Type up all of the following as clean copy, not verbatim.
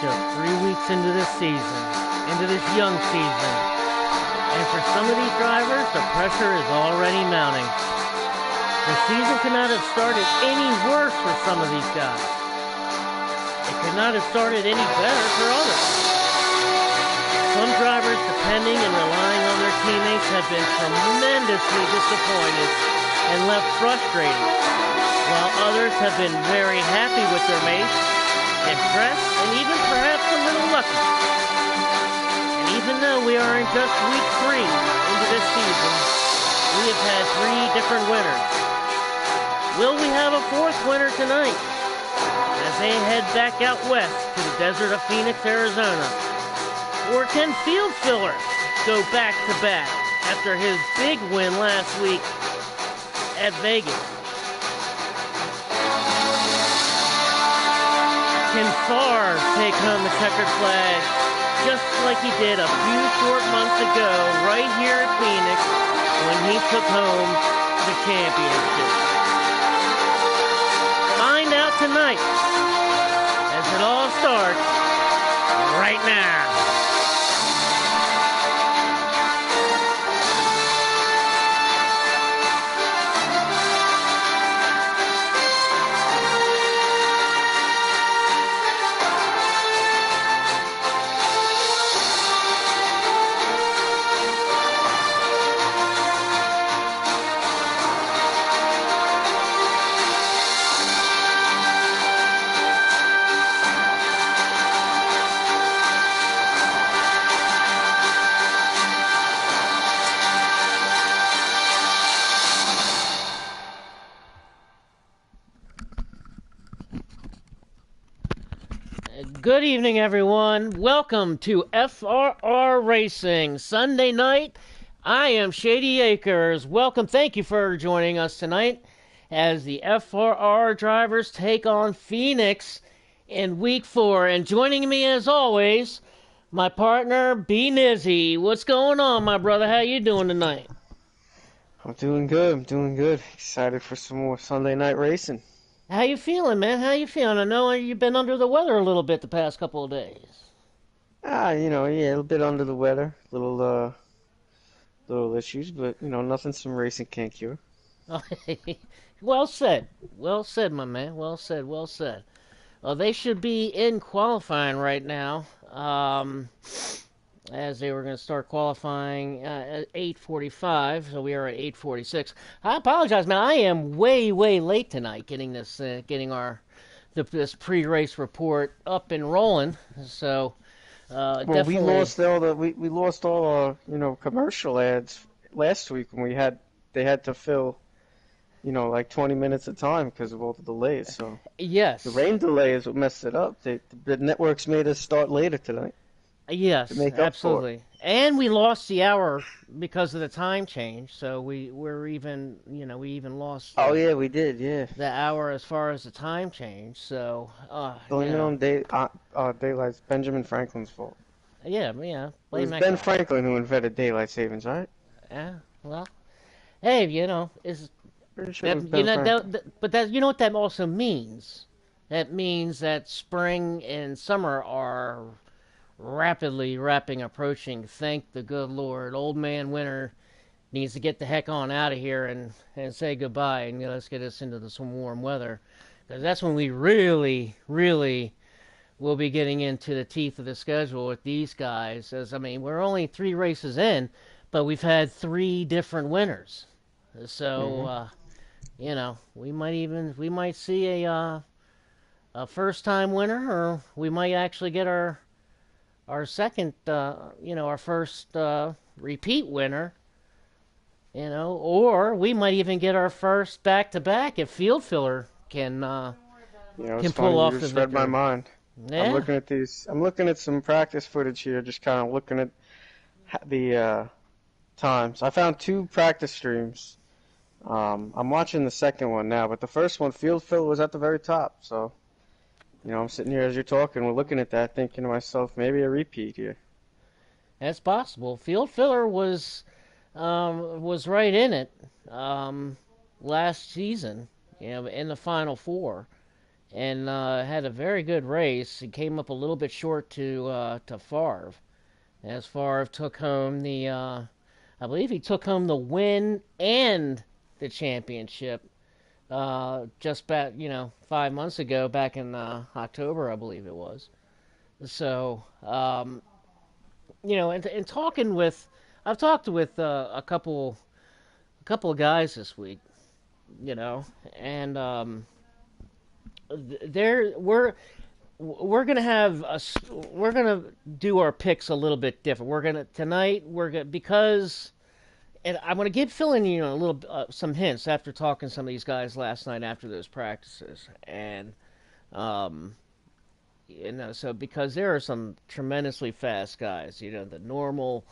just 3 weeks into this season, into this young season. And for some of these drivers, the pressure is already mounting. The season could not have started any worse for some of these guys. It could not have started any better for others. Some drivers, depending and relying on their teammates, have been tremendously disappointed and left frustrated, while others have been very happy with their mates, impressed, and even perhaps a little lucky. And even though we are in just week 3 into this season, we have had 3 different winners. Will we have a 4th winner tonight as they head back out west to the desert of Phoenix, Arizona? Or can Field Filler go back-to-back after his big win last week at Vegas? Can Farr take home the checkered flag just like he did a few short months ago right here at Phoenix when he took home the championship? Find out tonight as it all starts right now. Good evening, everyone. Welcome to FRR Racing Sunday night. I am Shady Acres. Welcome. Thank you for joining us tonight as the FRR drivers take on Phoenix in week 4. And joining me, as always, my partner, B. Nizzy. What's going on, my brother? How you doing tonight? I'm doing good. Excited for some more Sunday night racing. How you feeling, man? How you feeling? I know you've been under the weather a little bit the past couple of days. Yeah, a little bit under the weather, little issues, but nothing some racing can't cure. Well said, my man. Well said. Well, they should be in qualifying right now, as they were going to start qualifying at 8:45, so we are at 8:46. I apologize, man. I am way late tonight getting this pre-race report up and rolling. So Well, definitely we lost all our commercial ads last week when they had to fill like 20 minutes at a time because of all the delays. So yes, the rain delay is what messed it up. The networks made us start later tonight. Yes, absolutely. And we lost the hour because of the time change, so we even lost. Oh yeah, we did. Yeah. The hour as far as the time change. So. Daylight's Benjamin Franklin's fault. Yeah. It was Ben Franklin who invented daylight savings, right? Yeah. Well, hey, is. Pretty sure it was Ben Franklin. But that you know what that also means. That means that spring and summer are rapidly approaching. Thank the good Lord. Old man winter needs to get the heck on out of here and say goodbye and let's get us into some warm weather, because that's when we really will be getting into the teeth of the schedule with these guys. We're only 3 races in, but we've had 3 different winners. So we might see a first time winner, or we might actually get our second, our first repeat winner, or we might even get our first back-to-back if Field Filler can pull off the victory. You just read my mind. Yeah. I'm looking at some practice footage here, just kind of looking at the times. I found 2 practice streams. I'm watching the second one now, but the first one, Field Filler was at the very top, so. I'm sitting here as you're talking, we're looking at that, thinking to myself, maybe a repeat here. That's possible. Field Filler was right in it last season, in the Final Four, and had a very good race. He came up a little bit short to Favre, as Favre took home I believe he took home the win and the championship just back, 5 months ago, back in October, I believe it was. So, and talking with, I've talked with a couple of guys this week, you know, and there we're gonna we're gonna do our picks a little bit different. We're gonna because. And I'm going to give Phil and a little some hints after talking to some of these guys last night after those practices, and um, so because there are some tremendously fast guys, the normal,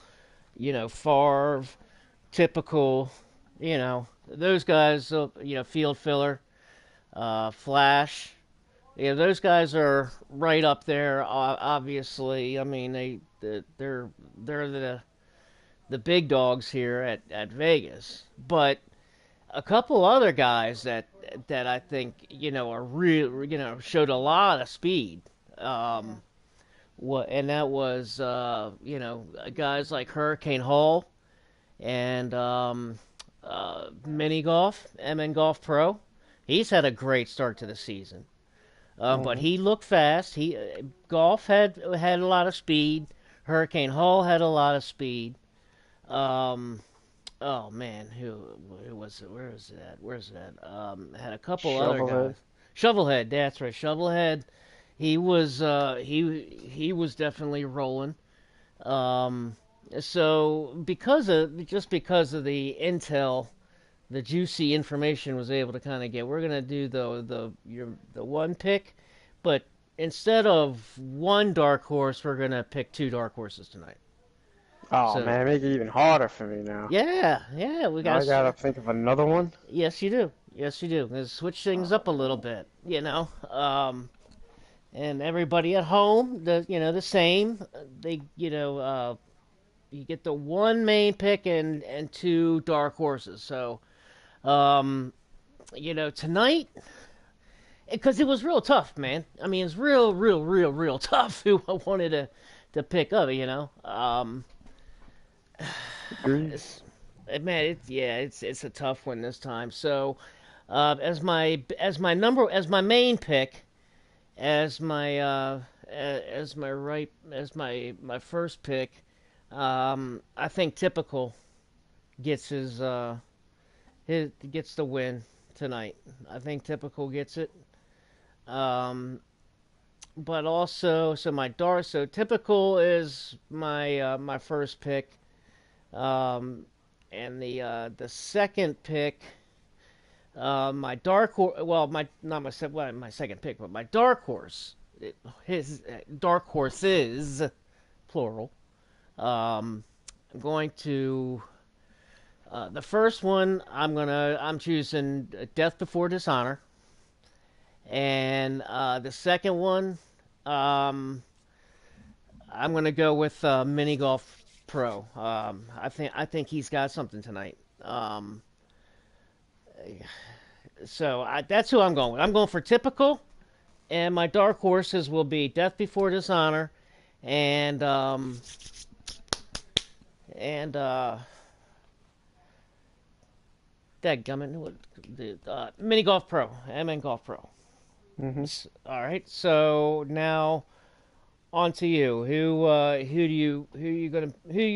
Favre, typical, those guys, field filler, Flash, those guys are right up there. Obviously, I mean they're the big dogs here at Vegas, but a couple other guys that I think are real, showed a lot of speed. And that was guys like Hurricane Hall and Mini Golf, MN Golf Pro. He's had a great start to the season, but he looked fast. Golf had a lot of speed. Hurricane Hall had a lot of speed. Oh man, who was it? Where is that? Where's that? Had a couple other guys. Shovelhead, that's right. Shovelhead, he was he was definitely rolling. So because of the intel, the juicy information was able to kind of get. We're gonna do the one pick, but instead of one dark horse, we're gonna pick two dark horses tonight. Oh So man, make it even harder for me now. yeah, we Now I got. gotta think of another one. Yes, you do. Yes, you do. Let's switch things up a little bit, and everybody at home, the same. They, you get the one main pick and two dark horses. So, tonight, because it was real tough, man. I mean, it's real tough who I wanted to pick up. Agreed. Man, it's a tough one this time. So, as my main pick, as my first pick, I think Typical gets gets the win tonight. I think Typical gets it. But also, so Typical is my first pick. And the second pick, my dark horse. Well, my second pick, but my dark horse. His dark horses, plural. I'm going to the first one. I'm choosing Death Before Dishonor, and the second one, I'm gonna go with Mini Golf Pro. I think he's got something tonight. That's who I'm going with. I'm going for Typical, and my dark horses will be Death Before Dishonor, and dadgummit, Mini Golf Pro, MN Golf Pro. Mm-hmm. All right, so now on to you. Who are you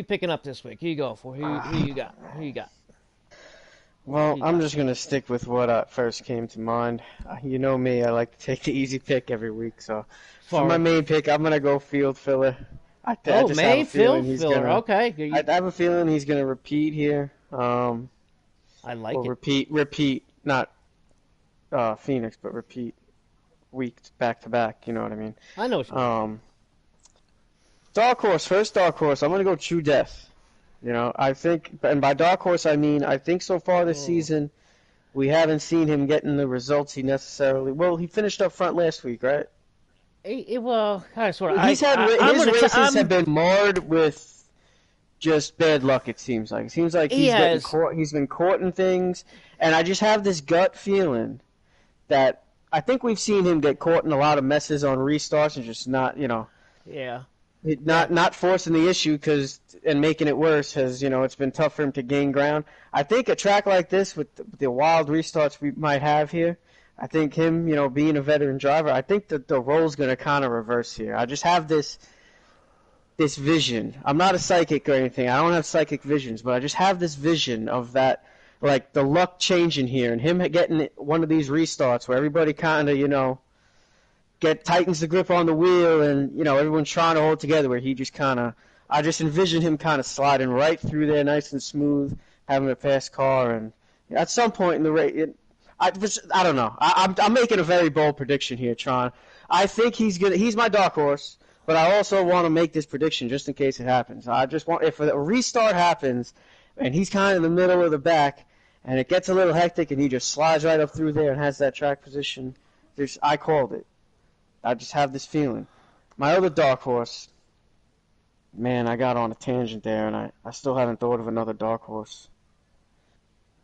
picking up this week? Who you go for? Who you got? Who you got? Well, I'm just gonna stick with what first came to mind. You know me, I like to take the easy pick every week. So for my main pick, I'm gonna go field filler. I just have a feeling he's filler. Okay. I have a feeling he's gonna repeat here. I like it. Repeat, not Phoenix, but repeat weeks back to back. You know what I mean? I know what you mean. Dark horse, first dark horse. I'm gonna go True Death. I think, and by dark horse I mean I think so far this season we haven't seen him getting the results he necessarily. Well, he finished up front last week, right? Well, kind of sort of. His races have been marred with just bad luck. It seems like he's been caught in things, and I just have this gut feeling that I think we've seen him get caught in a lot of messes on restarts and just not, Yeah. not That. not forcing the issue and making it worse has, it's been tough for him to gain ground. I think a track like this with the wild restarts we might have here, I think him, being a veteran driver, I think that the role's going to kind of reverse here. I just have this vision. I'm not a psychic or anything. I don't have psychic visions, but I just have this vision of that, like the luck changing here and him getting one of these restarts where everybody kind of, tightens the grip on the wheel and, everyone's trying to hold together where he just kind of, I just envision him kind of sliding right through there nice and smooth, having a fast car. And at some point in the race, I don't know. I'm making a very bold prediction here, Tron. I think he's my dark horse. But I also want to make this prediction just in case it happens. I just want, if a restart happens and he's kind of in the middle of the back and it gets a little hectic and he just slides right up through there and has that track position, I called it. I just have this feeling. My other dark horse, man, I got on a tangent there and I still haven't thought of another dark horse.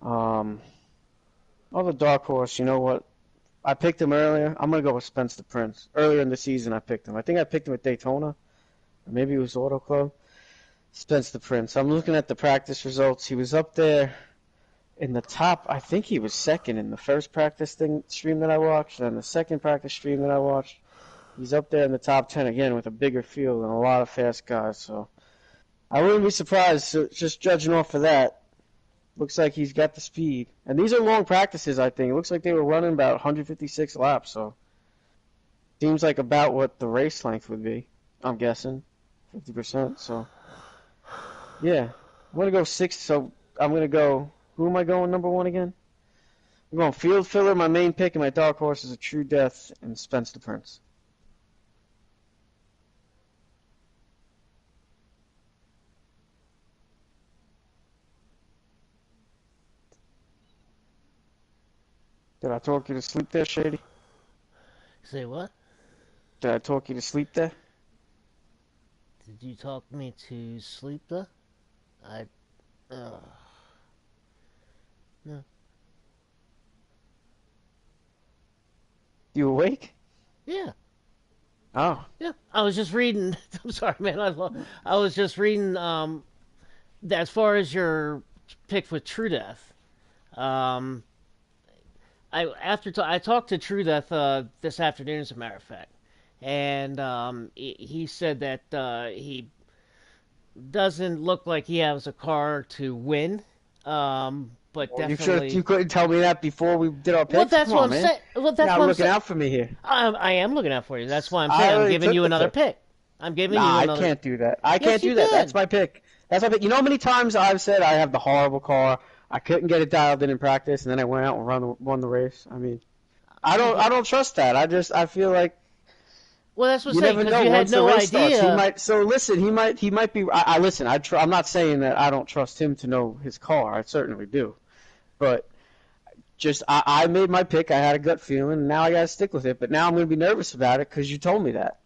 Other dark horse, you know what? I picked him earlier. I'm going to go with Spence the Prince. Earlier in the season, I picked him. I think I picked him at Daytona. Or maybe it was Auto Club. Spence the Prince. I'm looking at the practice results. He was up there in the top. I think he was second in the first practice stream that I watched. And the second practice stream that I watched, he's up there in the top 10 again with a bigger field and a lot of fast guys. So I wouldn't be surprised, just judging off of that. Looks like he's got the speed. And these are long practices, I think. It looks like they were running about 156 laps, so seems like about what the race length would be, I'm guessing. 50%, so yeah. I'm going to go 6, so I'm going to go, who am I going number 1 again? I'm going field filler, my main pick, and my dark horse is a True Death and Spence the Prince. Did I talk you to sleep there, Shady? Say what? Did I talk you to sleep there? Did you talk me to sleep though? I. Uh, no. You awake? Yeah. Oh. Yeah. I was just reading. I'm sorry, man. I was just reading. As far as your pick with True Death. Um, I talked to True Death this afternoon, as a matter of fact, and he said that he doesn't look like he has a car to win, but Well, definitely. you couldn't tell me that before we did our Well, picks? that's Come what on, I'm man. saying. Well, You're that's not what I'm looking saying. out for me here. I am looking out for you. That's why I'm I saying I'm already giving took you the another pick. pick. I'm giving Nah, you I another. can't do that. I Yes, can't you do that. That's can. my pick. That's my pick. You know how many times I've said I have the horrible car, I couldn't get it dialed in practice, and then I went out and won the race? I mean, I don't trust that. I feel like Well, that's what I'm you saying never because know. you had Once the no race starts, idea. so listen, he might be. I listen. I'm not saying that I don't trust him to know his car. I certainly do. But I made my pick. I had a gut feeling, and now I got to stick with it. But now I'm going to be nervous about it because you told me that.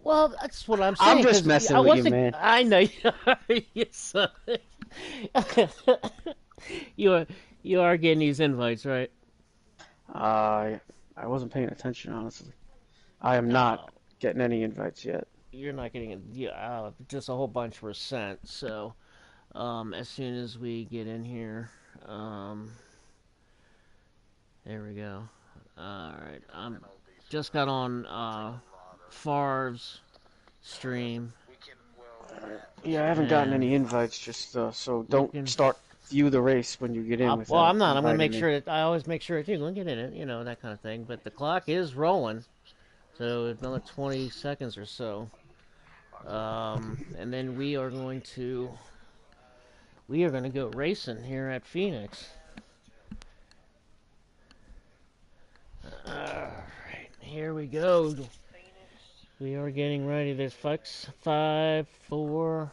Well, that's what I'm I'm saying just because I messing with you, wasn't. man. I know you are. You son. you are you are getting these invites, right? I wasn't paying attention, honestly. I am not No, getting any invites yet. you're not getting it. Yeah, just a whole bunch were sent. So, as soon as we get in here, um, there we go. All right, just got on Favre's stream. Yeah, I haven't gotten And any invites. Just so don't looking. start view the race when you get in Well, without I'm not. I'm gonna inviting make me. sure that I always make sure that you're gonna get in it. That kind of thing. But the clock is rolling, so another 20 seconds or so. And then we are going to go racing here at Phoenix. All right, here we go. We are getting ready. There's folks. 5, 4,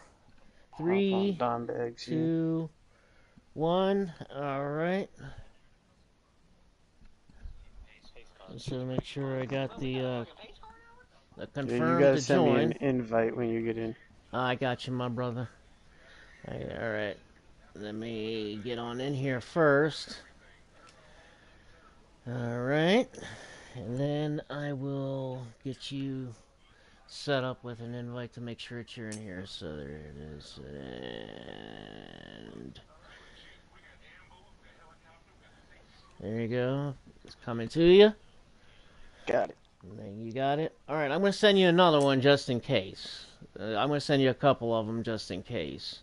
Hop on 3, Don Bags here. 2, 1. All right. So make sure I got the Yeah, you confirmed gotta to send me an join. invite when you get in. I got you, my brother. All right. Let me get on in here first. All right. And then I will get you set up with an invite to make sure that you're in here. So there it is. And there you go. It's coming to you. Got it. You got it. All right, I'm going to send you another one just in case. I'm going to send you a couple of them just in case.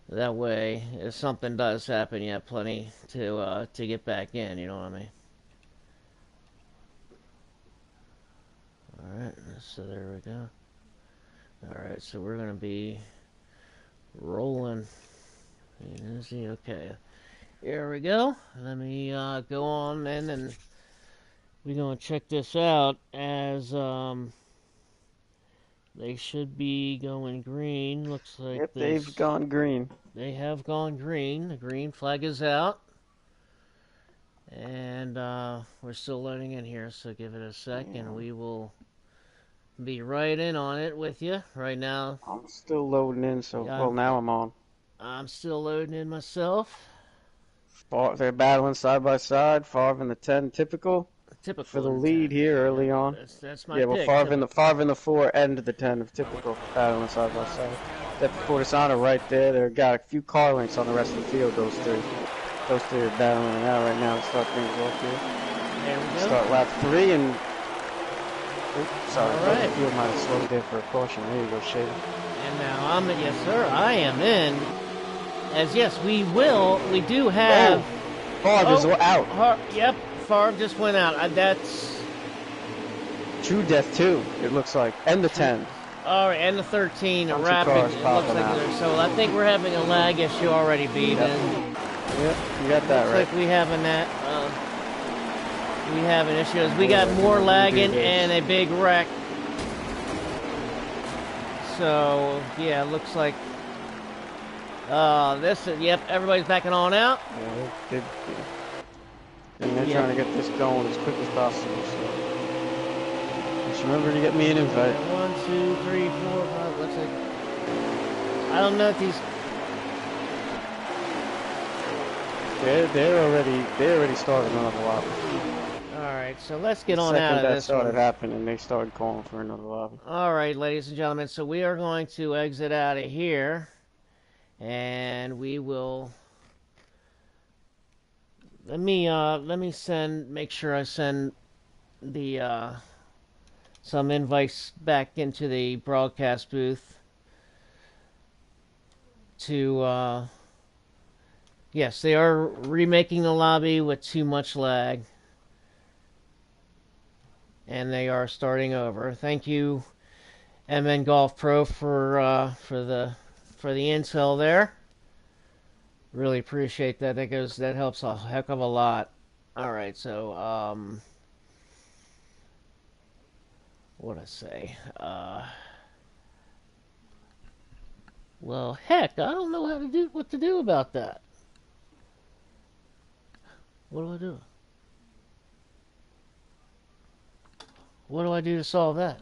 That way, if something does happen, you have plenty to get back in. You know what I mean? All right, so there we go. All right, so we're going to be rolling. Okay, here we go. Let me go on in and we're going to check this out as they should be going green. Looks like Yep, they've gone green. They have gone green. The green flag is out. And we're still loading in here, so give it a second. Yeah. We will be right in on it with you right now. I'm still loading in, so well now I'm on. I'm still loading in myself. They're battling side by side. Favre in the 10, typical. Typical For the in lead 10. here early on. That's my Yeah, well, pick. Favre in the 4 and the 10 of typical battling side by side. Step Fortisano right there. They've got a few car links on the rest of the field, those three. Those three are battling it out right now to start things off here. There we go. Start lap 3 and... Oops, sorry, All right. the field might have slowed there for a caution. There you go, Shady. And now yes sir, I am in. As yes, we do have... Favre is out. Yep, Favre just went out. That's... True Death 2, it looks like. And the 10. All right, and the 13, a Bunch of rapid. cars It looks popping like out. so I think we're having a lag issue already, Beaven. Yep, you got that Looks right. like we having that. We having issues. We got more lagging and a big wreck. So yeah, looks like yep, everybody's backing on out. Yeah, and they're trying to get this going as quick as possible. So just remember to get me an invite. 1, 2, 3, 4, 5. Looks like I don't know if these. They already started another lobby. All right, so let's get the on out of second this that started one. happening, they started calling for another lobby. All right, ladies and gentlemen, so we are going to exit out of here, and we will. Let me make sure I send the some invites back into the broadcast booth to yes, they are remaking the lobby with too much lag, and they are starting over. Thank you, MN Golf Pro, for the intel there. Really appreciate that. That helps a heck of a lot. All right, so what I say? Well, heck, I don't know what to do about that. What do I do? What do I do to solve that?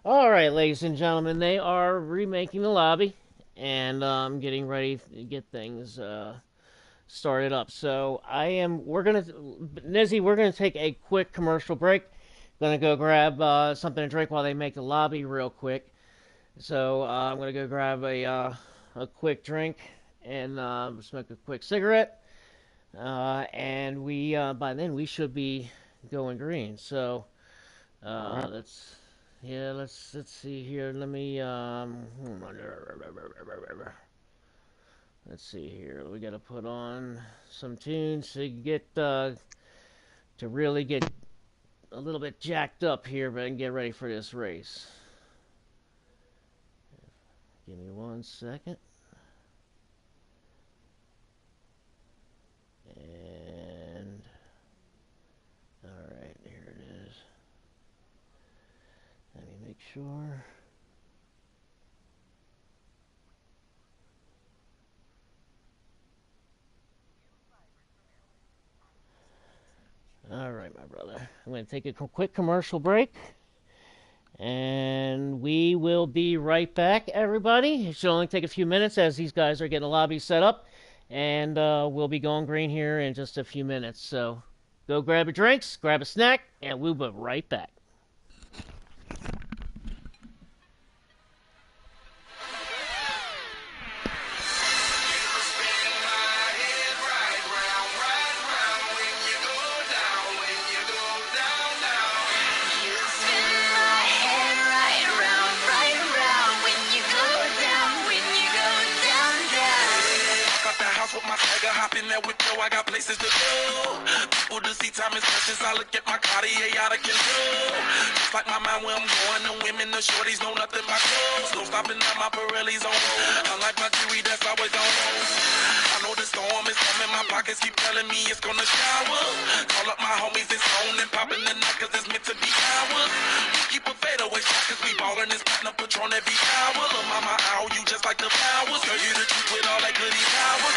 All right, ladies and gentlemen, they are remaking the lobby and getting ready to get things started up. So Nizzy, we're gonna take a quick commercial break. Gonna go grab something to drink while they make the lobby real quick. So I'm gonna go grab a quick drink and smoke a quick cigarette, and by then we should be going green. So let's see here. Let's see here. We got to put on some tunes to get to really get a little bit jacked up here, but and get ready for this race. Give me 1 second. And all right, here it is. Let me make sure. All right, my brother. I'm going to take a quick commercial break, and we will be right back, everybody. It should only take a few minutes as these guys are getting the lobby set up, and we'll be going green here in just a few minutes. So go grab your drinks, grab a snack, and we'll be right back. I got places to go. People to see, time is precious. I look at my Cartier out of control. Just like my mind where I'm going. The women, the shorties know nothing but clothes. No stopping at my Pirelli's on. Unlike my jewelry that's always on. I know the storm is coming. My pockets keep telling me it's gonna shower. Call up my homies, it's on and popping the night cause it's meant to be ours. We keep a fadeaway shot cause we ballin' this platinum Patron every hour. Look, mama, ow, you just like the flowers. Girl, you the truth with all that goody powers.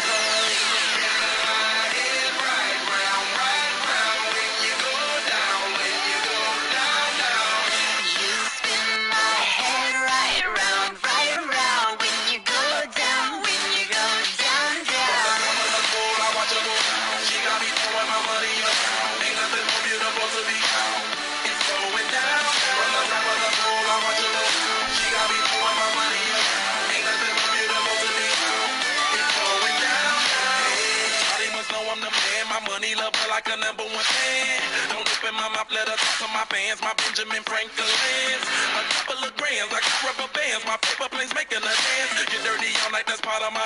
Like a number one fan. Don't open my mouth, let her talk to my fans. My Benjamin Franklin's. A couple of grands, I got rubber bands. My paper planes making a dance. Get dirty all night, that's part of my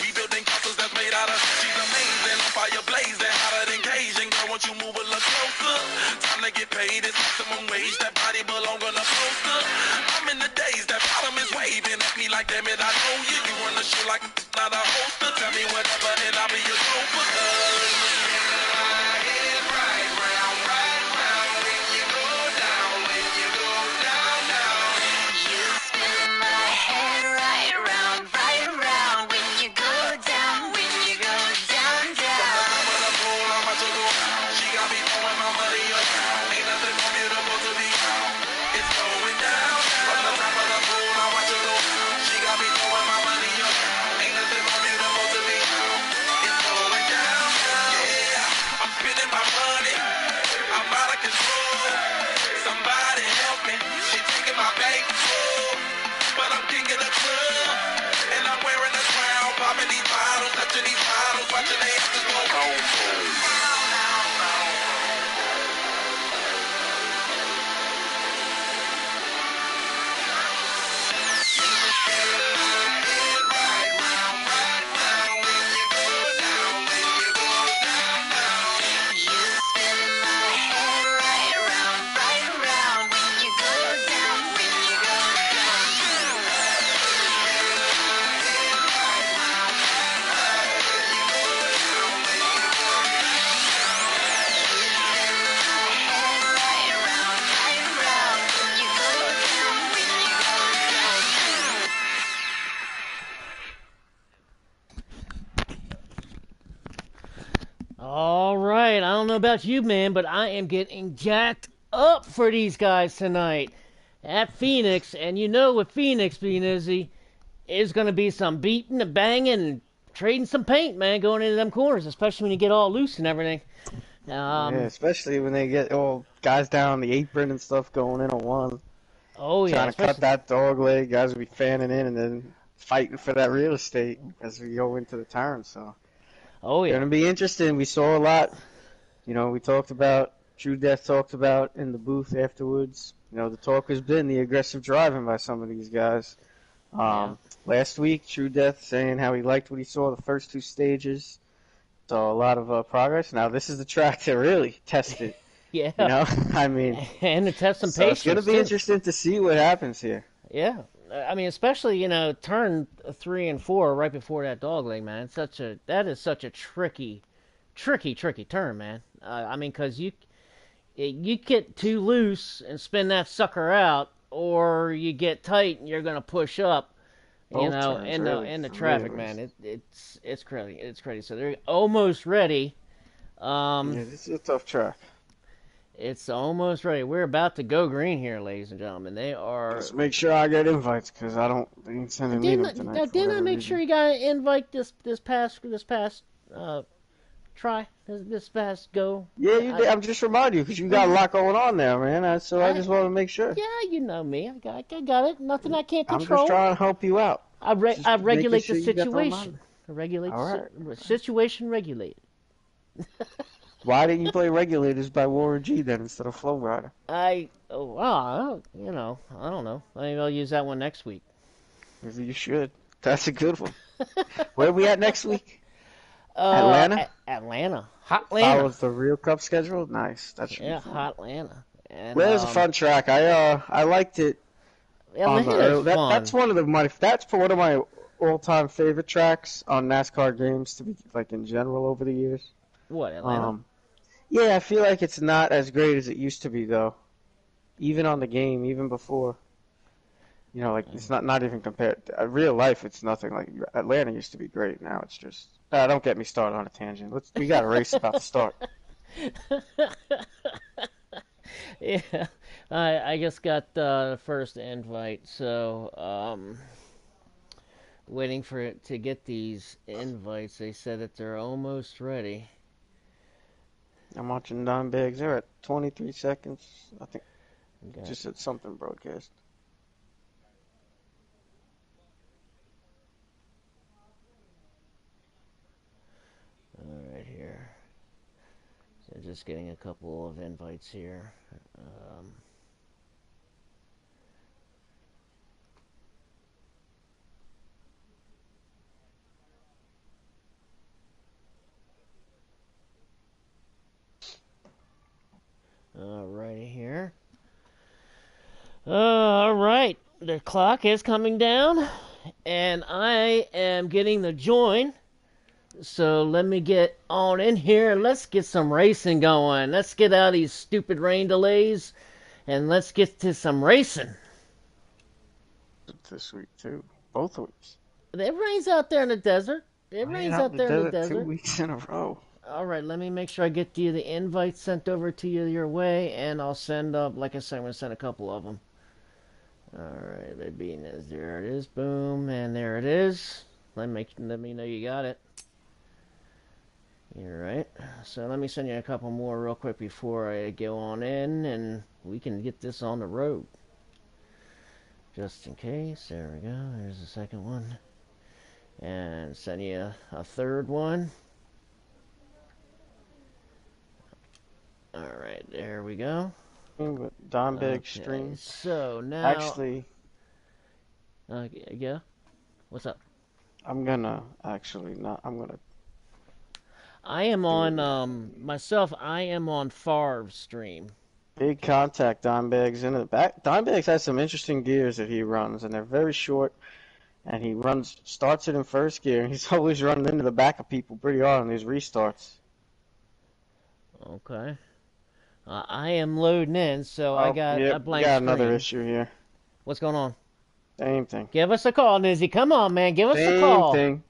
rebuilding castles that's made out of. She's amazing, on fire blazing, hotter than Cajun. Girl, won't you move a little closer? Time to get paid, it's maximum wage. That body belong on a poster. I'm in the days, that bottom is waving at me like, damn it, I know you. You run the show like not a hoster. Tell me whatever and I'll be your gopher. All right, I don't know about you, man, but I am getting jacked up for these guys tonight at Phoenix. And you know, with Phoenix being Izzy, is going to be some beating and banging and trading some paint, man, going into them corners, especially when you get all loose and everything. Yeah, especially when they get all guys down on the apron and stuff going in on one. Oh, yeah. Trying to cut that dog leg, guys will be fanning in and then fighting for that real estate as we go into the turn. So, oh, yeah. Going to be interesting. We saw a lot. You know, we talked about, True Death talked about in the booth afterwards. You know, the talk has been the aggressive driving by some of these guys. Last week, True Death saying how he liked what he saw the first two stages. So a lot of progress. Now this is the track to really test it. Yeah. You know, I mean, and to test some so patience. It's going to be interesting to see what happens here. Yeah. I mean, especially, you know, turn 3 and 4 right before that dog leg, man. That is such a tricky turn, man. I mean, because you get too loose and spin that sucker out, or you get tight and you're going to push up. You know, in the traffic, man, it's crazy. It's crazy. So they're almost ready. Yeah, this is a tough track. It's almost ready. We're about to go green here, ladies and gentlemen. They are. Let's make sure I get invites because they ain't sending me them tonight for Didn't I whatever make sure reason. you got an invite this past try this past go? Yeah, you did. I'm just reminding you because you got a lot going on there, man. So I just want to make sure. Yeah, you know me. I got it. Nothing I can't I'm just control. trying to help you out. I Just making regulate the sure you got the situation. reminder. I regulate All the right. situation. Regulate. Why didn't you play Regulators by Warren G then instead of Flow Rider? I don't know. Maybe I'll use that one next week. You should. That's a good one. Where are we at next week? Atlanta? Atlanta. Hot Atlanta. Follows the real Cup schedule? Nice. That should be fun. Hot Atlanta. And There's a fun track. I liked it on Atlanta's the fun. that's one of my all-time favorite tracks on NASCAR games to be like in general over the years. What, Atlanta? Yeah, I feel like it's not as great as it used to be though. Even on the game, even before. You know, like it's not even compared. Real life, it's nothing like Atlanta used to be great. Now it's just. Don't get me started on a tangent. We got a race about to start. Yeah, I just got the first invite, so waiting for it to get these invites. They said that they're almost ready. I'm watching Don Biggs. They're at 23 seconds. I think Got just at something broadcast. all right here. So just getting a couple of invites here. Alrighty here. All right, the clock is coming down, and I am getting the join. So let me get on in here and let's get some racing going. Let's get out of these stupid rain delays, and let's get to some racing. This week too. Both weeks. It rains out there in the desert. It rains out there in the desert. 2 weeks in a row. All right, let me make sure I get you the invite sent over to you your way, and I'll send up, like I said, I'm going to send a couple of them. All right, there it is, boom, and there it is. Let me know you got it. You're right. So let me send you a couple more real quick before I go on in, and we can get this on the road. Just in case, there we go, there's the second one. And send you a third one. Alright, there we go. Don Biggs stream. So now. Actually. Yeah? What's up? I'm gonna. I am on, myself, I am on FRR's stream. Big contact, Don Biggs. In the back, Don Biggs has some interesting gears that he runs, and they're very short. And he starts it in first gear, and he's always running into the back of people pretty hard on these restarts. Okay. I am loading in, so I got a blank got screen. another issue here. What's going on? Same thing. Give us a call, Nizzy. Come on, man. Give us a call. Same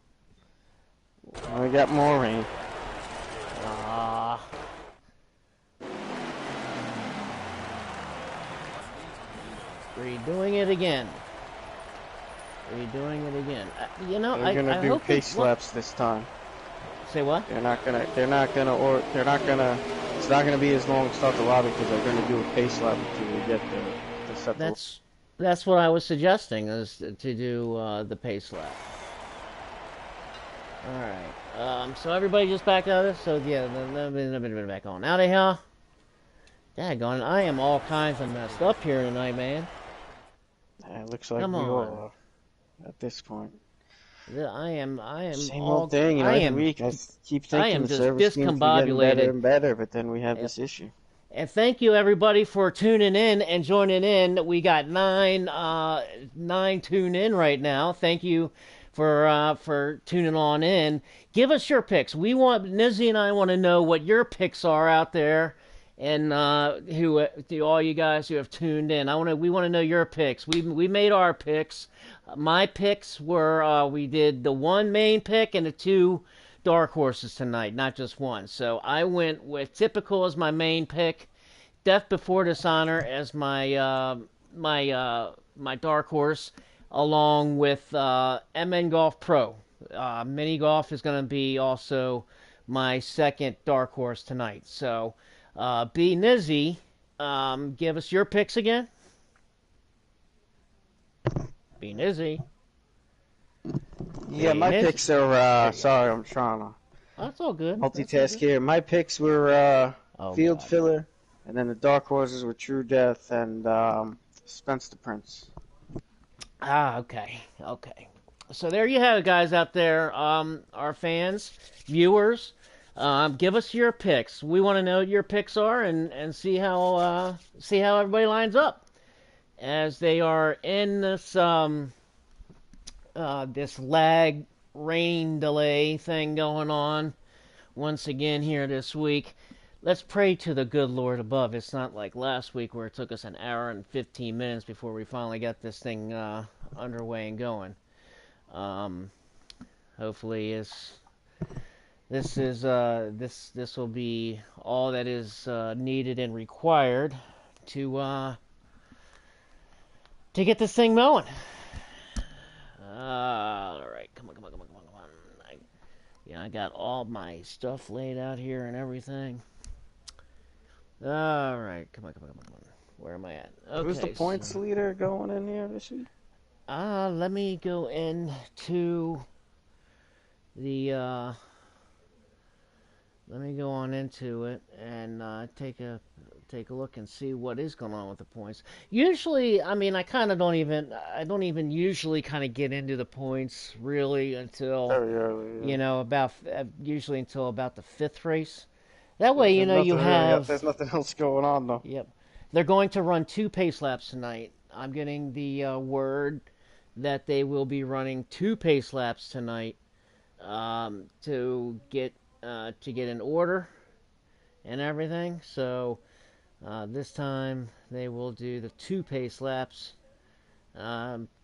thing. We got more rain. Redoing it again. You know, They're gonna do hope pace laps this time. Say what? It's not gonna be as long start the lobby because they're gonna do a pace lap until we get the set. That's what I was suggesting, is to do the pace lap. All right. So everybody just back out of this. So yeah, let me back on. Out of here. Daggone it, I am all kinds of messed up here tonight, man. It looks like we all are at this point. Yeah, I am. Same old thing, every week. I keep thinking the service seems to be getting better and better, but then we have this issue. And thank you everybody for tuning in and joining in. We got nine tune in right now. Thank you for tuning on in. Give us your picks. Nizzy and I want to know what your picks are out there. And all you guys who have tuned in, we want to know your picks. We made our picks. My picks were we did the one main pick and the two dark horses tonight, not just one. So I went with Typical as my main pick, Death Before Dishonor as my dark horse, along with MN Golf Pro. Mini Golf is going to be also my second dark horse tonight. So, B Nizzy, give us your picks again. B Nizzy. Yeah, my Nizzy. picks are. Sorry, I'm trying to That's all good. multitask here. My picks were Field God. Filler, and then the dark horses were True Death and Spence the Prince. Okay. So there you have it, guys out there, our fans, viewers. Give us your picks. We want to know what your picks are and see how everybody lines up as they are in this this lag rain delay thing going on once again here this week. Let's pray to the good Lord above. It's not like last week where it took us an hour and 15 minutes before we finally got this thing underway and going. Hopefully this will be all that is needed and required to get this thing going. All right, come on. I got all my stuff laid out here and everything. All right, come on. Where am I at? Okay, Who's the points leader going in here this week? Let me go into the let me go on into it and take a look and see what is going on with the points. Usually, I mean, I don't even usually kind of get into the points really until Very early. Yeah. about usually until about the fifth race. That way, you have. There's nothing else going on though. Yep, they're going to run 2 pace laps tonight. I'm getting the word that they will be running 2 pace laps tonight to get in order and everything. So this time they will do the 2 pace laps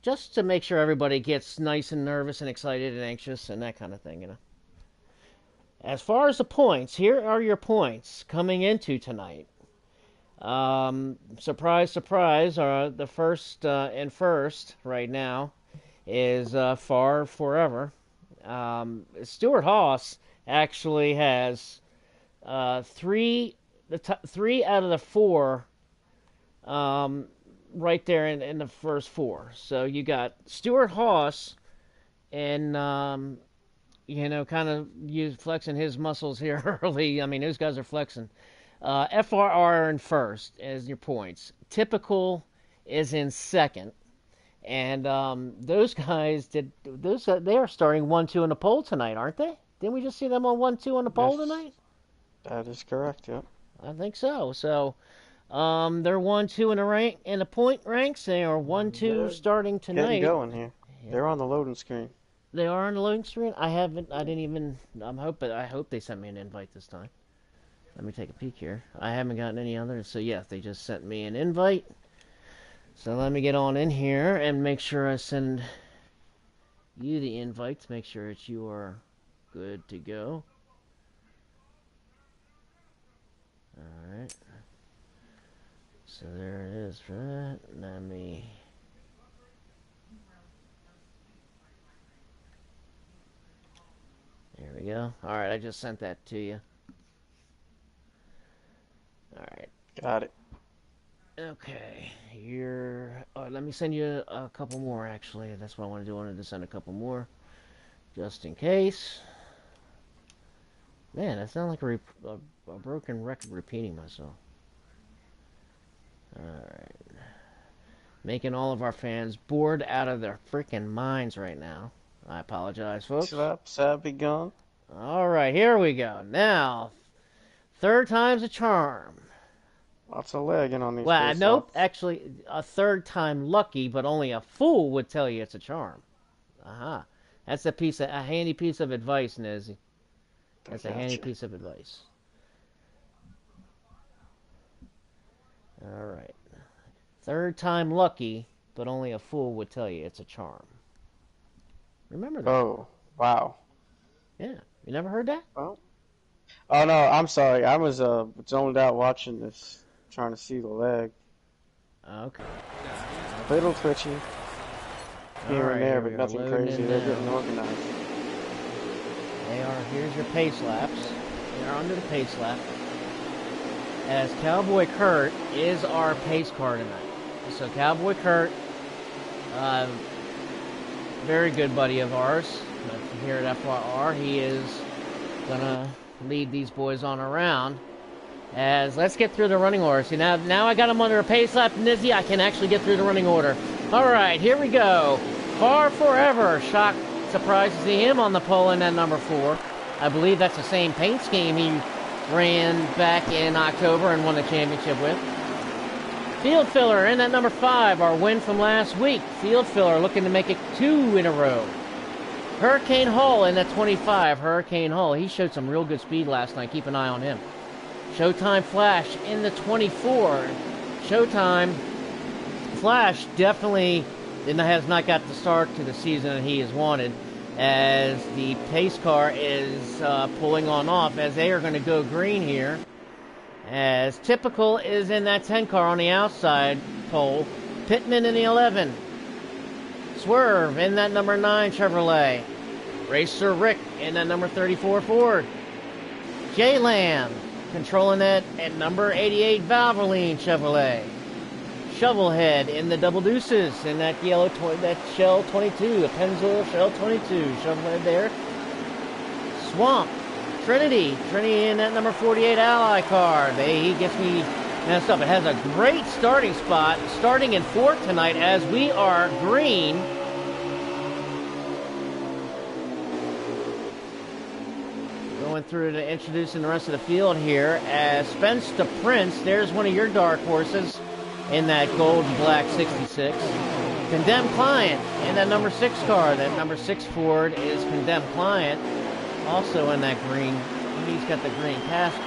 just to make sure everybody gets nice and nervous and excited and anxious and that kind of thing. As far as the points, here are your points coming into tonight. Surprise, the first and first right now is Far Forever. Stuart Haas actually has 3 out of the 4 right there in the first 4. So you got Stuart Haas and kind of flexing his muscles here early. I mean, those guys are flexing. FRR in first as your points. Typical is in second. And those guys they are starting 1-2 in the poll tonight, aren't they? Didn't we just see them on 1-2 on the poll tonight? That is correct. Yep. I think so. So they're 1-2 in the point ranks. They are 1-2 starting tonight. Getting going here. Yeah. They're on the loading screen. They are on the loading screen. I hope they sent me an invite this time. Let me take a peek here. I haven't gotten any others. So yes, they just sent me an invite. So let me get on in here and make sure I send you the invite to make sure that you are good to go. Alright. So there it is for that. Let me... There we go. Alright, I just sent that to you. Alright. Got it. Okay, let me send you a couple more, actually. That's what I want to do. I wanted to send a couple more, just in case. Man, that sounds like a broken record repeating myself. Alright. Making all of our fans bored out of their freaking minds right now. I apologize, folks. Slaps have begun. Alright, here we go. Now, third time's a charm. Lots of lagging on these. Well, nope. Actually, a third time lucky, but only a fool would tell you it's a charm. Aha. That's a handy piece of advice, Nizzy. That's a handy piece of advice. All right. Third time lucky, but only a fool would tell you it's a charm. Remember that. Oh, wow. Yeah. You never heard that? Oh no, I'm sorry. I was zoned out watching this. trying to see the leg. Okay. Little twitchy here Alright, and there, here we but go, nothing loading crazy. in They're now. getting organized. They are, here's your pace laps. They are under the pace lap. As Cowboy Kurt is our pace car tonight. So Cowboy Kurt, very good buddy of ours here at FRR. He is gonna lead these boys on around. As let's get through the running order. See, now I got him under a pace lap, Nizzy. I can actually get through the running order. All right, here we go. Far Forever. Shock, surprised to see him on the pole in that number 4. I believe that's the same paint scheme he ran back in October and won the championship with. Field Filler in that number 5, our win from last week. Field Filler looking to make it 2 in a row. Hurricane Hull in that 25. Hurricane Hull, he showed some real good speed last night. Keep an eye on him. Showtime Flash in the 24. Showtime Flash definitely has not got the start to the season that he has wanted, as the pace car is pulling on off as they are going to go green here. As Typical is in that 10 car on the outside pole. Pittman in the 11. Swerve in that number 9 Chevrolet. Racer Rick in that number 34 Ford. J Lamb controlling it at number 88 Valvoline Chevrolet. Shovelhead in the double deuces in that yellow that Shell 22, a Pennzoil Shell 22. Shovelhead there. Swamp. Trinity in that number 48 Ally car. He gets me messed up. It has a great starting spot, starting in 4th tonight as we are green. Going through to introducing the rest of the field here as Spence the Prince. There's one of your dark horses in that gold and black 66. Condemned Client in that number 6 car. That number 6 Ford is Condemned Client. Also in that green, he's got the green casket.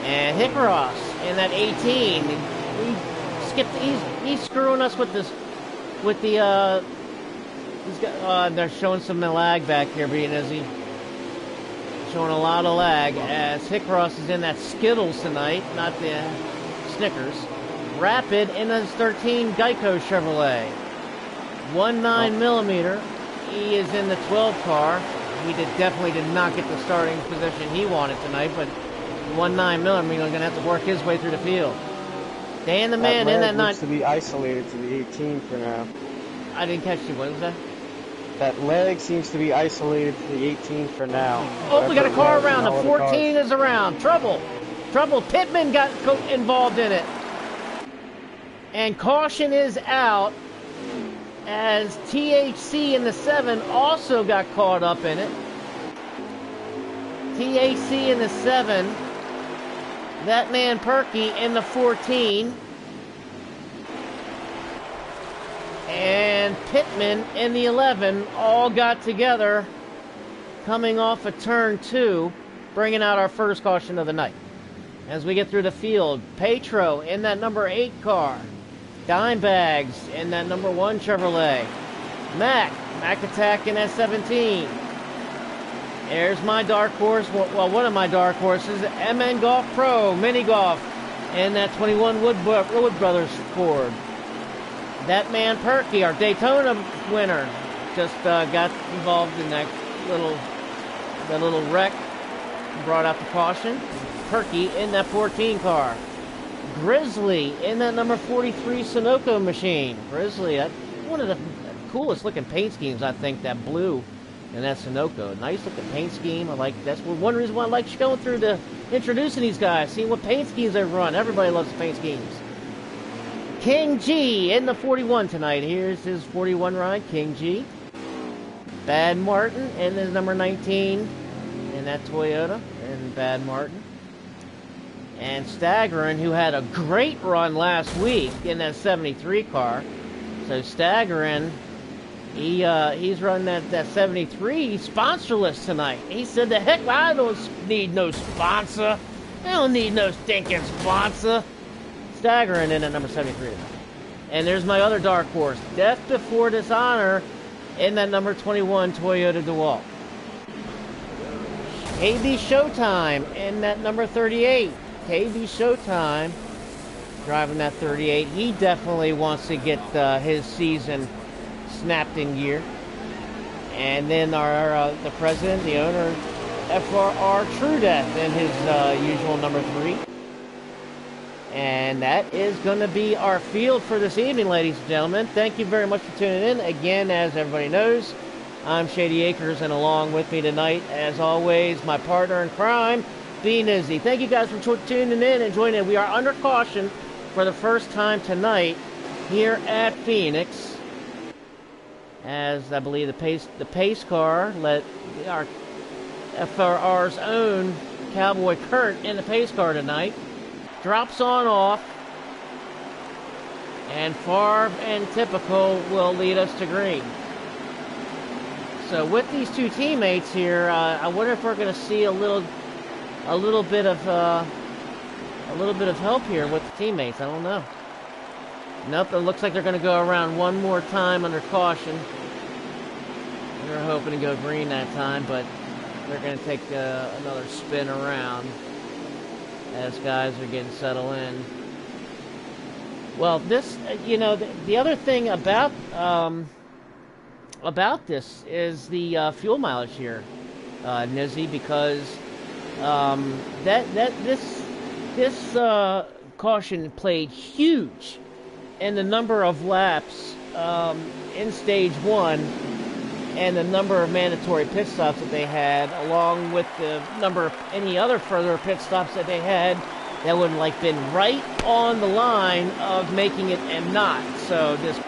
And Hicross in that 18. He's screwing us with this, with the, they're showing some lag back here, is he? Showing a lot of lag as Hicross is in that Skittles tonight, not the Snickers. Rapid in his 13 Geico Chevrolet. 19mm. He is in the 12 car. He definitely did not get the starting position he wanted tonight, but 19mm, he's going to have to work his way through the field. Dan the Man in that 9. Looks to be isolated to the 18 for now. I didn't catch you. What was that? That leg seems to be isolated to the 18 for now. Oh, we got a car around. The 14 is around. Trouble. Pittman got involved in it. And caution is out as THC in the 7 also got caught up in it. THC in the 7. That man Perky in the 14. And Pittman in the 11 all got together coming off of turn 2, bringing out our first caution of the night. As we get through the field, Petro in that number 8 car. Dimebags in that number 1 Chevrolet. Mac Attack in that 17. There's my dark horse, well, one of my dark horses, MN Golf Pro Mini Golf in that 21 Wood Brothers Ford. That man Perky, our Daytona winner, just got involved in that little wreck, brought out the caution. Perky in that 14 car. Grizzly in that number 43 Sunoco machine. Grizzly, one of the coolest looking paint schemes, I think, that blue and that Sunoco. Nice looking paint scheme. That's one reason why I like going through the introducing these guys, seeing what paint schemes they run. Everybody loves the paint schemes. King G in the 41 tonight. Here's his 41 ride, King G. Bad Martin in the number 19 in that Toyota and Bad Martin. And Staggering, who had a great run last week in that 73 car. So Staggering, he's running that 73 sponsorless tonight. He said, the heck, I don't need no sponsor. I don't need no stinking sponsor. Staggering in at number 73. And there's my other dark horse, Death Before Dishonor in that number 21 Toyota DeWalt. KB Showtime in that number 38. KB Showtime driving that 38. He definitely wants to get his season snapped in gear. And then our the president, the owner, FRR True Death in his usual number 3. And that is going to be our field for this evening, ladies and gentlemen. Thank you very much for tuning in. Again, as everybody knows, I'm Shady Acres, and along with me tonight, as always, my partner in crime, B Nizzy. Thank you guys for tuning in and joining in. We are under caution for the first time tonight here at Phoenix, as I believe the pace car let our FRR's own Cowboy Kurt in the pace car tonight. Drops on off, and Favre and Typical will lead us to green. So with these two teammates here, I wonder if we're going to see a little bit of help here with the teammates. I don't know. Nope, it looks like they're going to go around one more time under caution. We were hoping to go green that time, but they're going to take another spin around as guys are getting settled in. Well, this, the other thing about this is the fuel mileage here, Nizzy, because this caution played huge in the number of laps in stage 1 and the number of mandatory pit stops that they had, along with the number of any other further pit stops that they had that would have been right on the line of making it and not. So this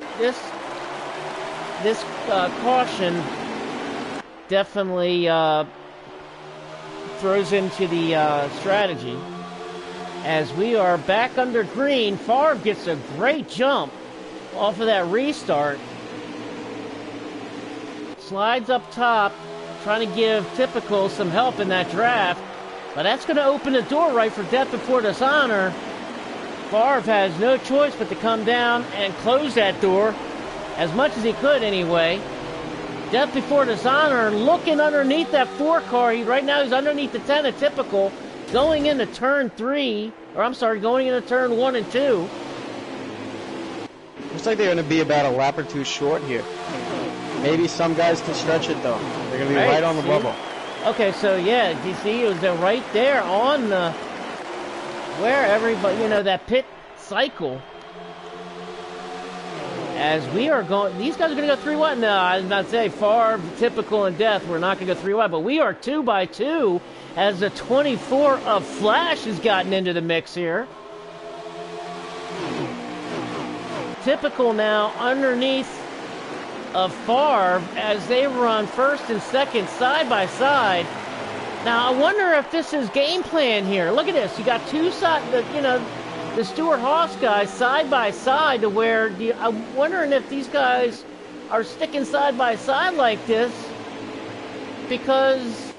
caution definitely throws into the strategy. As we are back under green, Favre gets a great jump off of that restart. Slides up top, trying to give Typical some help in that draft. But that's going to open the door right for Death Before Dishonor. Favre has no choice but to come down and close that door as much as he could anyway. Death Before Dishonor looking underneath that 4 car. Right now he's underneath the 10 of Typical, going into turn 3, going into turn 1 and 2. Looks like they're going to be about a lap or 2 short here. Maybe some guys can stretch it, though. They're going to be right on the bubble. Okay, so yeah, you see, it was right there on the, where everybody, that pit cycle. As we are going, these guys are going to go 3 wide. No, I was about to say, Favre, Typical, and Death, we're not going to go 3 wide, but we are 2 by 2 as the 24 of Flash has gotten into the mix here. Typical now underneath of Favre as they run first and second side by side. Now I wonder if this is game plan here. Look at this. You got two sides, the Stewart-Haas guys side by side to where I'm wondering if these guys are sticking side by side like this because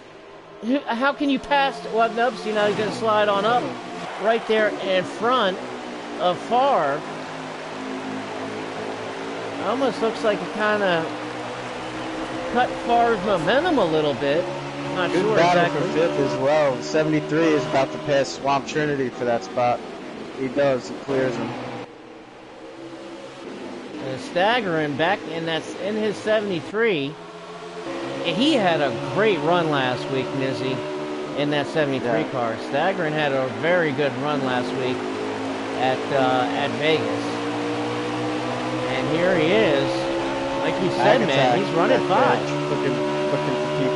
how can you pass? Well, nope. See, now he's going to slide on up right there in front of Favre. Almost looks like it kind of cut Favre's momentum a little bit. Not Good sure battle exactly. for 5th as well. 73 is about to pass Swamp Trinity for that spot. He does. He clears him. And staggering back in his 73. And he had a great run last week, Nizzy, in that 73 car. Staggering had a very good run last week at Vegas. And here he is. Like you said, man, he's running 5. Looking for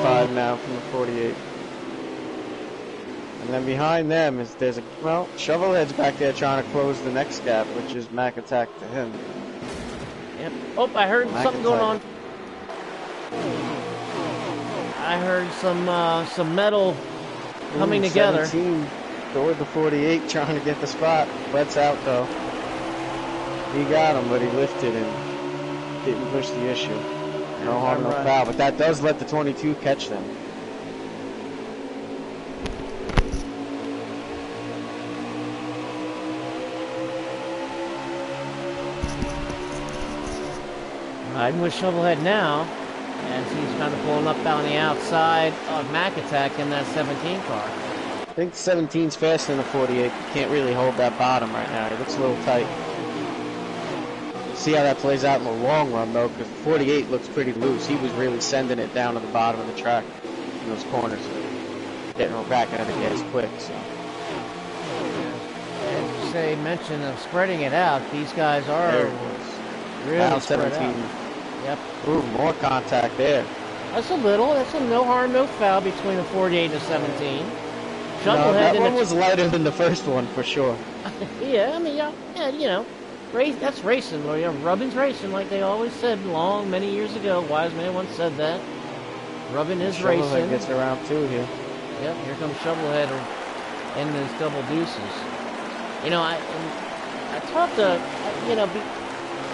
P5 now from the 48. And then behind them there's Shovelhead's back there trying to close the next gap, which is Mac Attack to him. Yep. Oh, I heard something going on. I heard some metal coming together. 17 toward the 48 trying to get the spot. Brett's out though. He got him, but he lifted and didn't push the issue. No harm, no foul, but that does let the 22 catch them. Riding with Shovelhead now, as he's kind of pulling up on the outside of Mac Attack in that 17 car. think 17's faster than the 48. You can't really hold that bottom right now. It looks a little tight. See how that plays out in the long run, though, because 48 looks pretty loose. He was really sending it down to the bottom of the track in those corners, getting back out of the gas quick. So. As you say, mention of spreading it out, these guys are really spread out. Yep. Ooh, more contact there. That's a little. That's a no harm, no foul between the 48 and the 17. No, that one was lighter than the first one for sure. Yeah, I mean, yeah, you know, that's racing. You know, rubbing's racing, like they always said many years ago. Wise man once said that. Rubbing is racing. Shovelhead gets around too here. Yep, here comes Shovelhead in those double deuces. You know, I talked to, you know,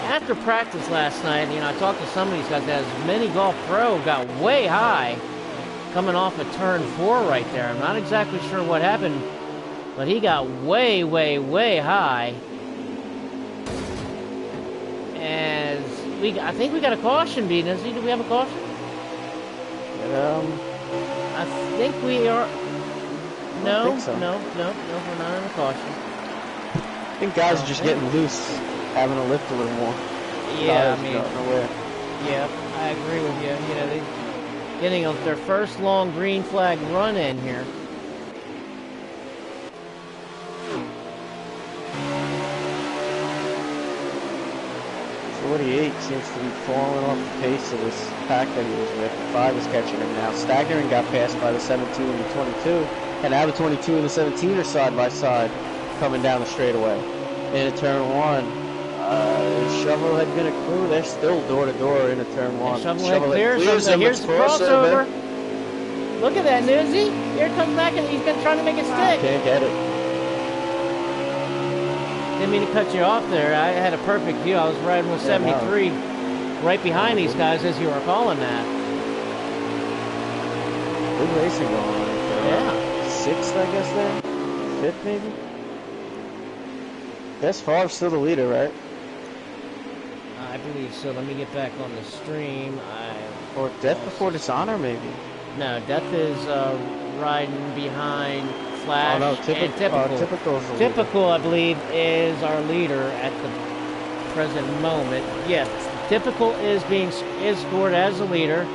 after practice last night, you know, I talked to some of these guys. As Mini Golf Pro got way high coming off of turn 4 right there. I'm not exactly sure what happened, but he got way, way, way high. As I think we got a caution beating us. Do we have a caution? I think we are. No, think so. no, we're not on a caution. I think guys are just getting loose, having to lift a little more. Yeah, I mean, yeah, I agree with you. You know, they're getting their first long green flag run in here. .48 seems to be falling off the pace of this pack that he was with. The 5 is catching him now. Staggering got passed by the 17 and the 22, and now the 22 and the 17 are side by side, coming down the straightaway. Into turn 1, is Shovelhead gonna clue? They're still door to door into turn 1. Shovelhead clears him. Here's the crossover. Look at that, Newsy. Here it comes back, and he's been trying to make it stick. Can't get it. Didn't mean to cut you off there. I had a perfect view. I was riding with 73 right behind these guys as you were calling that. Good racing going on right there. Yeah. 6th, I guess, there? 5th, maybe? Guess FRR's still the leader, right? I believe so. Let me get back on the stream. Or Death Before Dishonor, maybe? No, Death is riding behind Flash. Oh, no, and Typical, I believe, is our leader at the present moment. Yes, Typical is scored as the leader,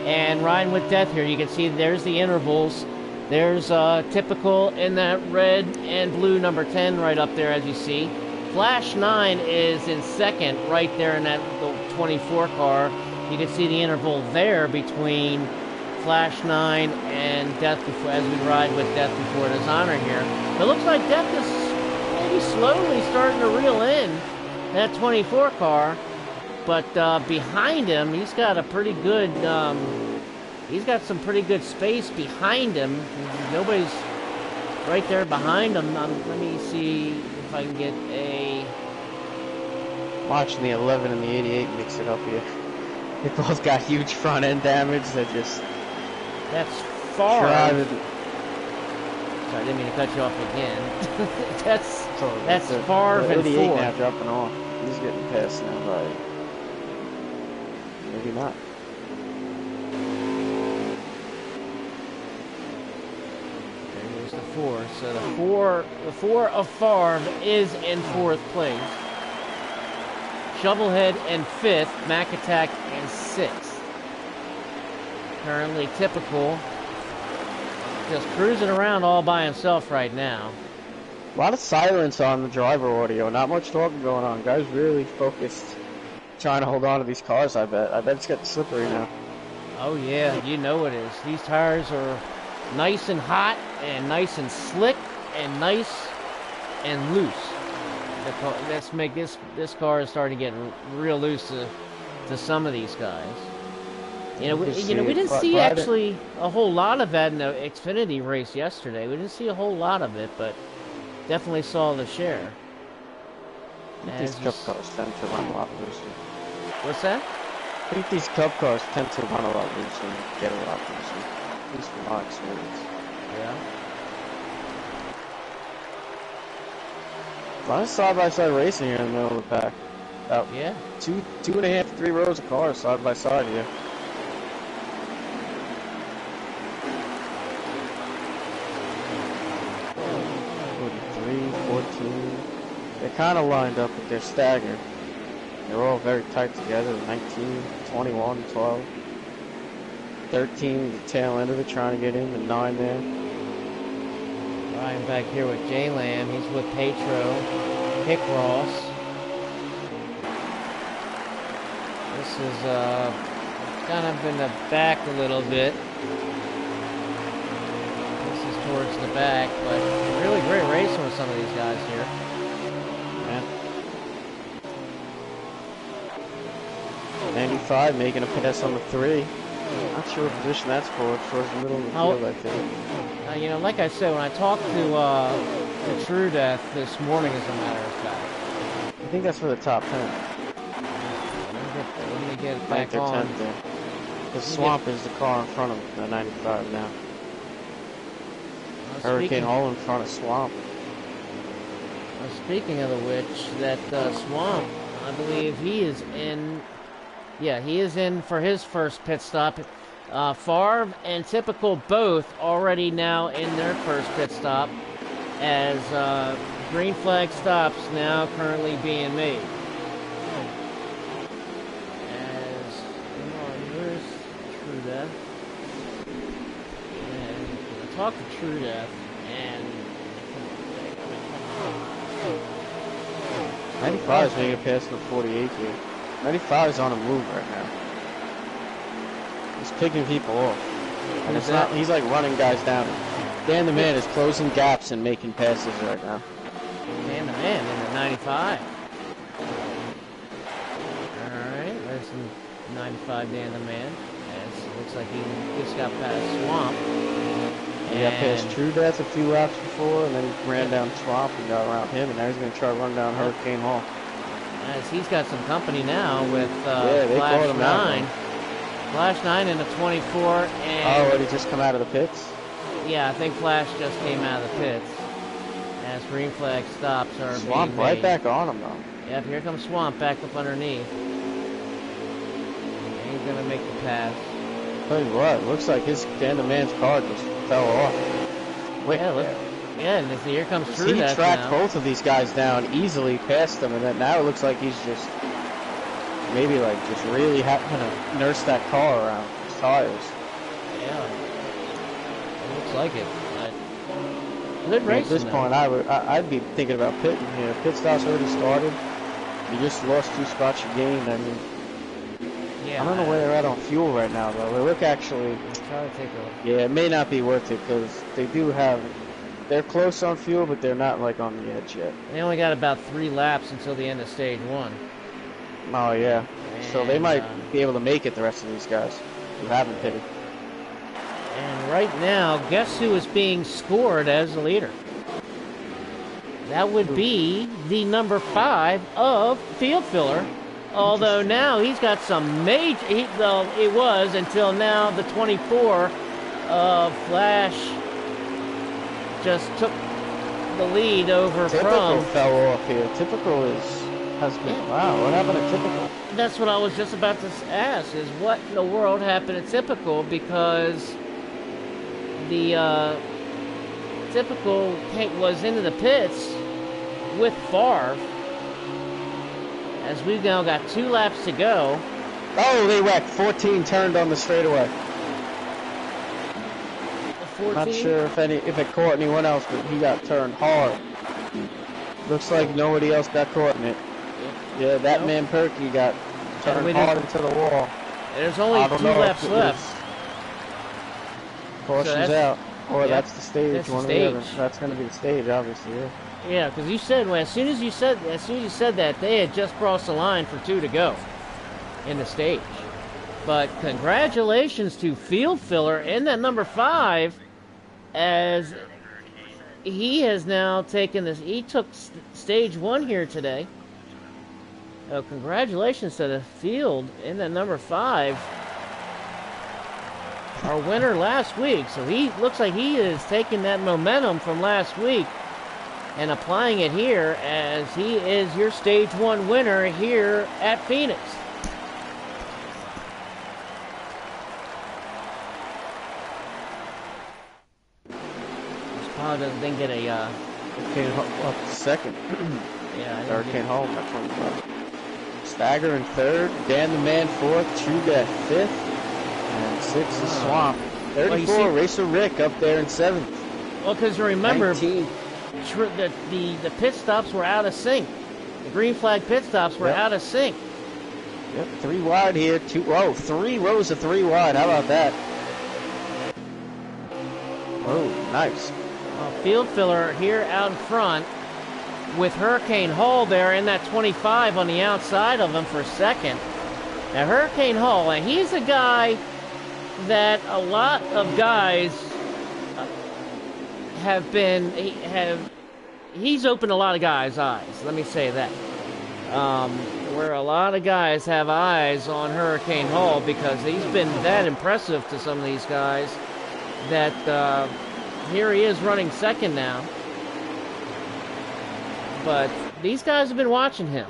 and riding with Death here. You can see there's the intervals. There's Typical in that red and blue number 10 right up there, as you see. Flash 9 is in second right there in that 24 car. You can see the interval there between Flash 9 and Death Before, as we ride with Death Before Dishonor here. It looks like Death is maybe slowly starting to reel in that 24 car, but behind him, he's got a pretty good, he's got some pretty good space behind him. Nobody's right there behind him. Let me see if I can get a... Watching the 11 and the 88 mix it up here. They both got huge front end damage. They're just... That's far. Sorry, I didn't mean to cut you off again. that's far and 88 4. Now dropping off. He's getting past now, right? Maybe not. There's the 4. So the 4 of FRR is in 4th place. Shovelhead in 5th. Mac Attack in 6th. Currently Typical just cruising around all by himself right now. A lot of silence on the driver audio. Not much talking going on. Guys really focused, trying to hold on to these cars, I bet. I bet it's getting slippery now. Oh yeah, you know it is. These tires are nice and hot and nice and slick and nice and loose. Let's make this car is starting to get real loose to some of these guys. We didn't see actually a whole lot of that in the Xfinity race yesterday. We didn't see a whole lot of it, but definitely saw the share. These Cup cars tend to run a lot looser. What's that? I think these Cup cars tend to run a lot looser and get a lot looser. At least from my experience. Yeah. A lot of side-by-side racing here in the middle of the pack. About 2.5, 3 rows of cars side by side here. kind of lined up, but they're staggered. They're all very tight together. 19, 21, 12. 13, the tail end of it, trying to get in. The 9 there. Ryan back here with J Lamb. He's with Petro, Hick Ross. This is kind of in the back a little bit. This is towards the back, but really great racing with some of these guys here. Yeah. 95 making a pass on the 3. Not sure what position that's for. It's towards the middle of the field, I think. You know, like I said, when I talked to True Death this morning, as a matter of fact. I think that's for the top 10. Let me get it back 9th or on. 10th there. The Swamp is the car in front of the 95 now. Hurricane Hall in front of Swamp. Speaking of the which, that Swamp, I believe he is in. Yeah, he is in for his first pit stop. Favre and Typical both already now in their first pit stop, as green flag stops now currently being made. As, where's True Death? And I talked to True Death, and 95 is making a pass to the 48 here. 95 is on a move right now. He's picking people off. And it's not, he's like running guys down. Dan the Man is closing gaps and making passes right now. Dan the Man in the 95. Alright, there's some 95 Dan the Man. As it looks like he just got past Swamp. He got past True Death a few laps before, and then he ran down Swamp and got around him, and now he's going to try to run down Hurricane Hall. As he's got some company now with they Flash him 9. Out, Flash 9 in the 24. And did he just come out of the pits? yeah, I think Flash just came out of the pits. As green flag stops are Swamp being right made. back on him, though. Yep, here comes Swamp back up underneath. And he's going to make the pass. Tell you what, looks like his Dan the Man's car just fell off. Wait, Yeah, and here comes True Death. He tracked both of these guys down easily past them, and then now it looks like he's just maybe like just really having to nurse that car around his tires. Yeah, it looks like it. But good racing. At this point, I'd be thinking about pitting here. Pit stop's already started. You just lost 2 spots you gained. I mean, yeah, I don't know where they're at on fuel right now, though. They look actually. Try to take a look. Yeah, it may not be worth it because they do have. They're close on fuel, but they're not like on the edge yet. They only got about 3 laps until the end of stage 1. Oh yeah, and, so they might be able to make it. The rest of these guys who haven't pitted. And right now, guess who is being scored as the leader? That would be the number 5 of Field Filler. Although now he's got some major. It was until now the 24 Flash just took the lead over Typical from. fell off here. Typical has been. Wow, what happened to Typical? That's what I was just about to ask, is what in the world happened to Typical, because the Typical was into the pits with Favre, as we've now got 2 laps to go. Oh, they wrecked. 14 turned on the straightaway. 14? Not sure if it caught anyone else, but he got turned hard. Looks like nobody else got caught in it. Yeah, that man Perky got turned hard into the wall. There's only 2 laps left. Caution's out. Or that's the stage. That's the one stage. Or the other. That's going to be the stage, obviously. Yeah. Yeah, because you said as soon as you said that, they had just crossed the line for 2 to go in the stage. But congratulations to Field Filler in that number 5, as he has now taken this. He took stage 1 here today. So congratulations to the field in that number 5. Our winner last week. So he looks like he is taking that momentum from last week and applying it here, as he is your stage 1 winner here at Phoenix. This probably doesn't get a Came up second. Yeah, Hurricane Hall got 25. Stagger in third, Dan the Man fourth, Truga fifth, and sixth is Swamp. 34, Well, Racer Rick up there in seventh. Well, because remember, 19. the pit stops were out of sync. The green flag pit stops were out of sync. Yep, 3 wide here. 3 rows of 3 wide. How about that? Oh, nice. Well, field filler here out in front with Hurricane Hall there in that 25 on the outside of him for second. Now, Hurricane Hall, and he's a guy that a lot of guys he's opened a lot of guys' eyes. Let me say that. Where a lot of guys have eyes on Hurricane Hall because he's been that impressive to some of these guys that here he is running second now. But these guys have been watching him,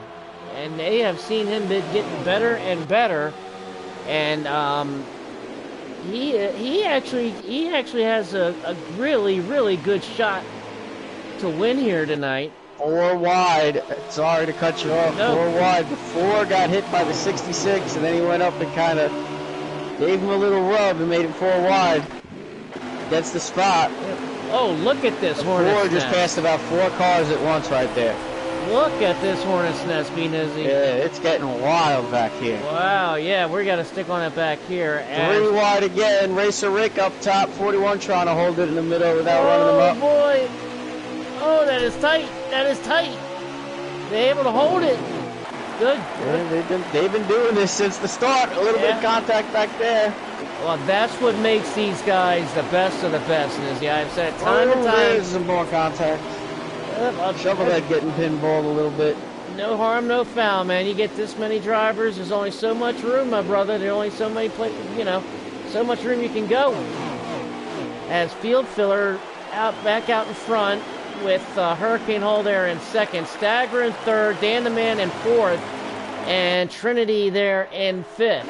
and they have seen him getting better and better. And he actually has a really, really good shot to win here tonight. 4 wide. Sorry to cut you off. No. 4 wide. The 4 got hit by the 66, and then he went up and kind of gave him a little rub and made it 4 wide. That's the spot. Oh, look at this hornet's 4 just nest. passed about 4 cars at once right there. Look at this hornet's nest, Benizzi. Yeah, it's getting wild back here. Wow, yeah, we got to stick on it back here. 3 wide again. Racer Rick up top. 41 trying to hold it in the middle without running him up. Oh, boy. Oh, that is tight. That is tight. They're able to hold it. Good. Yeah, they've been doing this since the start. A little bit of contact back there. Well, that's what makes these guys the best of the best, Nizzy. I've said it time and time. There's some more contact. Shovelhead getting pinballed a little bit. No harm, no foul, man. You get this many drivers, there's only so much room, my brother. There's only so many so much room you can go. As field filler back out in front with Hurricane Hall there in second, Stagger in third, Dan the Man in fourth, and Trinity there in fifth.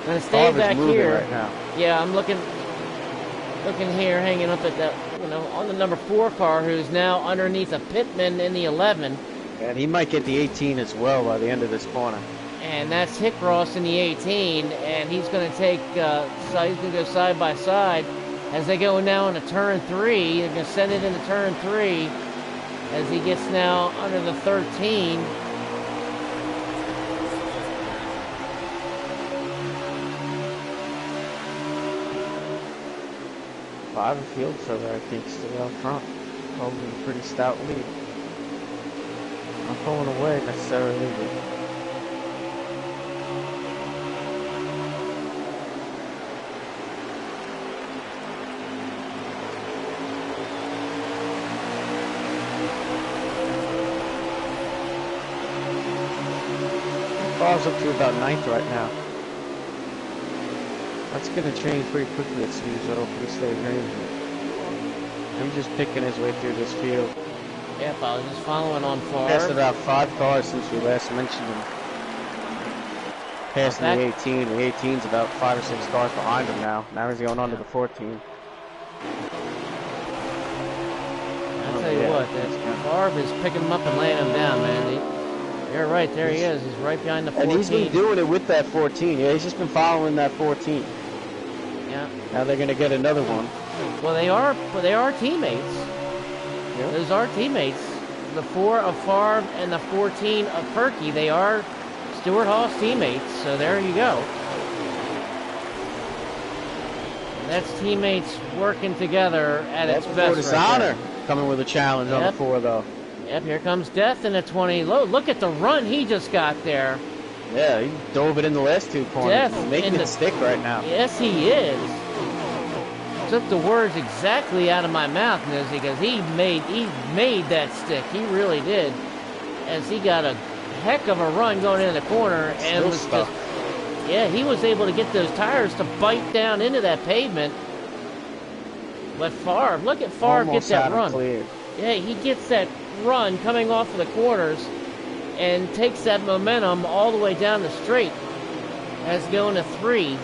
Gonna stay back here. Right now. Yeah, I'm looking here, hanging up at that, on the number 4 car, who's now underneath a Pittman in the 11. And he might get the 18 as well by the end of this corner. And that's Hickross in the 18, and he's going to take, he's going to go side by side as they go now into turn 3. They're going to send it into turn 3 as he gets now under the 13. Five field filler, I think, still out front. Holding a pretty stout lead. Not pulling away necessarily, but Ball's up to about 9th right now. That's going to change pretty quickly at Steve's. I hope we stay green. I'm just picking his way through this field. Yep, I was just following on far. Passed about 5 cars since we last mentioned him. Passing the 18. The 18's about 5 or 6 cars behind him now. Now he's going on to the 14. I'll tell you what, Favre is picking him up and laying him down, man. You're right, there he is. He's right behind the 14. And he's been doing it with that 14. Yeah, he's just been following that 14. Yeah. Now they're going to get another one. Well, they are teammates. Yep. Those are teammates. The 4 of Favre and the 14 of Perky, they are Stewart Haas teammates. So there you go. And that's teammates working together at its best. That's Honor coming with a challenge on the 4, though. Yep, here comes Death in the 20. Look at the run he just got there. Yeah, he dove it in the last 2 corners. Death He's making it stick right now. Yes, he is. Took the words exactly out of my mouth, Nizzy, because he made that stick. He really did. As he got a heck of a run going into the corner and was just, he was able to get those tires to bite down into that pavement. But Favre, look at Favre get that run. Cleared. Yeah, he gets that run coming off of the corners and takes that momentum all the way down the straight as going to 3.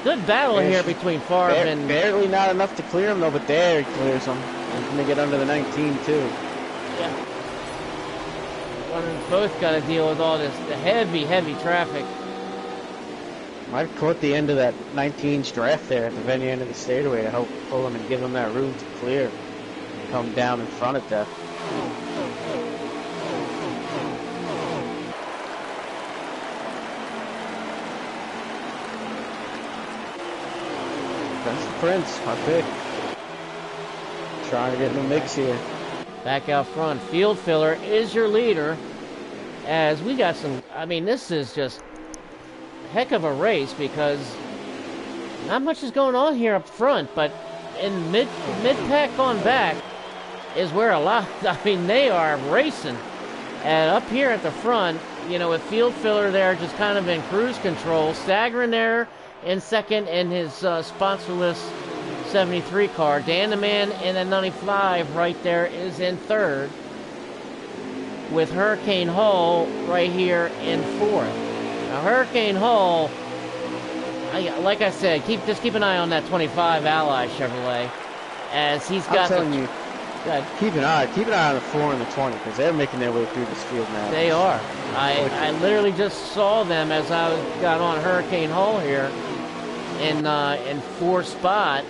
Good battle here between Favre and... Barely not enough to clear him, though, but there he clears him. He's going to get under the 19, too. Yeah. both got to deal with all the heavy traffic. Might have caught the end of that 19-inch draft there at the very end of the straightaway to help pull them and give them that room to clear and come down in front of Death. That's the Prince, my pick. Trying to get in the mix here. Back out front, Field Filler is your leader. As we got some, I mean, this is just a heck of a race because not much is going on here up front, but in mid-pack on back is where a lot, I mean, they are racing. And up here at the front, you know, with Field Filler there just kind of in cruise control, staggering there in second in his sponsorless 73 car. Dan the Man in the 95 right there is in third, with Hurricane Hall right here in fourth. Now Hurricane Hall, like I said, just keep an eye on that 25 Ally Chevrolet, as he's got. I'm telling you, keep an eye on the 4 and the 20 because they're making their way through this field now. They are. I literally just saw them as I got on Hurricane Hall here in fourth spot,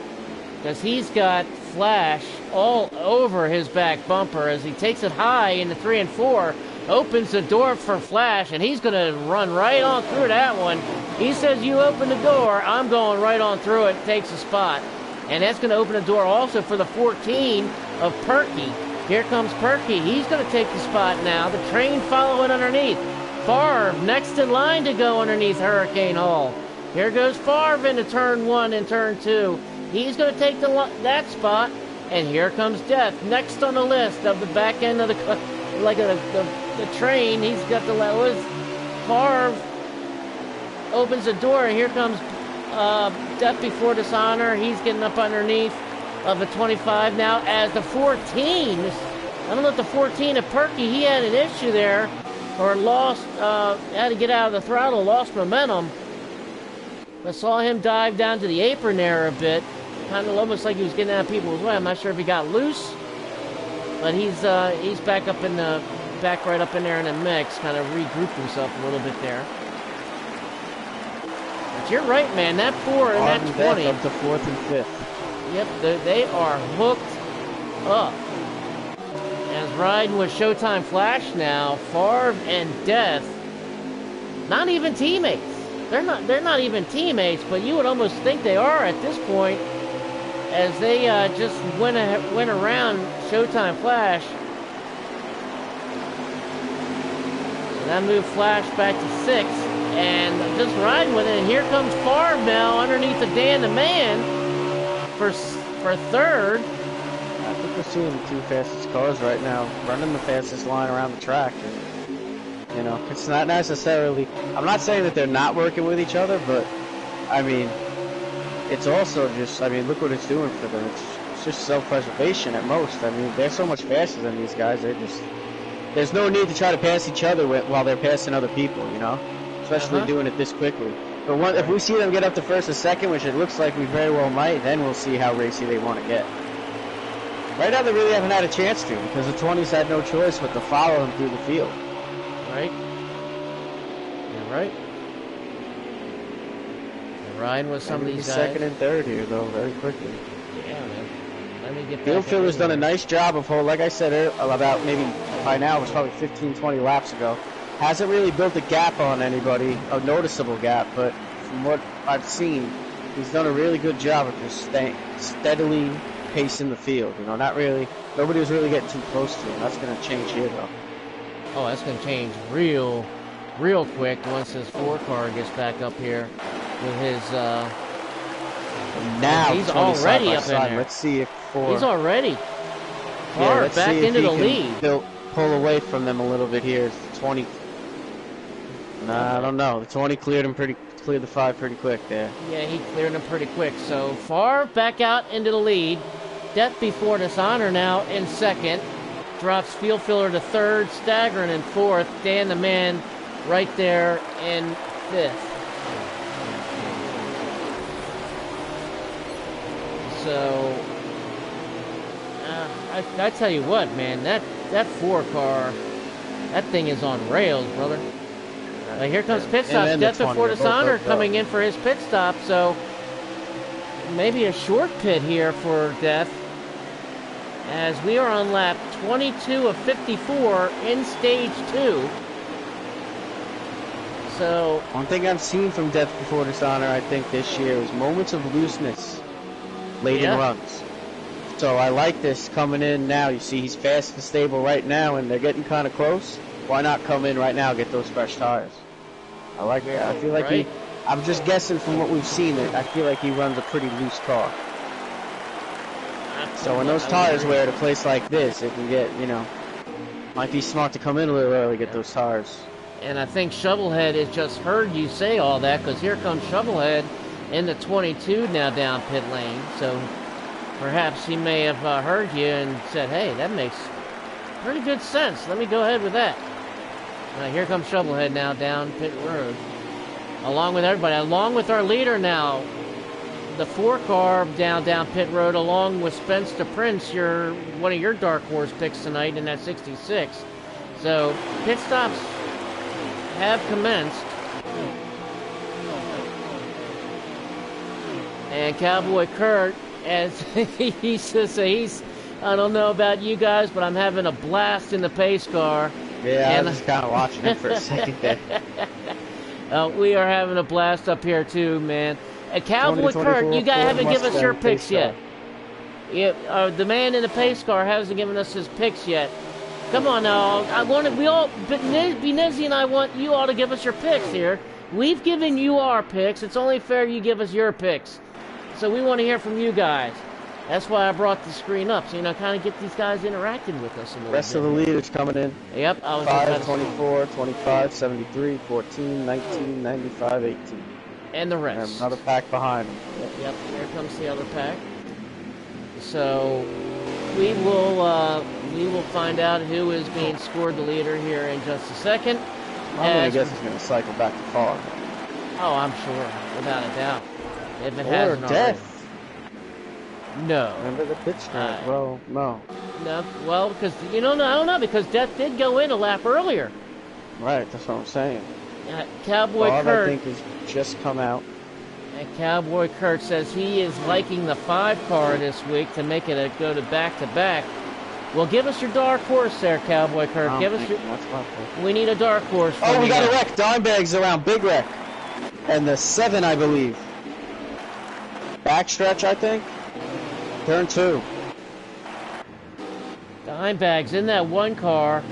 because he's got Flash all over his back bumper as he takes it high in the 3 and 4, opens the door for Flash, and he's going to run right on through that one. He says, you open the door, I'm going right on through it, takes a spot. And that's going to open the door also for the 14 of Perky. Here comes Perky. He's going to take the spot now. The train following underneath. Favre next in line to go underneath Hurricane Hall. Here goes Favre into turn 1 and turn 2. He's going to take that spot. And here comes Death next on the list of the back end of the train. He's got the Favre opens the door, and here comes Death Before Dishonor. He's getting up underneath of the 25 now, as the 14, I don't know if the 14 of Perky, he had an issue there, or lost, had to get out of the throttle, lost momentum. I saw him dive down to the apron there a bit, kind of almost like he was getting out of people's way. I'm not sure if he got loose, but he's back up in the right up in there in the mix, kind of regrouped himself a little bit there. But you're right, man. That 4 and that 20 up to 4th and 5th. Yep, they are hooked up. As riding with Showtime Flash now, Favre and Death, not even teammates. They're not even teammates, but you would almost think they are at this point, as they just went around Showtime Flash. So that moved Flash back to 6th, and just riding with it. And here comes Favre now underneath the Dan the Man for 3rd. I think we're seeing the 2 fastest cars right now running the fastest line around the track. You know, it's not necessarily, I'm not saying that they're not working with each other, but I mean, it's also just, I mean, look what it's doing for them. It's just self-preservation at most. I mean, they're so much faster than these guys. There's no need to try to pass each other while they're passing other people, you know, especially doing it this quickly. But if we see them get up to 1st or 2nd, which it looks like we very well might, then we'll see how racy they want to get. Right now, they really haven't had a chance to, because the 20s had no choice but to follow them through the field. Right? You're right. You're riding with some of these guys. 2nd and 3rd here, though, very quickly. Yeah, man. Let me get Field Filler's done a nice job of like I said about maybe by now, it was probably 15, 20 laps ago. Hasn't really built a gap on anybody, a noticeable gap, but from what I've seen, he's done a really good job of just staying steadily pacing the field. You know, nobody was really getting too close to him. That's going to change here, though. Oh, that's going to change real quick once this 4 car gets back up here with his, now he's already up in side. there. Let's see if 4. He's already far back into the lead. He'll pull away from them a little bit here. 20. Nah, I don't know. The 20 cleared the 5 pretty quick there. Yeah, he cleared him pretty quick. So Favre back out into the lead. Death Before Dishonor now in 2nd. Drops Field Filler to 3rd, staggering in 4th. Dan the Man right there in 5th. So, I tell you what, man, that 4 car, That thing is on rails, brother. Here comes pit And stop. then the Death 20, before they're both dishonor hooked up. coming in for his pit stop, so maybe a short pit here for Death, as we are on lap 22 of 54 in stage 2. So One thing I've seen from Death Before Dishonor, I think, this year is moments of looseness late in runs. So I like this coming in now. You see he's fast and stable right now, and they're getting kind of close. Why not come in right now, get those fresh tires? I like it. I feel like I'm just guessing from what we've seen, that I feel like he runs a pretty loose car. So when those tires wear at a place like this, it can get, might be smart to come in a little early, get those tires. And I think Shovelhead has just heard you say all that, because here comes Shovelhead in the 22 now down pit lane. So perhaps he may have heard you and said, hey, that makes pretty good sense. Let me go ahead with that. Here comes Shovelhead now down pit road. Along with everybody, along with our leader now. The 4-car down pit road, along with Spencer Prince, one of your dark horse picks tonight in that 66. So pit stops have commenced, and Cowboy Kurt, as he says, I don't know about you guys, but I'm having a blast in the pace car. Yeah, I was just kind of watching it for a second there. We are having a blast up here too, man. Cowboy Kurt, you guys haven't given us your picks yet. Yeah, the man in the pace car hasn't given us his picks yet. Come on now, Benizzi and I want you all to give us your picks here. We've given you our picks. It's only fair you give us your picks. So we want to hear from you guys. That's why I brought the screen up, so kind of get these guys interacting with us a little bit. Rest of the leaders coming in. Yep. 5, 24, 25, 73, 14, 19, 95, 18. And the rest. And another pack behind them. Yep, here comes the other pack. So we will find out who is being scored the leader here in just a second. I guess it's going to cycle back to far. Oh, I'm sure, without a doubt. If it hasn't already. Death. No. Remember the pitch track? Well, no. No. Well, because I don't know, because Death did go in a lap earlier. Right, that's what I'm saying. Cowboy Bob, Kurt, I think, has just come out. And Cowboy Kurt says he is liking the 5-car this week to make it go to back-to-back. Well, give us your dark horse there, Cowboy Kurt. Give us your. That's my pick. We need a dark horse. Oh, we got a wreck. Dimebag's around. Big wreck. And the 7, I believe. Backstretch, I think. Turn 2. Dimebag's in that 1 car.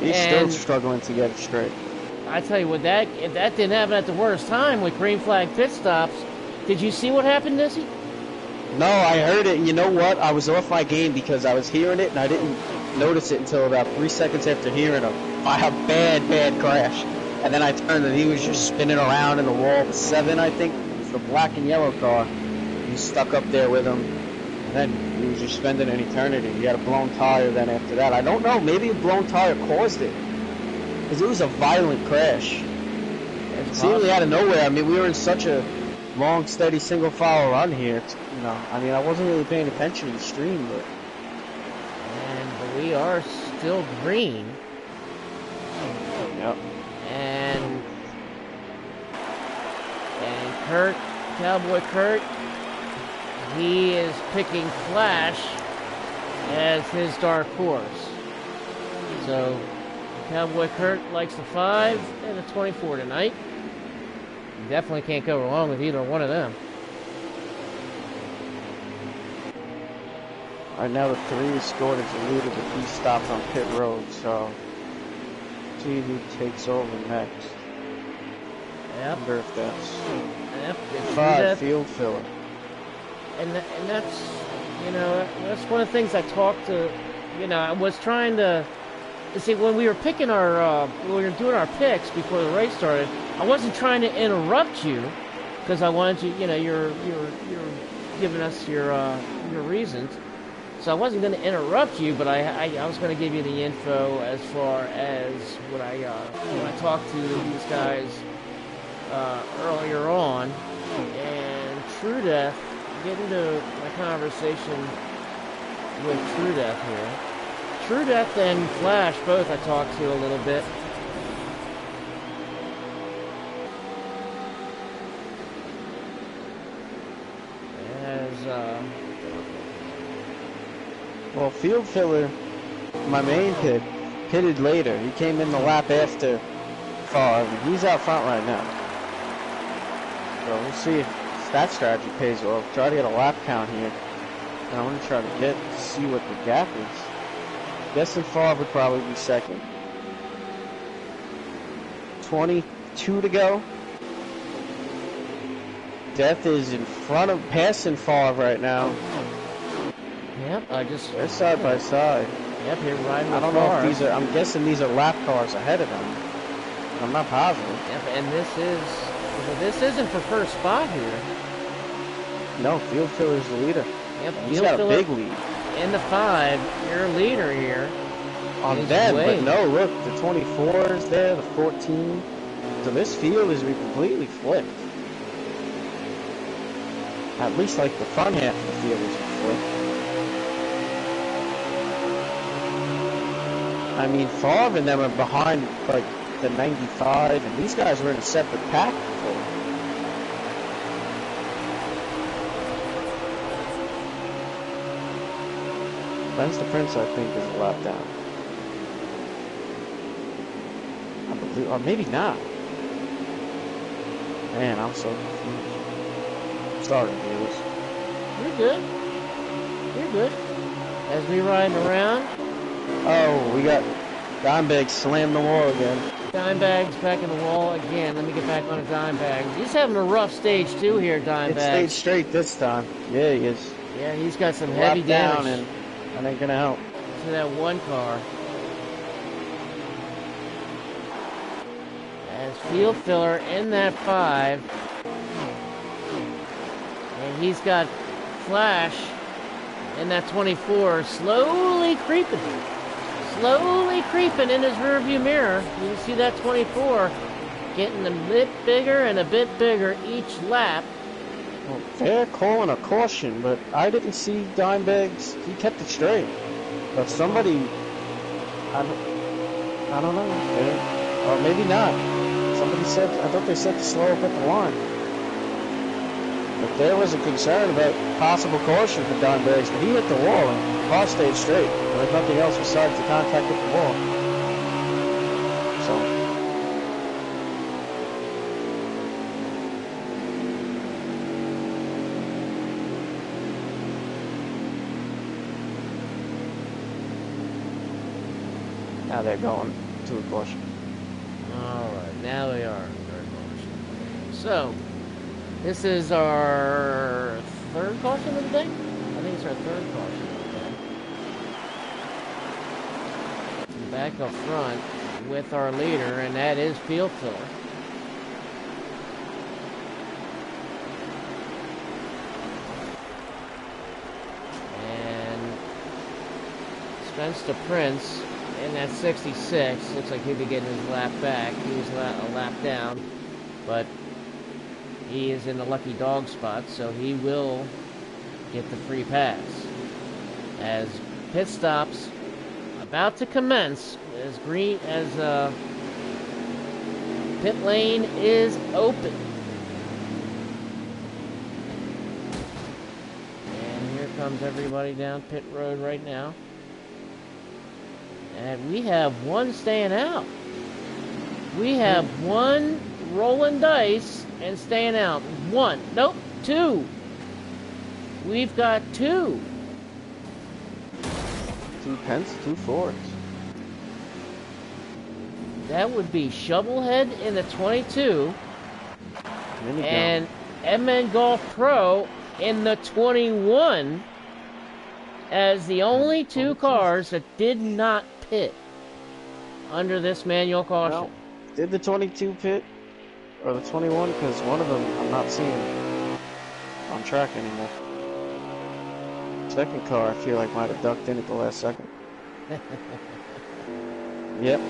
He's still struggling to get it straight. I tell you what, if that didn't happen at the worst time with green flag pit stops. Did you see what happened, Nissy? No, I heard it, and you know what? I was off my game because I was hearing it, and I didn't notice it until about 3 seconds after hearing him. I had a bad crash. And then I turned, and he was just spinning around in the wall. The 7, I think, was the black and yellow car. He stuck up there with him. And then he was just spending an eternity. He had a blown tire then after that. I don't know. Maybe a blown tire caused it. Because it was a violent crash. It seemingly out of nowhere. I mean, we were in such a long, steady, single-file run here. I mean, I wasn't really paying attention to the stream, but... And we are still green. Yep. And Kurt, Cowboy Kurt, he is picking Flash as his dark horse. So Cowboy Kurt likes the 5 and the 24 tonight. You definitely can't go wrong with either one of them. Right now the 3 is scored as the leader, but he stopped on pit road, so see who takes over next. Yep. I wonder if that's Yep. 5 field filler. And that's, that's one of the things I talked to, I was trying to, see, when we were picking when we were doing our picks before the race started, I wasn't trying to interrupt you, because I wanted you, you're giving us your reasons. So I wasn't going to interrupt you, but I was going to give you the info as far as when I talked to these guys earlier on. And True Death, get into my conversation with True Death here. True Death and Flash, both I talked to a little bit. Well, Field Filler, my main pit, pitted later. He came in the lap after Favre, and he's out front right now. So we'll see if that strategy pays off. Try to get a lap count here. And I want to try to see what the gap is. Guessing Favre would probably be second. 22 to go. Death is in front of, passing Favre right now. Yep, they're side by side. Yep, you're riding with I don't know if these are, I'm guessing these are lap cars ahead of them. I'm not positive. Yep, and this isn't for first spot here. No, Field Filler's the leader. Yep, he's got a big lead. In the 5, you're a leader here. On them, but no, look, the 24 is there, the 14. So this field is completely flipped. At least like the front half of the field is flipped. I mean, Favre and them are behind like the 95, and these guys were in a separate pack before. Ben's the Prince, I think, is a lap down. I believe, or maybe not. Man, I'm so confused. I'm starting to do this. You're good. You're good. As we ride around. Oh, we got Dimebag slammed the wall again. Dimebag's back in the wall again. Let me get back on a Dimebag. He's having a rough stage too here, Dimebag. It stayed straight this time. Yeah, he is. Yeah, he's got some heavy damage. Down and that ain't gonna help. To that one car. As Field Filler in that 5. And he's got Flash in that 24, slowly creeping in his rearview mirror. You can see that 24 getting a bit bigger and a bit bigger each lap. Well, they're calling a caution, but I didn't see Dimebag's. He kept it straight. But somebody, I don't know, or maybe not. Somebody said, I thought they said to slow up at the line. But there was a concern about possible caution for Dimebags, but he hit the wall and the car stayed straight. There was nothing else besides the contact with the wall. So. Now they're going to a caution. Alright, now we are. So, this is our third caution of the day? I think it's our third caution of the day. Back up front with our leader, and that is Field Filler. And Spence the Prince in that 66. Looks like he'll be getting his lap back. He was a lap down, but he is in the lucky dog spot, so he will get the free pass. As pit stops about to commence, as pit lane is open. And here comes everybody down pit road right now. And we have one staying out. We have one rolling dice and staying out. One. Nope. Two. We've got two. 2 Pence, 2 Fords. That would be Shovelhead in the 22. And MN Golf Pro in the 21 as the only two cars that did not pit under this manual caution. Well, did the 22 pit? Or the 21, because one of them I'm not seeing on track anymore. Second car I feel like might have ducked in at the last second. Yep. I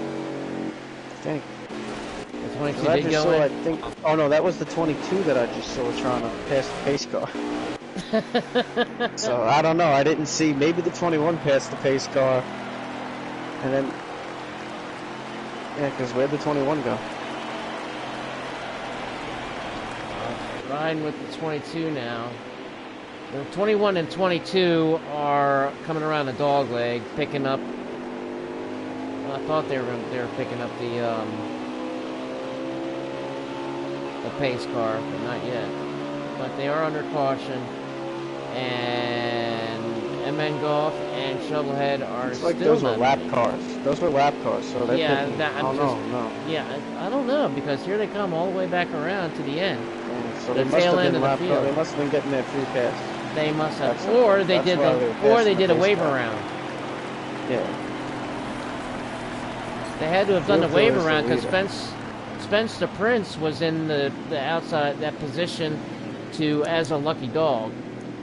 think. The 22 did go in? I think, oh no, that was the 22 that I just saw trying to pass the pace car. So I don't know, I didn't see, maybe the 21 passed the pace car. And then, yeah, because where'd the 21 go? Riding with the 22 now. The 21 and 22 are coming around the dog leg, picking up. Well, I thought they were picking up the pace car, but not yet. But they are under caution, and MN Golf and Shovelhead are It's still like those were not lap moving. cars. Those were lap cars, so they're Yeah, picking. that- I'm oh, just- no. Yeah, I don't know, because here they come all the way back around to the end. Yeah, so The they must tail have end been of the lap field. cars. They must have been getting that free pass. They must have, That's- or they that's did why they were or they passing did the a pace wave car. around. Yeah. They had to have done the Field wave Filler is the around because leader. Spence the Prince was in the outside that position to as a lucky dog.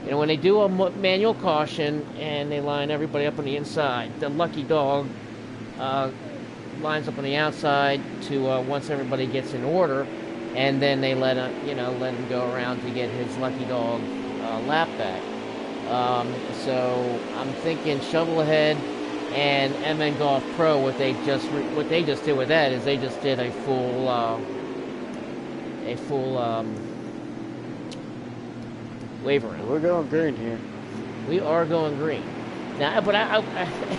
You know, when they do a manual caution and they line everybody up on the inside, the lucky dog lines up on the outside to once everybody gets in order, and then they let him go around to get his lucky dog lap back. So I'm thinking Shovelhead and MN Golf Pro, what they just did with that is they just did a full wave around. We're going green here. We are going green now, but I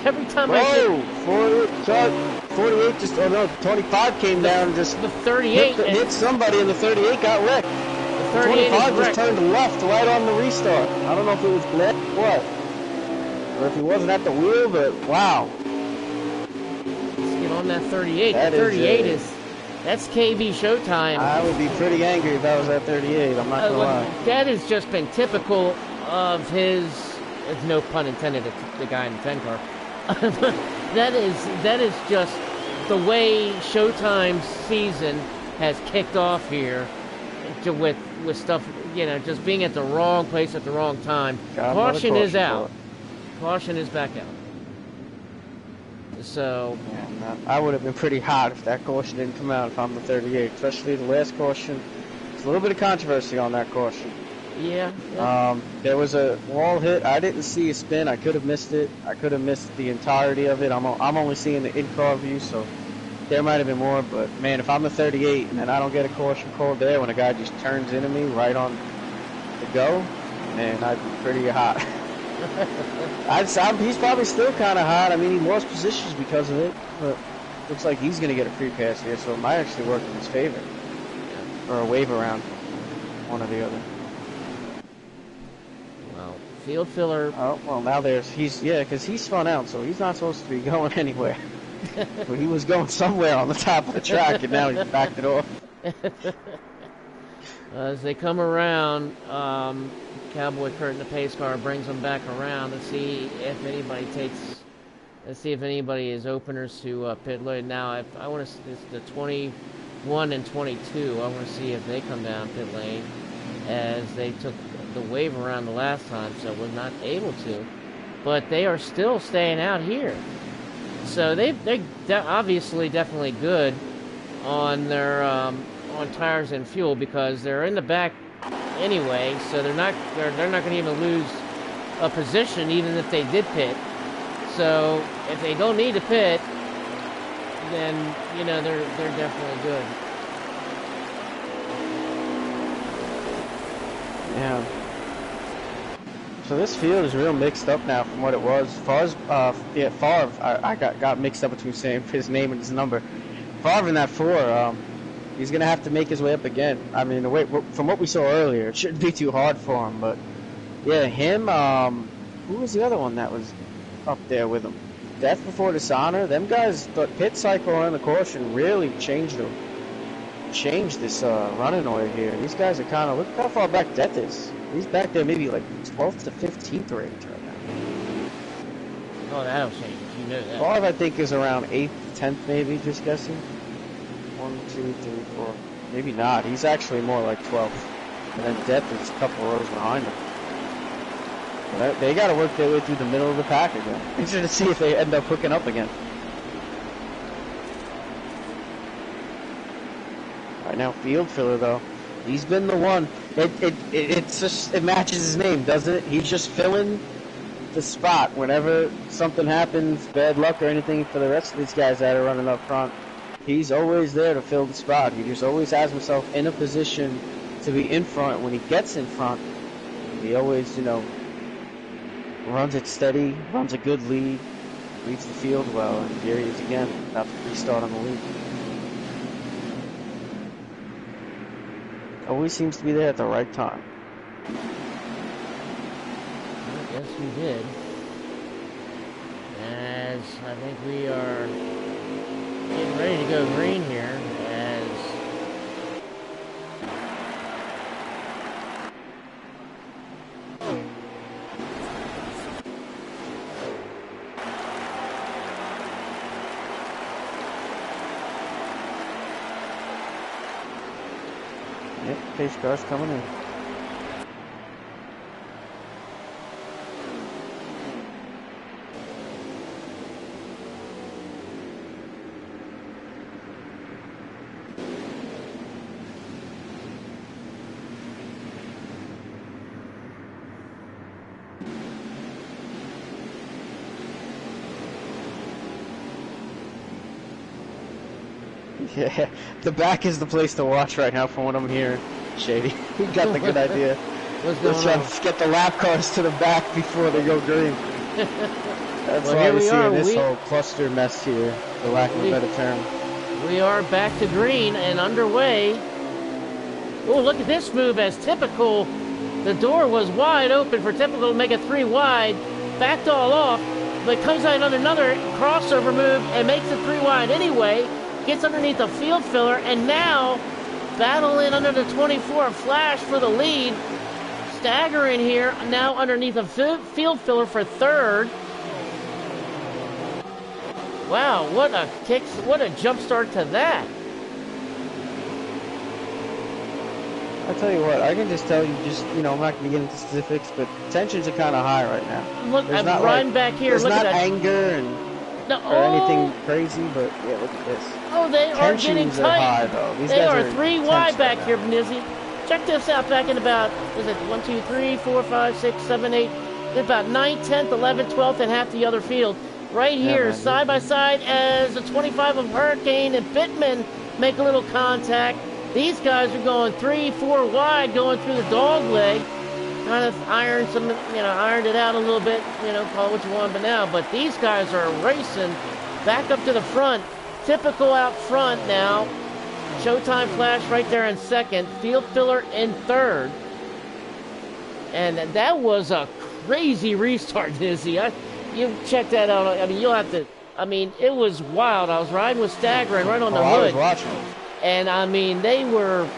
every time Whoa! 48 just, oh no, 25 came down, just the 38 hit somebody, and the 38 got wrecked. the 38 25 is just wrecked. turned left right on the restart. I don't know if it was Glenn or what. Or if he wasn't at the wheel, but wow. Let's get on that 38. That The 38 is, that's KB Showtime. I would be pretty angry if I was at 38, I'm not gonna lie. That has just been typical of his. There's no pun intended. The guy in the 10 car. that is just the way Showtime's season has kicked off here, with stuff, just being at the wrong place at the wrong time. Caution is out. Caution is back out. So Yeah, I would have been pretty hot if that caution didn't come out if I'm the 38, especially the last caution. There's a little bit of controversy on that caution. yeah. There was a wall hit. I didn't see a spin. I could have missed it. I could have missed the entirety of it. I'm only seeing the in-car view, so there might have been more. But man, if I'm the 38 and then I don't get a caution called there when a guy just turns into me right on the go, man, I'd be pretty hot. He's probably still kind of hot. I mean, he lost positions because of it, but looks like he's going to get a free pass here, so it might actually work in his favor. Or a wave around, one or the other. Well, field filler. Oh, well, now because he's spun out, so he's not supposed to be going anywhere. But he was going somewhere on the top of the track, and now he's backed it off. As they come around, Cowboy Kurt in the pace car brings them back around to see if anybody is openers to pit lane. Now, I want to, it's the 21 and 22. I want to see if they come down pit lane, as they took the wave around the last time, so was not able to. But they are still staying out here. So they're obviously definitely good on their on tires and fuel, because they're in the back anyway, so they're not going to even lose a position even if they did pit. So if they don't need to pit, then they're definitely good. Yeah. So this field is real mixed up now from what it was. Favre, I got mixed up between saying his name and his number. Favre in that 4, he's going to have to make his way up again. I mean, from what we saw earlier, it shouldn't be too hard for him. But, yeah, him, who was the other one that was up there with him? Death Before Dishonor. Them guys, the pit cycle and the caution really changed this running order here. These guys are kind of, look how far back Death is. He's back there maybe like 12th to 15th range right now. Oh, that'll change. You know that. Favre, I think, is around 8th, 10th maybe, just guessing. 1, 2, 3, 4. Maybe not. He's actually more like 12th. And then Death is a couple rows behind him. But they got to work their way through the middle of the pack again. Interested to see if they end up hooking up again. Right now, field filler, though. He's been the one. It matches his name, doesn't it? He's just filling the spot whenever something happens, bad luck or anything for the rest of these guys that are running up front. He's always there to fill the spot. He just always has himself in a position to be in front. When he gets in front, he always, you know, runs it steady, runs a good lead, leads the field well, and here he is again, about to restart on the lead. Always seems to be there at the right time. I guess we did. As I think we are getting ready to go green here, as Yep, pace car's coming in. Yeah, the back is the place to watch right now from what I'm hearing. Shady, you got the good idea. what's Let's going try on? to get the lap cars to the back before they go green. That's Well, why here we're we are. seeing this whole cluster mess here, for lack of a better term. We are back to green and underway. Oh, look at this move as Typical. The door was wide open for Typical to make it 3 wide. Backed all off, but comes out on another crossover move and makes it 3 wide anyway. Gets underneath the field filler and now battling under the 24 Flash for the lead. Staggering here now underneath the field filler for 3rd. Wow, what a kick, what a jump start to that. I'll tell you what, I can just tell you, I'm not going to get into specifics, but tensions are kind of high right now. Look, There's I'm not riding back here. There's Look not at that. anger or anything crazy, but yeah, look at this. Oh, they are getting Tensions are high, tight. though. These They guys are 3 wide tense back right here, now. Nizzy. Check this out. Back in about, is it 1, 2, 3, 4, 5, 6, 7, 8, about 9th, 10th, 11th, 12th, and half the other field. Right Yeah, here, man. side by side, as the 25 of Hurricane and Pittman make a little contact. These guys are going 3, 4 wide, going through the dog leg. Kind of ironed it out a little bit, call it what you want, but these guys are racing back up to the front. Typical out front now. Showtime Flash right there in 2nd. Field Filler in 3rd. And that was a crazy restart, Dizzy. You check that out. I mean, you'll have to. I mean, it was wild. I was riding with Staggering right on the I was hood. watching. And I mean, they were,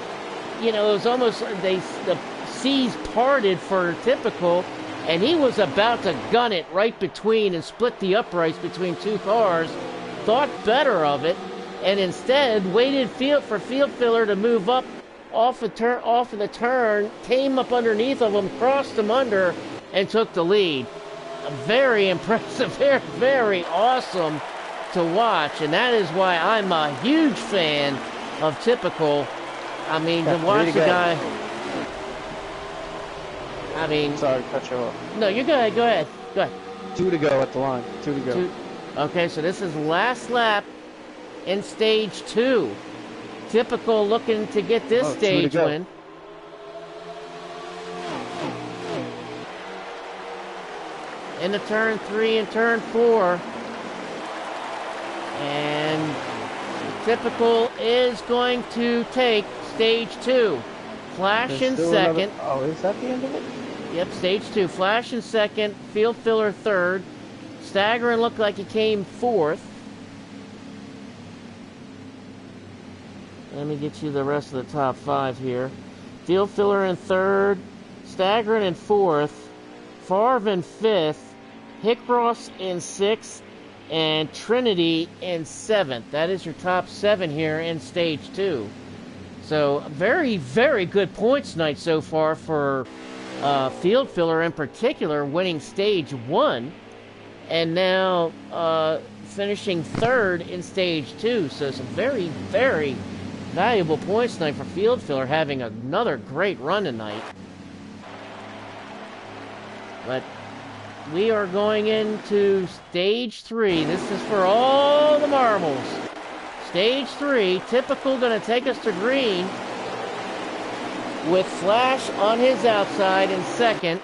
it was almost the seas parted for Typical, and he was about to gun it right between and split the uprights between 2 cars. Thought better of it, and instead waited for Field Filler to move up off of the turn, came up underneath of him, crossed him under, and took the lead. Very impressive, very, very awesome to watch, and that is why I'm a huge fan of Typical. I mean, to watch the guy. I mean, Sorry to cut you off. no, you're good. Go ahead. 2 to go at the line. 2 to go. Okay, so this is last lap in stage 2. Typical looking to get this 2 to stage go. win. Into turn 3 and turn 4. And Typical is going to take stage 2. Flash There's in still 2nd. another- Oh, is that the end of it? Yep, stage 2. Flash in 2nd. Field Filler 3rd. Staggering looked like he came 4th. Let me get you the rest of the top 5 here. Field Filler in 3rd. Staggering in 4th. Favre in 5th. Hickross in 6th. And Trinity in 7th. That is your top 7 here in stage 2. So, very, very good points night so far for Field Filler in particular, winning stage 1. And now finishing 3rd in stage 2. So some very, very valuable points tonight for Field Filler, having another great run tonight. But we are going into stage 3. This is for all the marbles. Stage 3, typical, going to take us to green with Flash on his outside in second.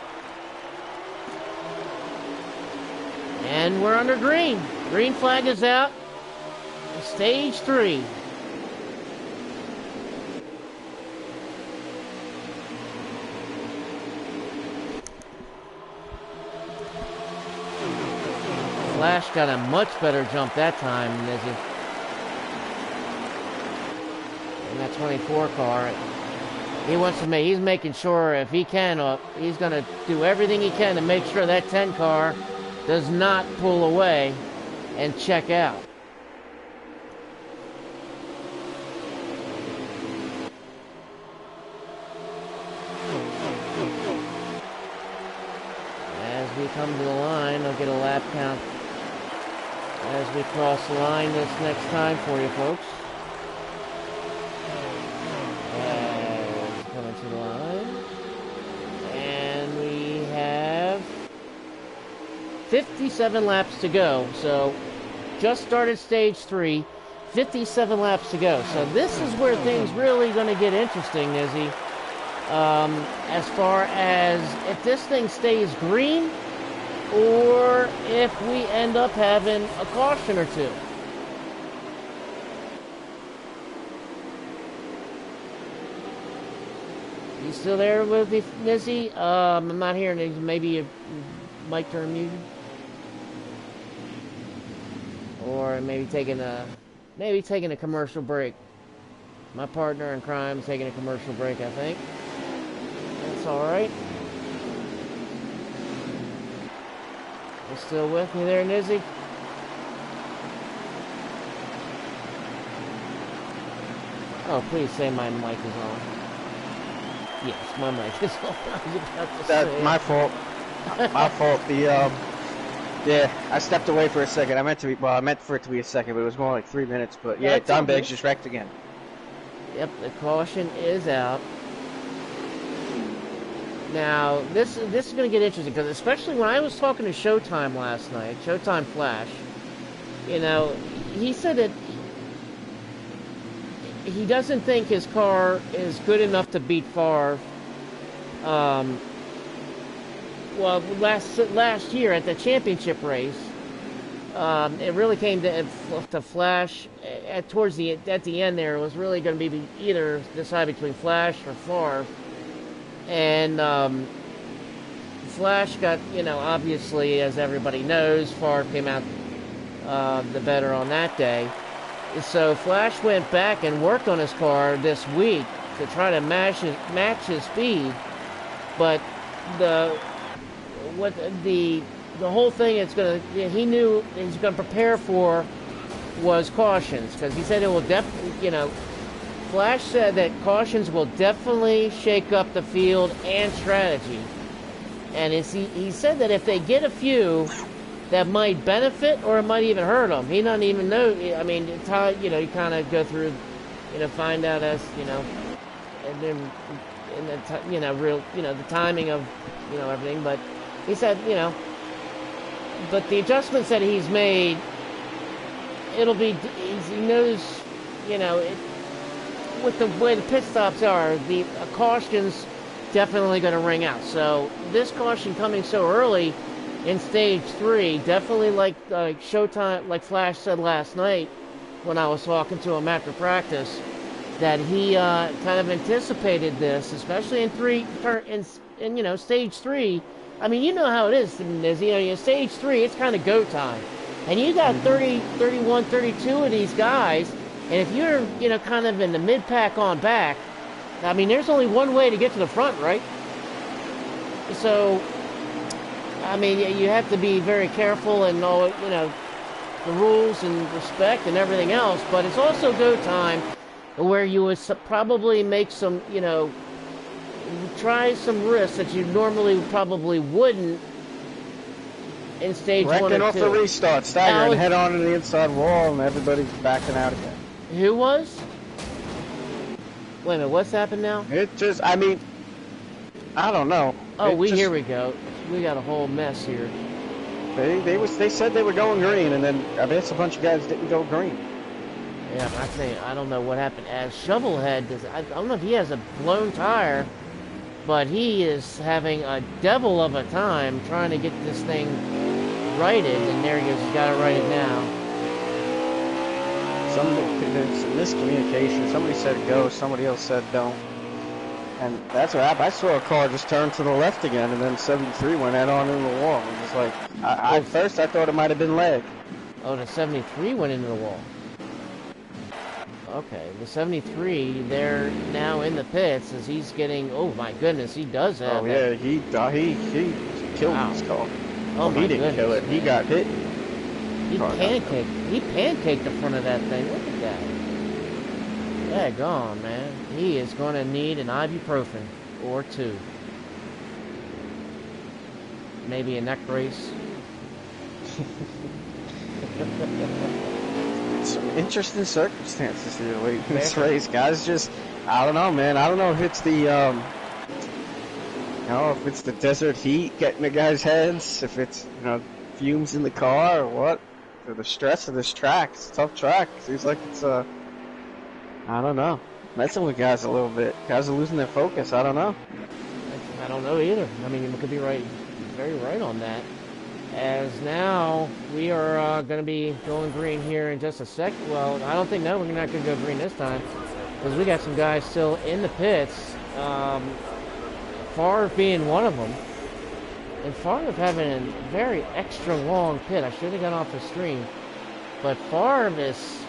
And we're under green. Green flag is out. Stage 3. Flash got a much better jump that time, Nizzy. In that 24 car. He wants to make, he's making sure if he can, he's going to do everything he can to make sure that 10 car does not pull away and check out. As we come to the line, I'll get a lap count as we cross the line this next time for you folks. As coming to the line. And we have 57 laps to go. So just started stage 3, 57 laps to go. So this is where things really going to get interesting, Izzy. As far as if this thing stays green or if we end up having a caution or two. You still there with me, Nizzy? I'm not hearing. Maybe your mic turned muted, or maybe taking a commercial break. My partner in crime is taking a commercial break, I think. That's all right. You still with me there, Nizzy? Oh, please say my mic is on. Yes, my mic is on. I was about to That's say my fault. My fault. Yeah, I stepped away for a second. I meant for it to be a second, but it was more like 3 minutes. But yeah, That's Don okay. Beggs just wrecked again. Yep, the caution is out. Now, this is going to get interesting, because especially when I was talking to Showtime last night, Showtime Flash, you know, he said that he doesn't think his car is good enough to beat Favre. Well, last year at the championship race, it really came to Flash at the end there. It was really going to be either decide between Flash or Favre. And Flash got, you know, obviously, as everybody knows, Favre came out the better on that day. So Flash went back and worked on his car this week to try to match his speed. But the whole thing he knew he's going to prepare for was cautions, because he said it will definitely, you know, Flash said that cautions will definitely shake up the field and strategy. And he said that if they get a few, that might benefit or it might even hurt them. He doesn't even know. I mean, you know, you kind of go through, you know, find out as, you know, and then, you know, the timing of, you know, everything. But he said, you know, but the adjustments that he's made, it'll be, he knows, you know, with the way the pit stops are, the caution's definitely going to ring out. So this caution coming so early in stage 3, definitely like Showtime, like Flash said last night when I was talking to him after practice, that he kind of anticipated this, especially in you know, stage 3. I mean, you know how it is, Nizzy. You know, stage 3, it's kind of go time, and you got 30, 31, 32 of these guys. And if you're, you know, kind of in the mid-pack on back, I mean, there's only one way to get to the front, right? So, I mean, you have to be very careful and know, you know, the rules and respect and everything else. But it's also go time where you would probably make some, you know, try some risks that you normally probably wouldn't in stage 1 or 2. Wrecking off the restart, staggering head on to the inside wall, and everybody's backing out again. Who was? Wait a minute, what's happened now? It just, I mean, I don't know. Oh, here we go. We got a whole mess here. They said they were going green, and then I guess a bunch of guys didn't go green. Yeah, I don't know what happened. As Shovelhead, I don't know if he has a blown tire, but he is having a devil of a time trying to get this thing righted. And there he goes. He's got it righted now. There's a miscommunication. Somebody said go, somebody else said don't. And that's what happened. I saw a car just turn to the left again, and then 73 went head on into the wall. It was like, at first I thought it might have been leg. Oh, the 73 went into the wall. Okay, the 73, they're now in the pits as he's getting, oh my goodness, he does have yeah, he killed his car. Oh my he didn't kill it, he got hit. He pancaked the front of that thing. Look at that. Daggone, man. He is going to need an ibuprofen or two. Maybe a neck brace. Some interesting circumstances here late in this race, guys. Just, I don't know, man. I don't know if it's the, if it's the desert heat getting the guys' heads, if it's, fumes in the car or what, or the stress of this track. It's a tough track. Seems like it's, I don't know, messing with guys a little bit. Guys are losing their focus. I don't know. I don't know either. I mean, you could be right, very right on that. As now we are going to be going green here in just a sec. Well, I don't think, no, we're not going to go green this time because we got some guys still in the pits. FRR being one of them. And FRR having a very extra long pit. I should have got off the stream. But FRR is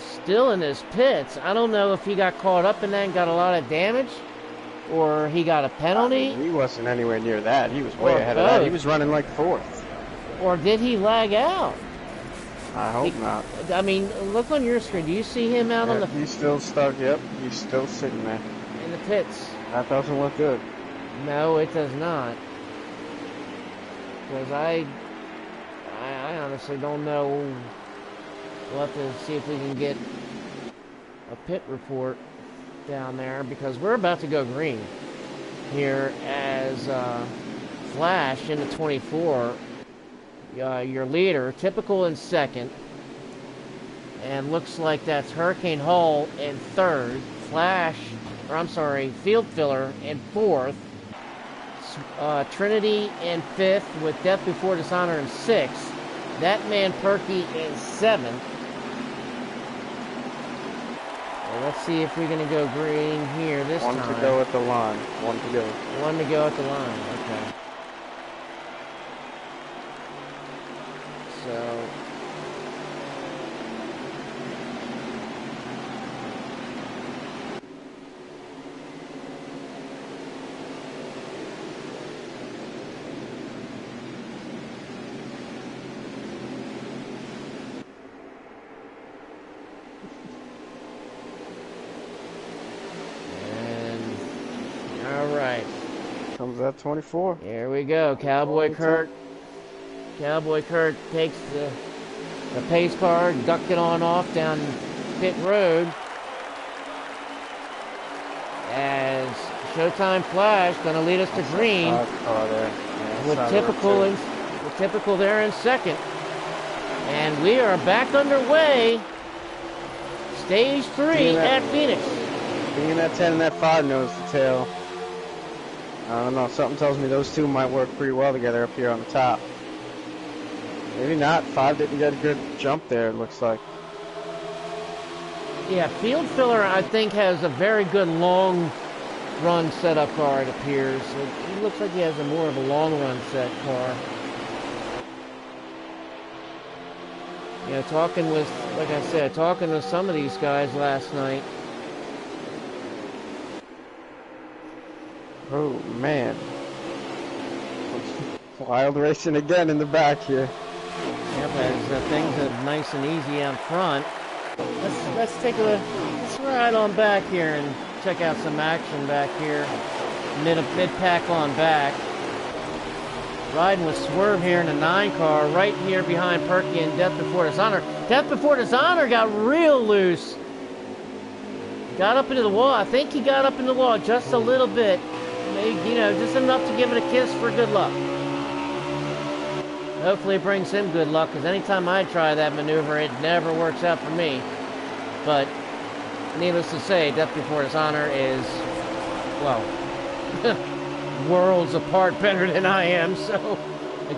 still in his pits. I don't know if he got caught up in that and got a lot of damage, or he got a penalty. He wasn't anywhere near that. He was way ahead of that. He was running like fourth. Or did he lag out? I hope not. I mean, look on your screen. Do you see him out on the... He's still stuck. Yep, he's still sitting there. In the pits. That doesn't look good. No, it does not. Because I honestly don't know. We'll have to see if we can get a pit report down there, because we're about to go green here as Flash in the 24, your leader, typical in second, and looks like that's Hurricane Hall in third, Field Filler in fourth, Trinity in fifth with Death Before Dishonor in sixth, that man Perky in seventh. Let's see if we're going to go green here this time. One to go at the line. One to go. One to go at the line. Okay. So... Comes at 24. Here we go. Cowboy Kurt takes the pace car, ducked it on off down pit road. As Showtime Flash going to lead us to green. With typical there in second. And we are back underway. Stage 3 at Phoenix. Being that 10 and that 5 nose to tail. I don't know, something tells me those two might work pretty well together up here on the top. Maybe not. 5 didn't get a good jump there, it looks like. Yeah, Field Filler, I think, has a very good long run setup car, it appears. It looks like he has more of a long run set car. You know, talking with some of these guys last night. Oh, man. Wild racing again in the back here. Yep, as things are nice and easy out front. Let's ride on back here and check out some action back here. Mid-pack on back. Riding with Swerve here in the 9 car, right here behind Perky and Death Before Dishonor. Death Before Dishonor got real loose. Got up into the wall. I think he got up in the wall just a little bit. Maybe, just enough to give it a kiss for good luck. Hopefully it brings him good luck, because anytime I try that maneuver, it never works out for me. But needless to say, Death Before Dishonor is, well, worlds apart better than I am. So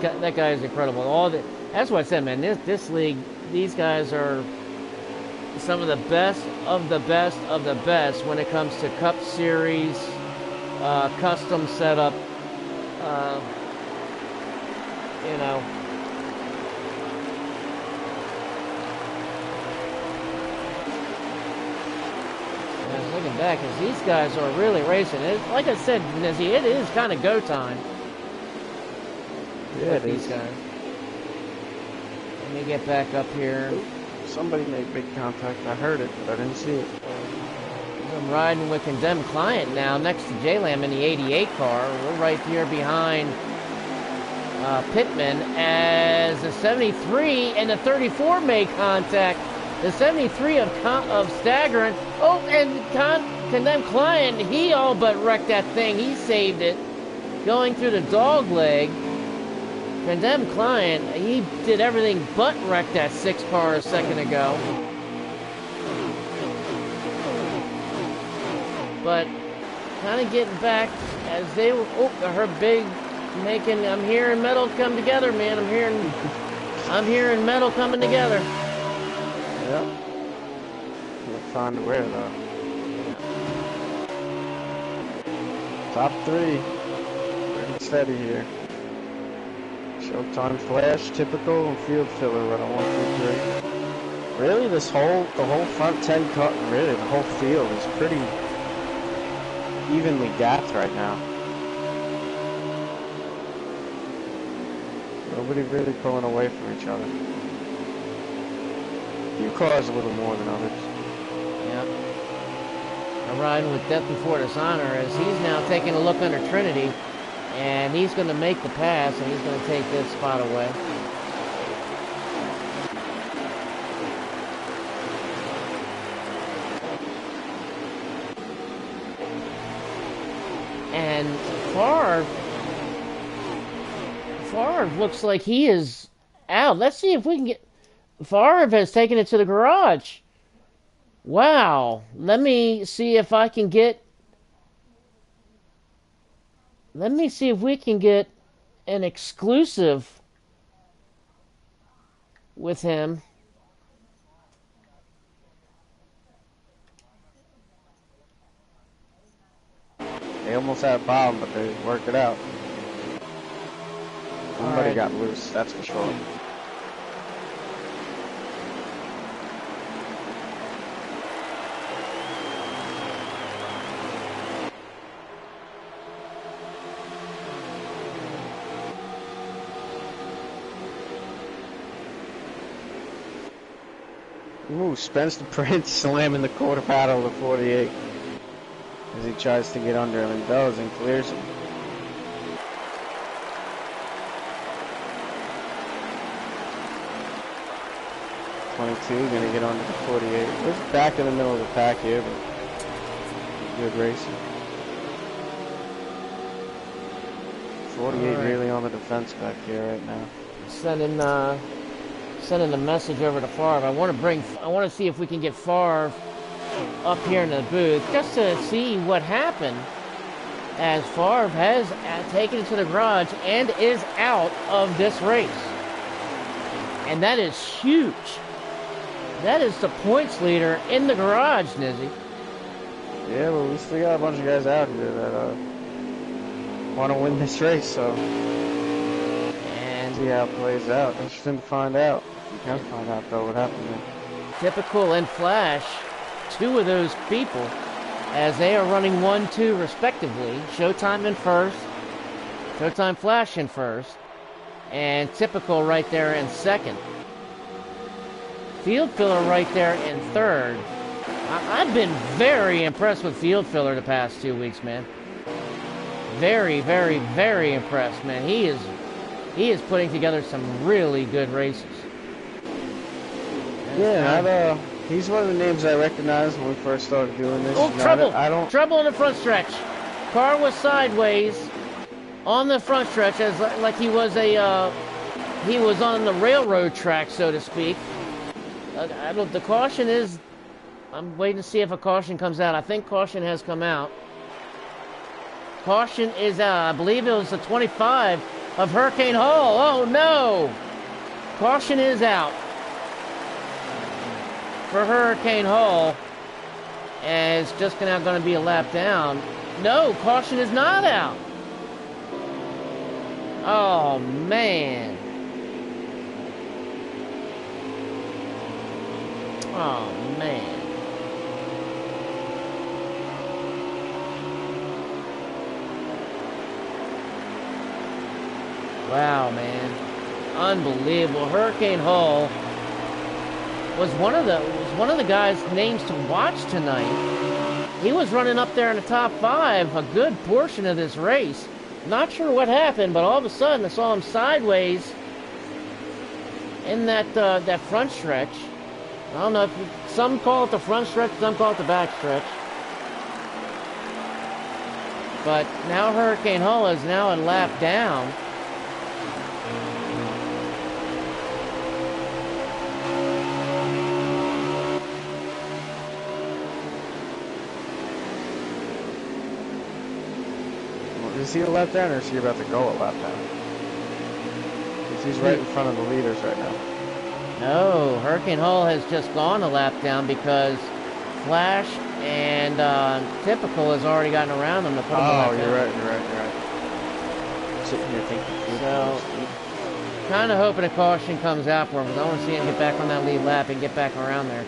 that guy is incredible. That's what I said, man. This league, these guys are some of the best of the best of the best when it comes to Cup Series, custom setup. You know. Looking back, as these guys are really racing. Like I said, Nizzy, it is kind of go time. Yeah, these guys. Let me get back up here. Somebody made big contact. I heard it, but I didn't see it. I'm riding with Condemned Client now, next to J-Lam in the 88 car. We're right here behind Pittman as the 73 and the 34 made contact. The 73 of Staggering. Oh, and Condemned Client, he all but wrecked that thing. He saved it. Going through the dog leg. Condemned Client, he did everything but wreck that 6 car a second ago. But kind of getting back as they were. Oh, her big making. I'm hearing metal come together, man. I'm hearing metal coming together. Yep. We'll find where though. Top 3. Pretty steady here. Showtime Flash, Typical, and Field Filler right on 1, 2, 3. Really, the whole front 10 cut, really, the whole field is pretty evenly gapped right now. Nobody really pulling away from each other. A few cars a little more than others. Yep. I'm riding with Death Before Dishonor as he's now taking a look under Trinity, and he's going to make the pass, and he's going to take this spot away. And Favre looks like he is out. Let's see if we can get... Favre has taken it to the garage. Wow. Let me see if I can get... Let me see if we can get an exclusive with him. They almost had a problem, but they worked it out. Somebody got loose, that's for sure. Ooh, Spence the Prince slamming the quarter paddle of the 48 as he tries to get under him and does and clears him. Gonna get onto the 48. It's back in the middle of the pack here, but good racing. 48 really on the defense back here right now. Sending a message over to Favre. I want to see if we can get Favre up here in the booth just to see what happened, as Favre has taken it to the garage and is out of this race, and that is huge. That is the points leader in the garage, Nizzy. Yeah, well, we still got a bunch of guys out here that want to win this race, so and see how it plays out. Interesting to find out. You can find out, though, what happened there. Typical and Flash, 2 of those people, as they are running 1-2 respectively. Showtime in first, Showtime Flash in first, and Typical right there in second. Field Filler right there in third. I've been very impressed with Field Filler the past 2 weeks, man. Very, very, very impressed, man. He is putting together some really good races. Yeah, he's one of the names I recognized when we first started doing this. Oh, trouble! Trouble in the front stretch. Car was sideways on the front stretch, as like he was a he was on the railroad track, so to speak. The caution is, I'm waiting to see if a caution comes out. I think caution has come out. Caution is out. I believe it was the 25 of Hurricane Hall. Oh no! Caution is out for Hurricane Hall. And it's just now going to be a lap down. No, caution is not out. Oh man. Oh man. Wow, man. Unbelievable. Hurricane Hall was one of the guys' names to watch tonight. He was running up there in the top 5 a good portion of this race. Not sure what happened, but all of a sudden I saw him sideways in that front stretch. I don't know if some call it the front stretch, some call it the back stretch. But now Hurricane Hall is now a lap down. Is he a lap down or is he about to go a lap down? Because he's right in front of the leaders right now. No, Hurricane Hall has just gone a lap down because Flash and Typical has already gotten around them to put them a lap down. You're right. Sitting here thinking. So, kind of hoping a caution comes out for him because I want to see him get back on that lead lap and get back around there.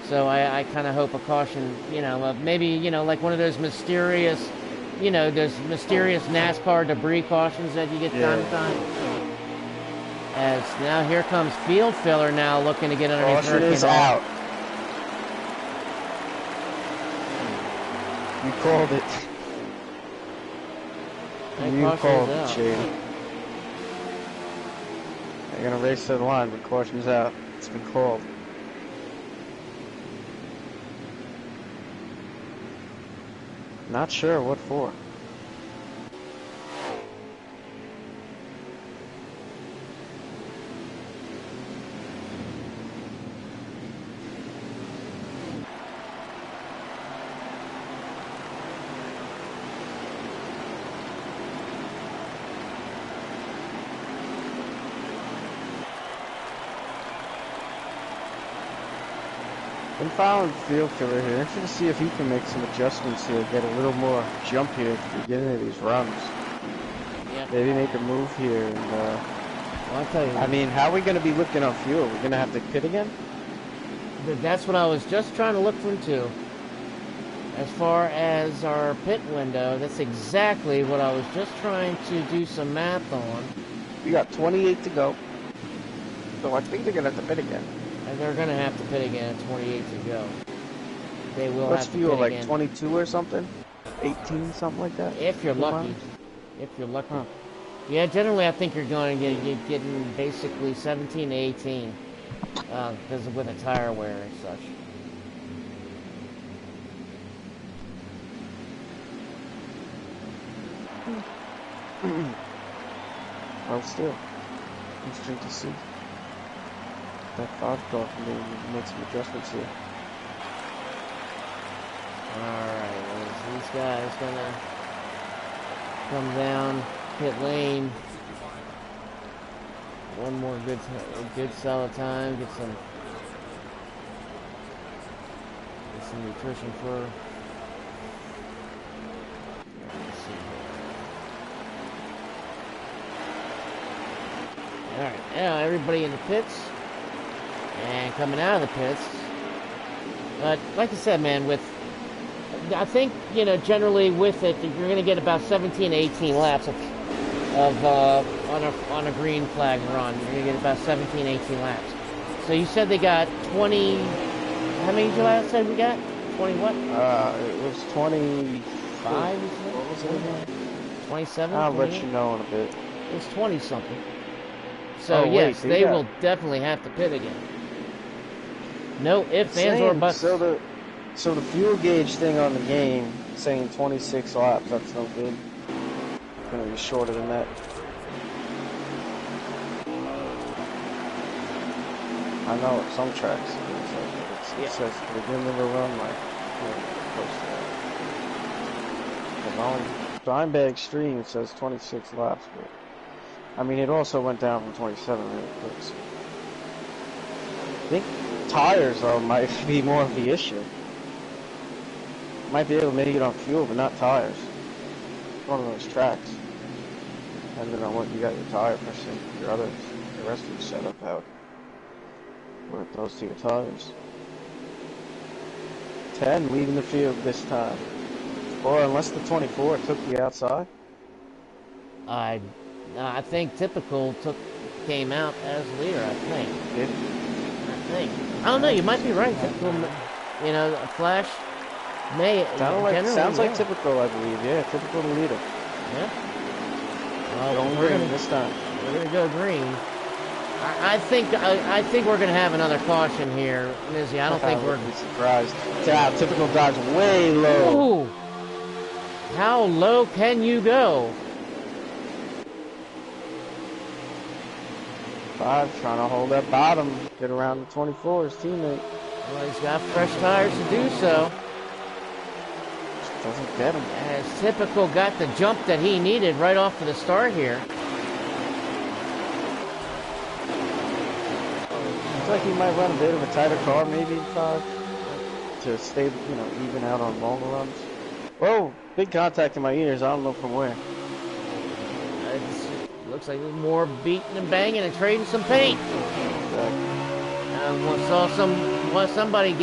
So I kind of hope a caution, maybe, like one of those mysterious, those mysterious NASCAR debris cautions that you get time to time. As now here comes Field Filler now looking to get underneath Hurricane Hall. Out. You called it. You called it, Shane. They're going to race to the line, but caution's out. It's been called. Not sure what for. Been following Field Filler here. Interested to see if he can make some adjustments here, get a little more jump here at the beginning of these runs. Yeah. Maybe make a move here. And, well, I'll tell you. I mean, how are we going to be looking on fuel? We're going to have to pit again? That's what I was just trying to look into. As far as our pit window, that's exactly what I was just trying to do some math on. We got 28 to go. So I think they're going to have to pit again. And they're going to have to pit again at 28 to go. They will What's have to fuel, pit like again. 22 or something? 18, something like that? If you're lucky. If you're lucky. Huh. Yeah, generally I think you're going to get getting basically 17 to 18. Because with a tire wear and such. Well, still. Interesting to see. That 5 car can make some adjustments here. Alright, well, these guys gonna come down pit lane. One more good solid time, get some nutrition for. Let's see here. Alright, now everybody in the pits. And coming out of the pits. But like I said, man, I think, generally with it, you're going to get about 17 to 18 laps of on a green flag run. You're going to get about 17, 18 laps. So you said they got 20. How many did you last say we got? 20 what? It was 25. What was it again? 27? I'll 28? let you know in a bit. It was 20 something. So yes, they will definitely have to pit again. No ifs, ands, or buts. So the fuel gauge thing on the game saying 26 laps, that's no good. It's going to be shorter than that. I know at some tracks it says begin of a run like close to that. Because on Dimebag Extreme it says 26 laps, but I mean it also went down from 27 really quick. So. I think tires though might be more of the issue. Might be able to make it on fuel, but not tires. One of those tracks. Depending on what you got your tire pressure, the rest of your setup out. Work those to your tires. 10 leaving the field this time. Or unless the 24 took the outside. I think Typical came out as leader. I think. I don't know. You might be right. Typical, you know, a Flash may. Sounds like Typical, I believe. Yeah, Typical the leader. Yeah. Going green this time. We're gonna go green. I think we're gonna have another caution here, Mizzy. I don't think we're surprised. Yeah, Typical dives way low. Ooh. How low can you go? 5 trying to hold that bottom, get around the 24, his teammate. Well, he's got fresh tires to do so. Just doesn't get him. As Typical got the jump that he needed right off of the start here. Looks like he might run a bit of a tighter car, maybe 5, to stay, even out on longer runs. Whoa, big contact in my ears. I don't know from where. Looks like there's more beating and banging and trading some paint. Somebody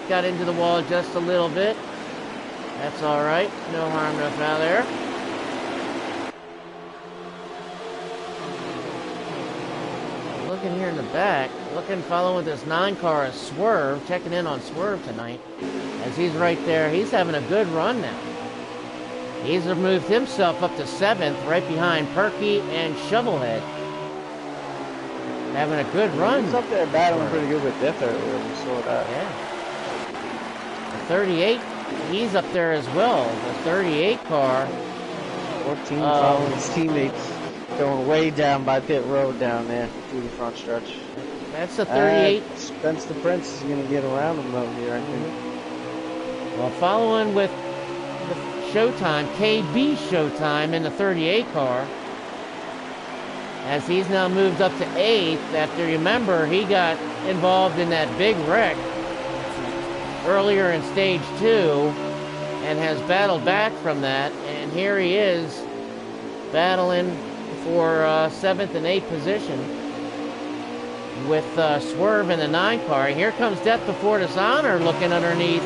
got into the wall just a little bit. That's all right. No harm, no foul there. Looking here in the back, following this 9 car is Swerve, checking in on Swerve tonight. As he's right there, he's having a good run now. He's moved himself up to 7th, right behind Perky and Shovelhead. Having a good run. He's up there battling pretty good with Death earlier. We saw that. Yeah. The 38, he's up there as well. The 38 car. 14 following his teammates, going way down by pit road down there through the front stretch. That's the 38. Spence the Prince is going to get around him though here, I think. Well, following with the Showtime, KB Showtime in the 38 car, as he's now moved up to 8th after, remember, he got involved in that big wreck earlier in stage 2 and has battled back from that, and here he is battling for 7th and 8th position with Swerve in the 9 car. Here comes Death Before Dishonor looking underneath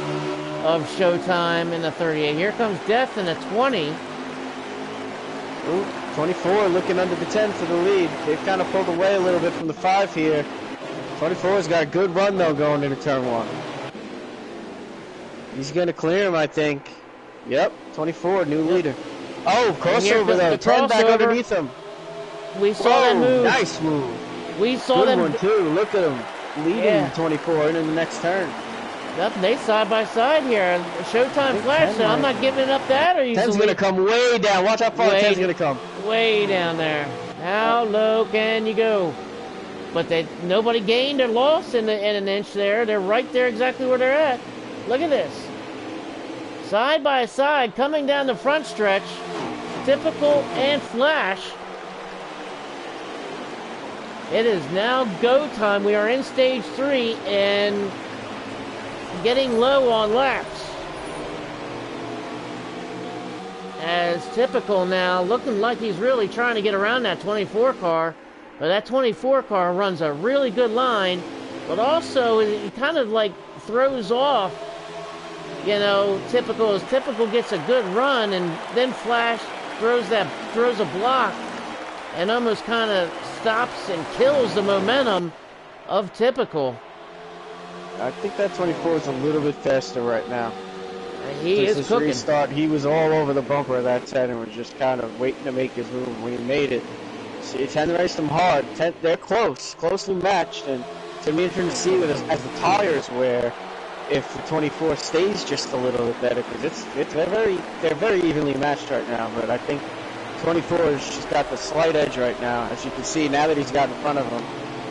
of Showtime in the 38. Here comes Death in the 20. Ooh, 24 looking under the 10 for the lead. They've kind of pulled away a little bit from the 5 here. 24's got a good run though going into turn 1. He's going to clear him, I think. Yep, 24, new leader. Oh, crossover though. 10 back underneath him. We saw that move. Nice move. We saw good them. One too. Look at him leading 24 into the next turn. Yep, they side by side here. Showtime Flash, I'm not giving up that easily. 10's going to come way down. Watch how far 10's going to come. Way down there. How low can you go? But nobody gained or lost in an inch there. They're right there exactly where they're at. Look at this. Side by side, coming down the front stretch. Typical and Flash. It is now go time. We are in stage 3 and getting low on laps. As Typical now looking like he's really trying to get around that 24 car. But that 24 car runs a really good line, but also it kind of like throws off, Typical as Typical gets a good run, and then Flash throws a block and almost kind of stops and kills the momentum of Typical. I think that 24 is a little bit faster right now. He is cooking. Restart, he was all over the bumper of that 10 and was just kind of waiting to make his move. When he made it, 10 raced them hard. 10, they're closely matched, and it's going to be interesting to see as the tires wear if the 24 stays just a little bit better, because they're very evenly matched right now. But I think 24 has just got the slight edge right now, as you can see now that he's got in front of him.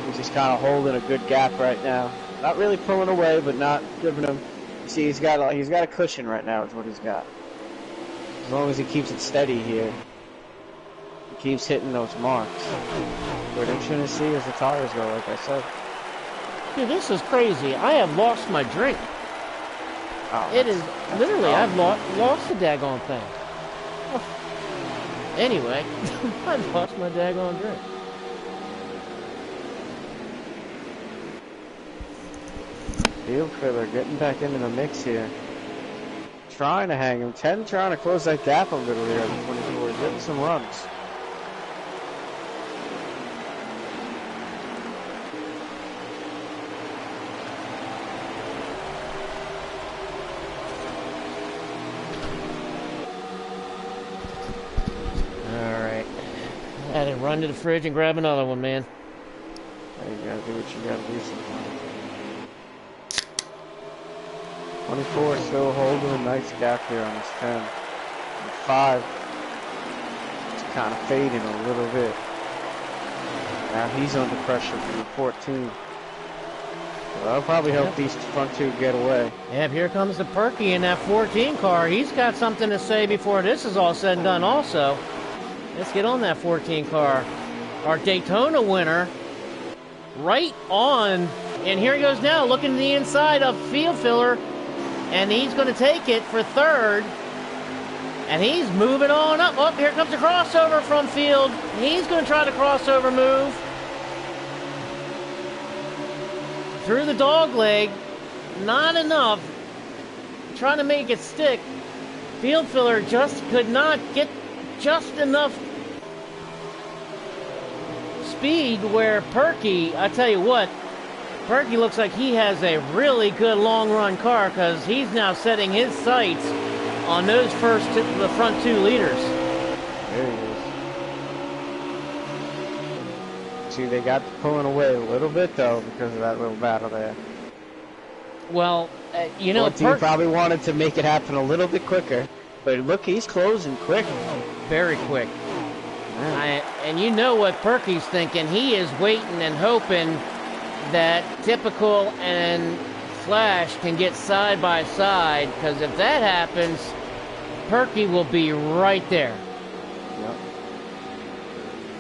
He's just kind of holding a good gap right now. Not really pulling away, but not giving him. You see, he's got a cushion right now. Is what he's got. As long as he keeps it steady here, he keeps hitting those marks. What I'm trying to see as the tires go, like I said. Dude, this is crazy. I have lost my drink. Oh, It is literally, I've lost the daggone thing. Anyway, I've lost my daggone drink. Field filler getting back into the mix here. Trying to hang him. 10 trying to close that gap a little here on the 24. He's getting some runs. Alright. I had to run to the fridge and grab another one, man. You gotta do what you gotta do sometimes. 24 still holding a nice gap here on this 10. And 5 is kind of fading a little bit. Now he's under pressure from the 14. So that'll probably help these front two get away. Yep, here comes the Perky in that 14 car. He's got something to say before this is all said and done also. Let's get on that 14 car. Our Daytona winner. Right on. And here he goes now, looking to the inside of Field Filler. And he's going to take it for third. And he's moving on up. Oh, here comes a crossover from Field. He's going to try the crossover move. Through the dog leg. Not enough. Trying to make it stick. Field Filler just could not get just enough speed where Perky, I tell you what, Perky looks like he has a really good long run car because he's now setting his sights on those the front 2 leaders. There he is. See, they got pulling away a little bit though because of that little battle there. Well, you know, He probably wanted to make it happen a little bit quicker, but look, he's closing quick. Very quick. And you know what Perky's thinking. He is waiting and hoping that Typical and Flash can get side by side, because if that happens, Perky will be right there. Yep.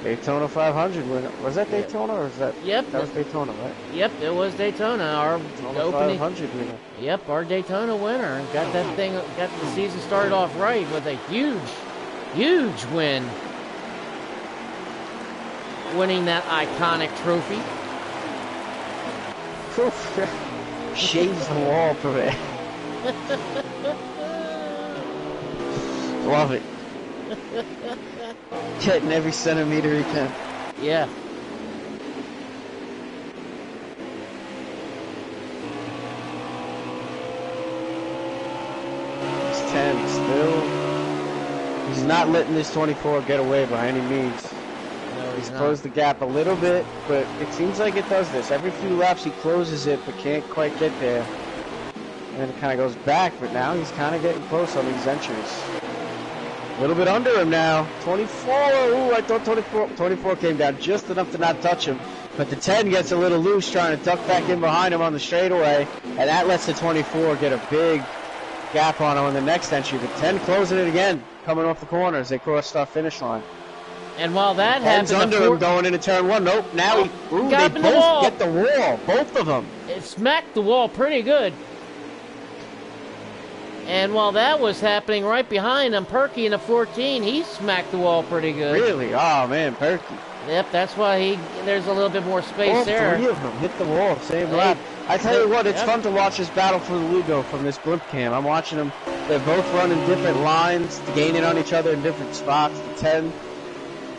Daytona 500 winner. Was that Daytona or was that? Yep. That was Daytona, right? Yep, it was Daytona. Our Daytona opening 500 winner. Yep, our Daytona winner. Got the season started off right with a huge win. Winning that iconic trophy. Shaves the wall for it. Love it. Getting every centimeter he can. Yeah. He's 10 still. He's not letting this 24 get away by any means. He's closed the gap a little bit, but it seems like it does this. Every few laps he closes it, but can't quite get there. And then it kind of goes back, but now he's kind of getting close on these entries. A little bit under him now. 24, ooh, I thought 24 came down just enough to not touch him. But the 10 gets a little loose, trying to duck back in behind him on the straightaway. And that lets the 24 get a big gap on him on the next entry. The 10 closing it again, coming off the corner as they cross the finish line. And while that happens, under him going into turn 1. Nope. Now they both get the wall. Both of them. It smacked the wall pretty good. And while that was happening, right behind him, Perky in the 14, he smacked the wall pretty good. Really? Oh man, Perky. Yep, that's why there's a little bit more space All there. 3 of them hit the wall same lap. I tell you what, it's fun to watch this battle for the Lugo from this blimp cam. I'm watching them. They're both running different lines, gaining on each other in different spots. The 10.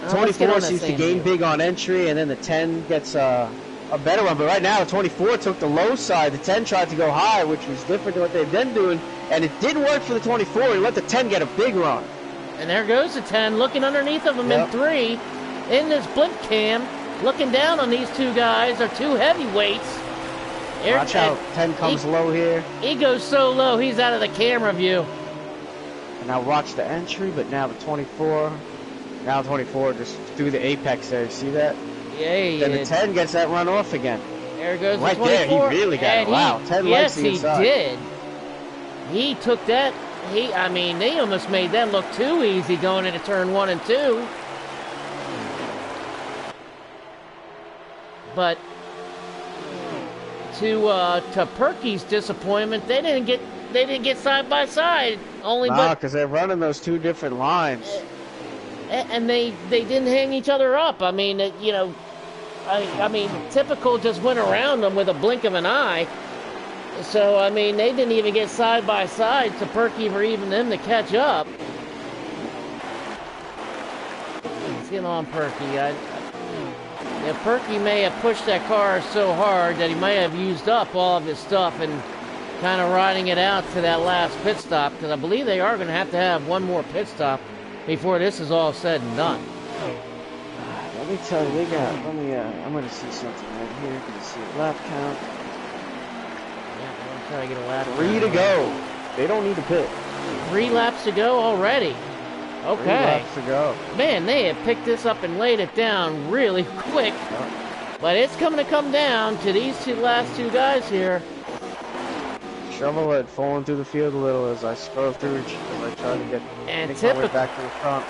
24 seems to gain big on entry, and then the 10 gets a better one. But right now, the 24 took the low side. The 10 tried to go high, which was different than what they've been doing, and it did work for the 24. He let the 10 get a big run. And there goes the 10, looking underneath of him in 3, in this blimp cam, looking down on these 2 guys. They're 2 heavyweights. Watch out, 10 comes low here. He goes so low, he's out of the camera view. And now watch the entry, but now the 24... Now 24 just through the apex there. See that? Hey, Then the 10 gets that run off again. there goes Right the 24. there, he really got it. And Wow, 10 likes yes, the he inside. did. He took that. I mean, they almost made that look too easy going into turn 1 and 2. But to Perky's disappointment, they didn't get side by side. Nah, because they're running those two different lines. And they didn't hang each other up. I mean, you know, I mean, Typical just went around them with a blink of an eye. So, I mean, they didn't even get side by side to Perky or even them to catch up. Let's get on Perky. Perky may have pushed that car so hard that he may have used up all of his stuff and kind of riding it out to that last pit stop, because I believe they are going to have one more pit stop before this is all said and done. Let me tell you, I'm going to see something right here. You can see a lap count. Yeah, I'm going to try to get a lap. 3 to go. They don't need to pit. 3 laps to go already. Okay. 3 laps to go. Man, they have picked this up and laid it down really quick. But it's coming to come down to these last two guys here. Shovelhead falling through the field a little as I scroll through as I try to make my way back to the front.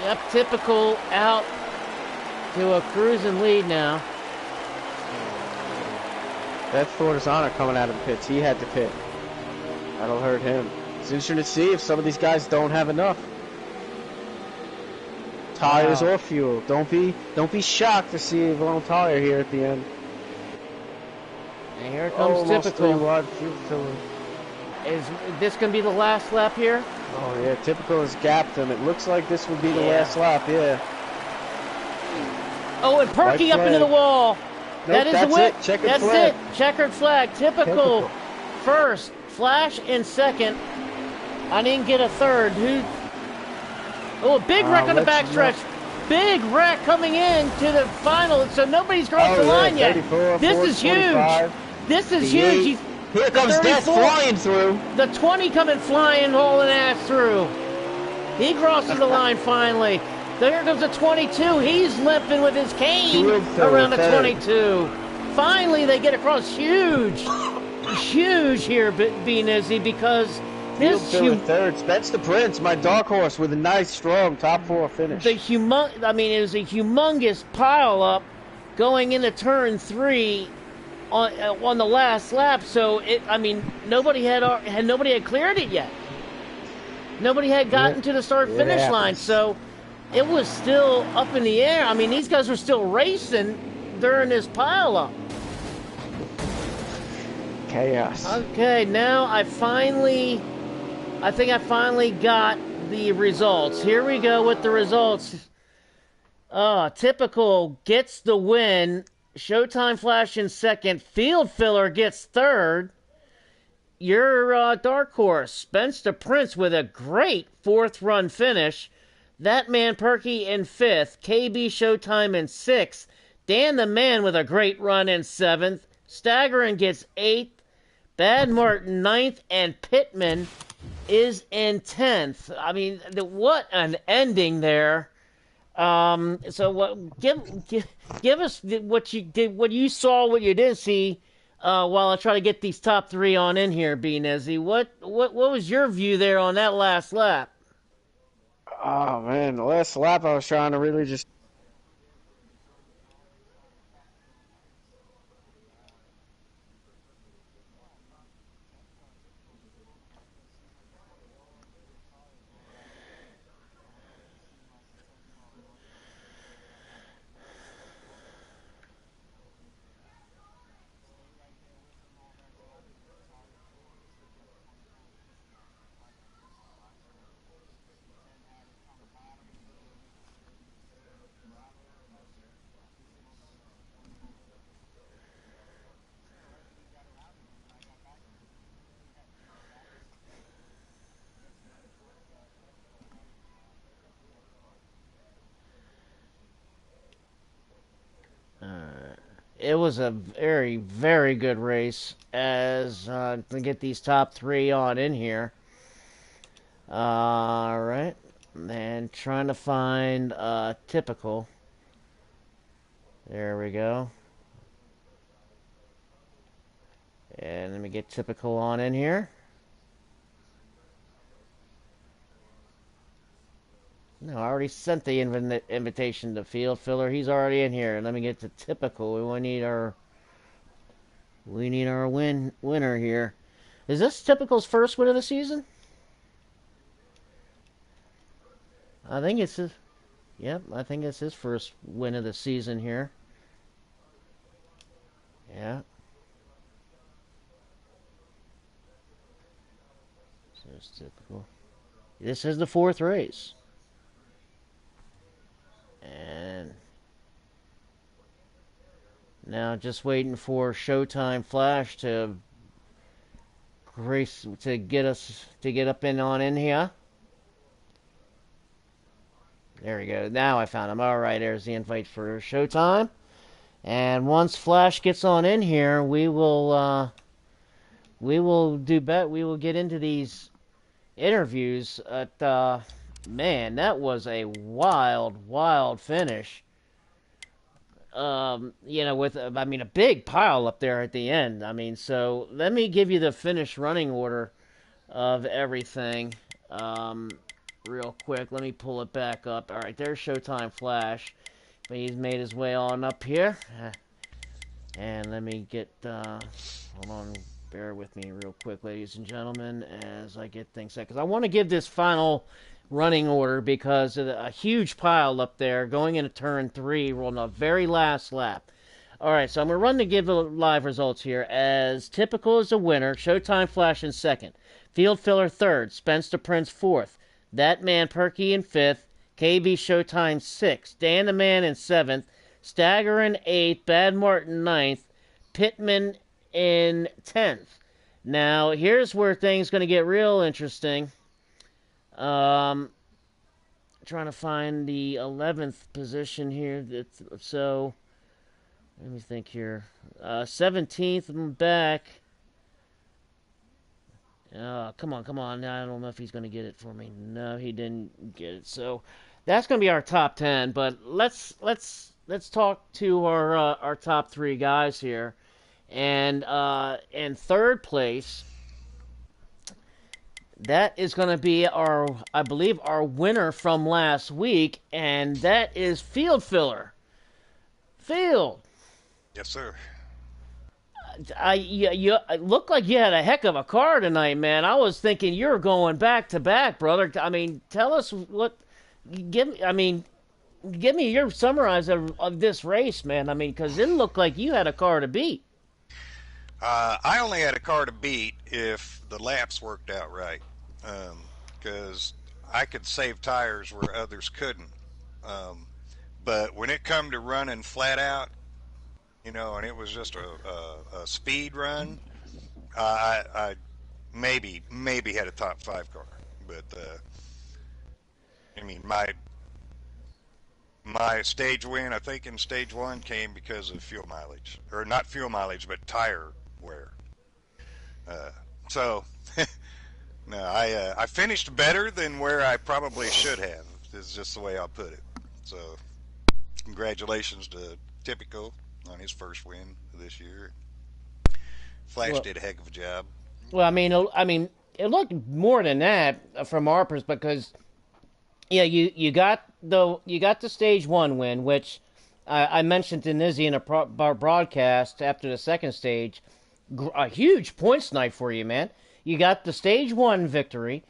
Yep, Typical out to a cruising lead now. That's Fortizano coming out of the pits. He had to pit. That'll hurt him. It's interesting to see if some of these guys don't have enough tires or fuel. Don't be shocked to see a blown tire here at the end. And here comes Typical. Wide fuel filler. Is this going to be the last lap here? Oh yeah, Typical has gapped him. It looks like this would be the last lap. Yeah. Oh, and Perky up into the wall. Nope, that is the whip. Checkered flag. It. Checkered flag. Typical first. Flash in second. I didn't get a third. Oh, a big wreck on the backstretch. Big wreck coming in to the final. So nobody's crossed the line yet. This is huge. This is huge. Here comes Death flying through. The 20 coming flying, hauling ass through. He crosses the line finally. There goes the 22. He's limping with his cane around the 22. Finally, they get across. Huge here, being Izzy, because this third. That's the Prince, my dark horse, with a nice, strong top 4 finish. It was a humongous pile up going into turn 3 on the last lap. So nobody had cleared it yet. Nobody had gotten to the start-finish line, so it was still up in the air. I mean, these guys were still racing during this pile-up. Chaos. Okay, now I think I finally got the results. Here we go with the results. Typical gets the win. Showtime Flash in second. Field Filler gets third. Your dark horse, Spencer Prince, with a great 4th run finish. That Man Perky in 5th. KB Showtime in 6th. Dan the Man with a great run in 7th. Staggering gets 8th. Bad Martin 9th. And Pittman is in 10th. I mean, what an ending there. So give us what you did, what you saw, what you didn't see, while I try to get these top 3 on in here, Beanezzy. What was your view there on that last lap? Oh man, the last lap I was trying to really just It was a very, very good race as to get these top 3 on in here. All right, and trying to find Typical. There we go. And let me get Typical on in here. No, I already sent the invitation to Field Filler. He's already in here. Let me get to Typical. We need our winner here. Is this Typical's first win of the season? I think it's his. Yep, I think it's his first win of the season here. Yeah. So it's Typical. This is the fourth race. And now just waiting for Showtime Flash to race to get up and on in here. There we go. Now I found him. All right, there's the invite for Showtime. And once Flash gets on in here, we will get into these interviews. Man, that was a wild finish. With a big pile up there at the end. So let me give you the finish running order of everything. Real quick, let me pull it back up. All right, there's Showtime Flash. He's made his way on up here. And let me get, hold on, bear with me real quick, ladies and gentlemen, as I get things set. Because I want to give this final running order because of a huge pile up there going into turn 3, rolling the very last lap. All right, so I'm going to run to give the live results here. As Typical is a winner, Showtime Flash in second, Field Filler third, Spence the Prince fourth, That Man Perky in fifth, KB Showtime sixth, Dan the Man in seventh, Stagger in eighth, Bad Martin ninth, Pittman in 10th. Now, here's where things going to get real interesting. Trying to find the 11th position here. So, let me think here. 17th, I'm back. Come on. I don't know if he's going to get it for me. No, he didn't get it. So, that's going to be our top 10. But let's talk to our top 3 guys here. And in third place, that is going to be I believe, our winner from last week, and that is Field Filler. Field. Yes, sir. You looked like you had a heck of a car tonight, man. I was thinking you were going back to back, brother. Tell us what. Give me your summarize of this race, man. Because it looked like you had a car to beat. I only had a car to beat if the laps worked out right, because I could save tires where others couldn't. But when it come to running flat out, and it was just a speed run, I maybe had a top 5 car. But my stage win, I think in stage 1, came because of fuel mileage, or not fuel mileage, but tire wear. So no, I finished better than where I probably should have. Is just the way I'll put it. So congratulations to Typical on his first win this year. Flash did a heck of a job. Well, it looked more than that from our perspective, because you got the stage 1 win, which I mentioned to Nizzy in a broadcast after the second stage. A huge points night for you, man. You got the stage 1 victory,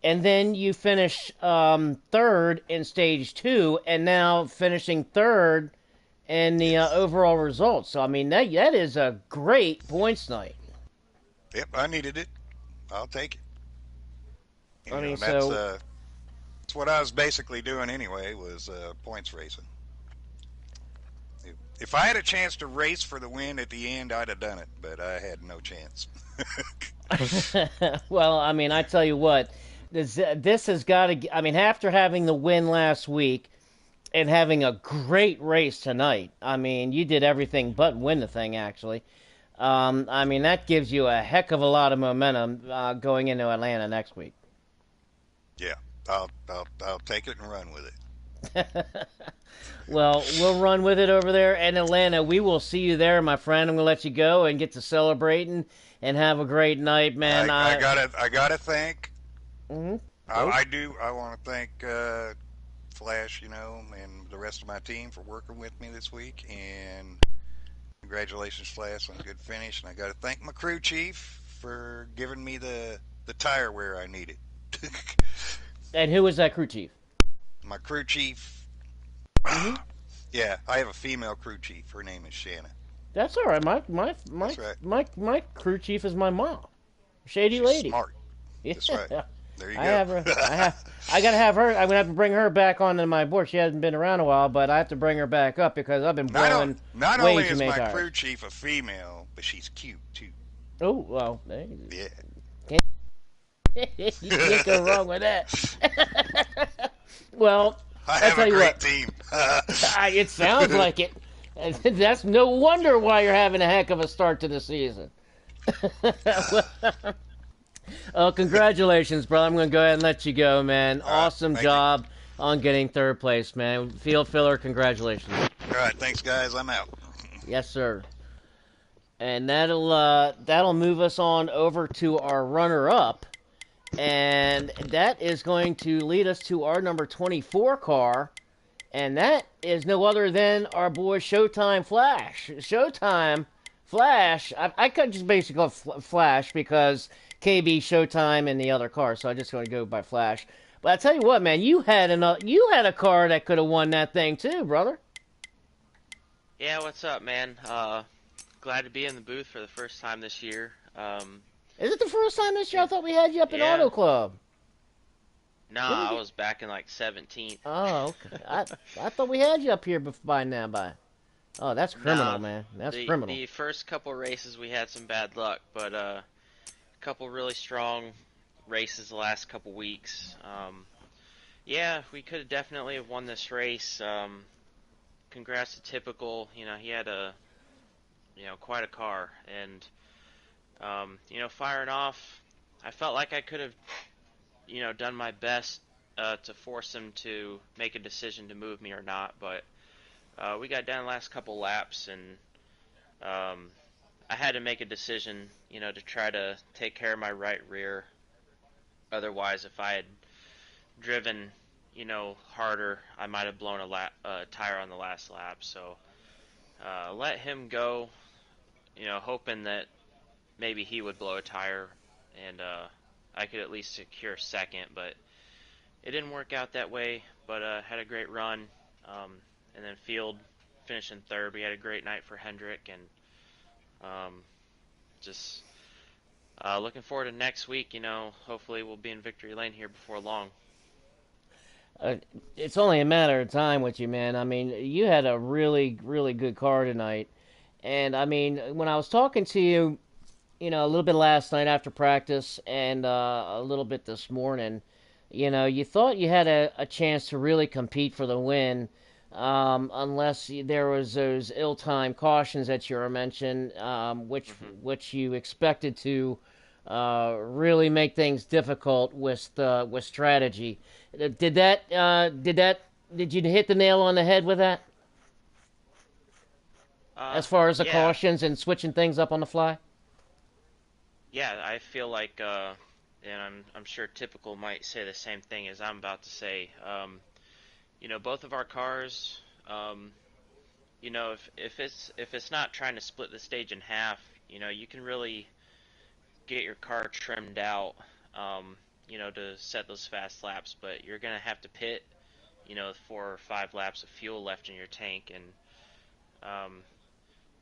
and then you finish third in stage 2, and now finishing third in the overall results. So that is a great points night. Yep, I needed it. I'll take it. That's what I was basically doing anyway, was points racing. If I had a chance to race for the win at the end, I'd have done it, but I had no chance. Well, I tell you what, this has got to. After having the win last week and having a great race tonight, you did everything but win the thing, actually. That gives you a heck of a lot of momentum going into Atlanta next week. Yeah, I'll take it and run with it. Well, we'll run with it over there in Atlanta. We will see you there, my friend. I'm gonna let you go and get to celebrating and have a great night, man. I gotta thank. Mhm. I, Go. I do. I want to thank Flash, and the rest of my team for working with me this week. And congratulations, Flash, on a good finish. And I got to thank my crew chief for giving me the tire wear I needed. And who is that crew chief? My crew chief. Hmm. Yeah, I have a female crew chief. Her name is Shanna. That's all right. That's right. My crew chief is my mom, Shady She's Lady. smart. Yeah, That's right. There you I go. have her. I gotta have her. I'm gonna have to bring her back onto my board. She hasn't been around a while, but I have to bring her back up because I've been boiling not way only too is many my tires. crew chief a female, but she's cute too. Oh well, hey, Yeah. you can't go wrong with that. Well, I I have tell a you great what, team. it sounds like it. And that's no wonder why you're having a heck of a start to the season. Congratulations, brother. I'm going to go ahead and let you go, man. All right, Awesome thank you. job on getting third place, man. Field filler, congratulations. All right, thanks, guys. I'm out. Yes, sir. And that'll move us on over to our runner-up, and that is going to lead us to our number 24 car, and that is no other than our boy Showtime Flash. Showtime Flash. I could just basically go Flash because KB Showtime and the other car, so I just going to go by Flash. But I tell you what, man, you had a car that could have won that thing too, brother. Yeah, what's up, man? Glad to be in the booth for the first time this year. Is it the first time this year? I thought we had you up in Yeah. Auto Club. Nah, I was back in like 17th. Oh, okay. I thought we had you up here by now. Oh, that's criminal, Nah, man. That's the, criminal. The first couple races we had some bad luck, but a couple really strong races the last couple weeks. Yeah, we could definitely have won this race. Congrats to Typical. He had quite a car, and firing off, I felt like I could have done my best to force him to make a decision to move me or not, but we got down the last couple laps, and I had to make a decision, to try to take care of my right rear. Otherwise, if I had driven, harder, I might have blown a tire on the last lap. So let him go, hoping that maybe he would blow a tire, and I could at least secure second, but it didn't work out that way. But had a great run, and then Field finishing third. We had a great night for Hendrick, and just looking forward to next week. Hopefully we'll be in victory lane here before long. It's only a matter of time with you, man. I mean, you had a really, really good car tonight. And, I mean, when I was talking to you, a little bit last night after practice and a little bit this morning, you thought you had a chance to really compete for the win, unless there was those ill-timed cautions that you were mentioned, which you expected to really make things difficult with strategy. Did you hit the nail on the head with that? As far as the Yeah. cautions and switching things up on the fly? Yeah, I feel like, and I'm sure Typical might say the same thing as I'm about to say. Both of our cars, if it's not trying to split the stage in half, you can really get your car trimmed out, to set those fast laps. But you're gonna have to pit, with 4 or 5 laps of fuel left in your tank, and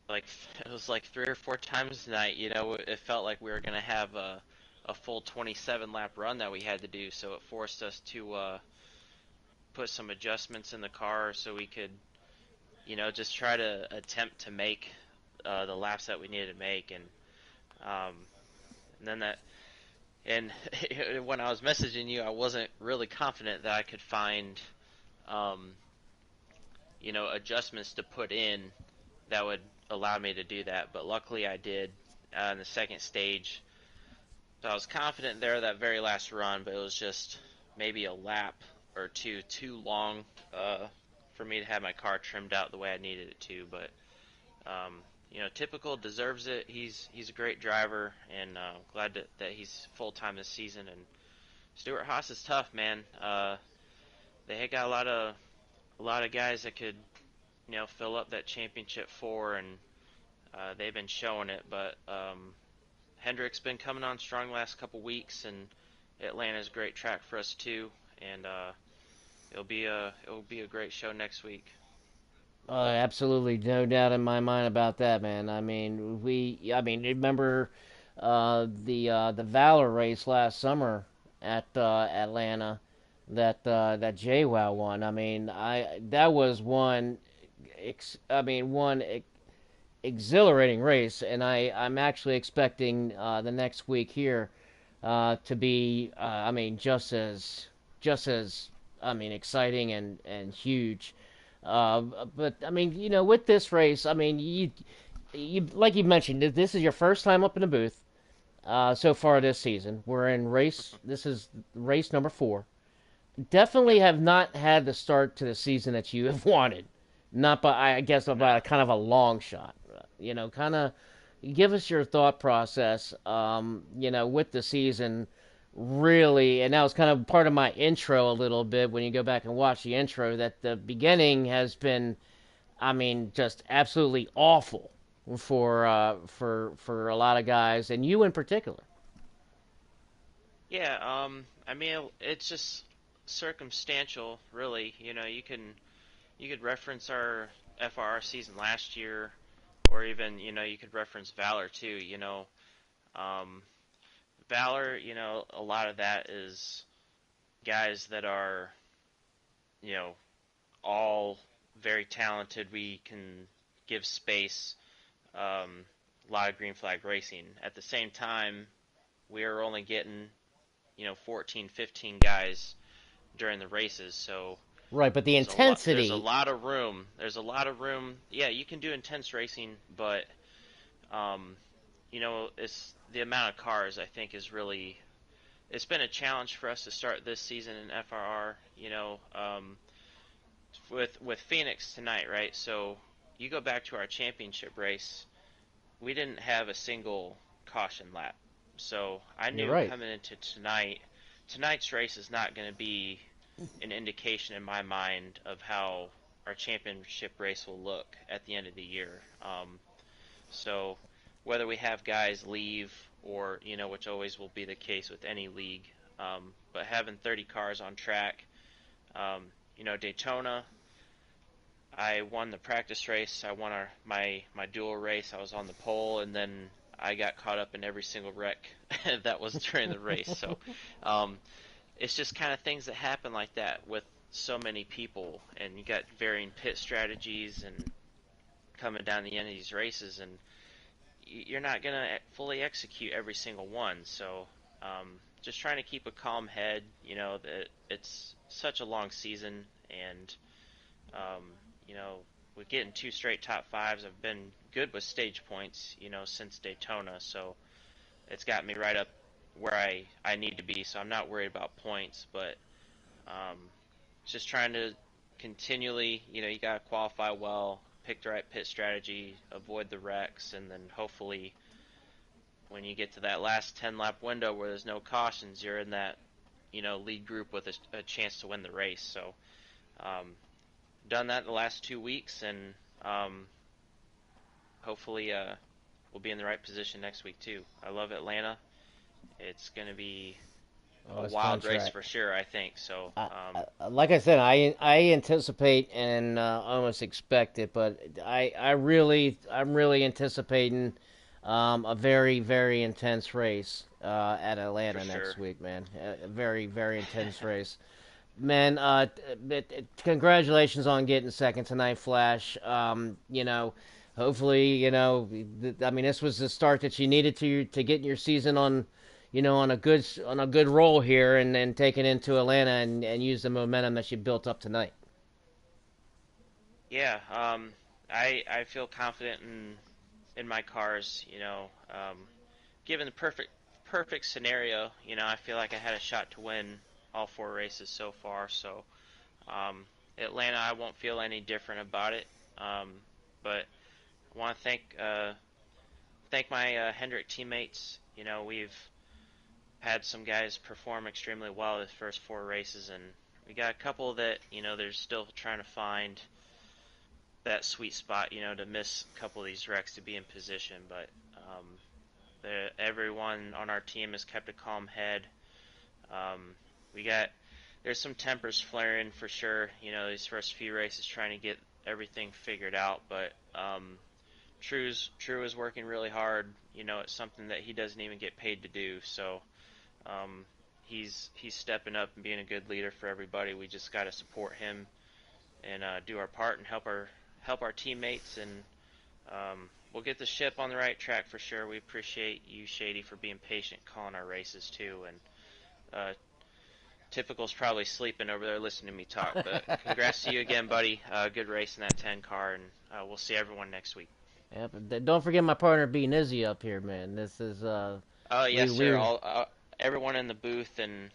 like it was like 3 or 4 times tonight. It felt like we were gonna have a full 27 lap run that we had to do. So it forced us to put some adjustments in the car so we could, just try to attempt to make the laps that we needed to make, and then that. And when I was messaging you, I wasn't really confident that I could find, adjustments to put in that would allow me to do that. But luckily I did in the second stage. So I was confident there that very last run, but it was just maybe a lap or two too long for me to have my car trimmed out the way I needed it to. But Typical deserves it. He's a great driver, and glad that he's full time this season. And Stuart Haas is tough, man. They got a lot of guys that could fill up that championship four, and they've been showing it. But Hendrick's been coming on strong the last couple weeks, and Atlanta's a great track for us too. And it'll be a great show next week. Absolutely, no doubt in my mind about that, man. Remember the Valor race last summer at Atlanta that JWoww won. I mean, I that was one, one exhilarating race, and I'm actually expecting the next week here to be just as exciting and huge. But with this race, you like you mentioned, this is your first time up in the booth so far this season. We're in race. This is race number 4. Definitely have not had the start to the season that you have wanted. Not by, I guess, about a kind of a long shot. Kind of give us your thought process. With the season, really, and that was kind of part of my intro a little bit. When you go back and watch the intro, that the beginning has been, just absolutely awful for a lot of guys, and you in particular. Yeah, it's just circumstantial, really. You could reference our FRR season last year, or even you could reference Valor too. Um, Valor, a lot of that is guys that are you know all very talented. We can give space. A lot of green flag racing. At the same time, we are only getting 14, 15 guys during the races, so Right, but the there's a intensity. lot of room. There's a lot of room. Yeah, you can do intense racing, but um, it's the amount of cars. I think is really it's been a challenge for us to start this season in FRR. With Phoenix tonight, right? So you go back to our championship race. We didn't have a single caution lap. So I You're knew right. coming into tonight's race is not going to be an indication in my mind of how our championship race will look at the end of the year. So whether we have guys leave or, which always will be the case with any league, but having 30 cars on track, Daytona, I won the practice race. I won my dual race. I was on the pole, and then I got caught up in every single wreck that was during the race. So um, it's just kind of things that happen like that with so many people, and you got varying pit strategies and coming down the end of these races, and you're not gonna fully execute every single one. So just trying to keep a calm head. That it's such a long season, and um, you know, with getting 2 straight top fives, I've been good with stage points, since Daytona. So it's got me right up where I need to be. So I'm not worried about points, but um, just trying to continually, you got to qualify well, pick the right pit strategy, avoid the wrecks, and then hopefully when you get to that last 10 lap window where there's no cautions, you're in that, lead group with a chance to win the race. So um, done that the last 2 weeks, and hopefully we'll be in the right position next week too. I love Atlanta. It's going to be Oh, a it's a fun wild race track. for sure, I think. So Like I said, I anticipate and almost expect it, but I'm really anticipating a very very intense race at for Atlanta next sure. week, man. A very very intense race, man. Congratulations on getting second tonight, Flash. Hopefully, this was the start that you needed to get your season on on a good roll here, and then take it into Atlanta and use the momentum that you built up tonight. Yeah, I feel confident in my cars. Given the perfect scenario, I feel like I had a shot to win all 4 races so far. So Atlanta, I won't feel any different about it. But I want to thank my Hendrick teammates. We've had some guys perform extremely well the first 4 races, and we got a couple that they're still trying to find that sweet spot, to miss a couple of these wrecks to be in position. But everyone on our team has kept a calm head. We got there's some tempers flaring for sure. These first few races trying to get everything figured out, but True is working really hard. It's something that he doesn't even get paid to do. So he's stepping up and being a good leader for everybody. We just got to support him and do our part and help our teammates, and we'll get the ship on the right track for sure. We appreciate you, Shady, for being patient, calling our races too, and Typical's probably sleeping over there listening to me talk. But congrats to you again, buddy. Good race in that 10 car, and we'll see everyone next week. Yeah, but don't forget my partner being Izzy up here, man. This is Oh yes, sir. Everyone in the booth and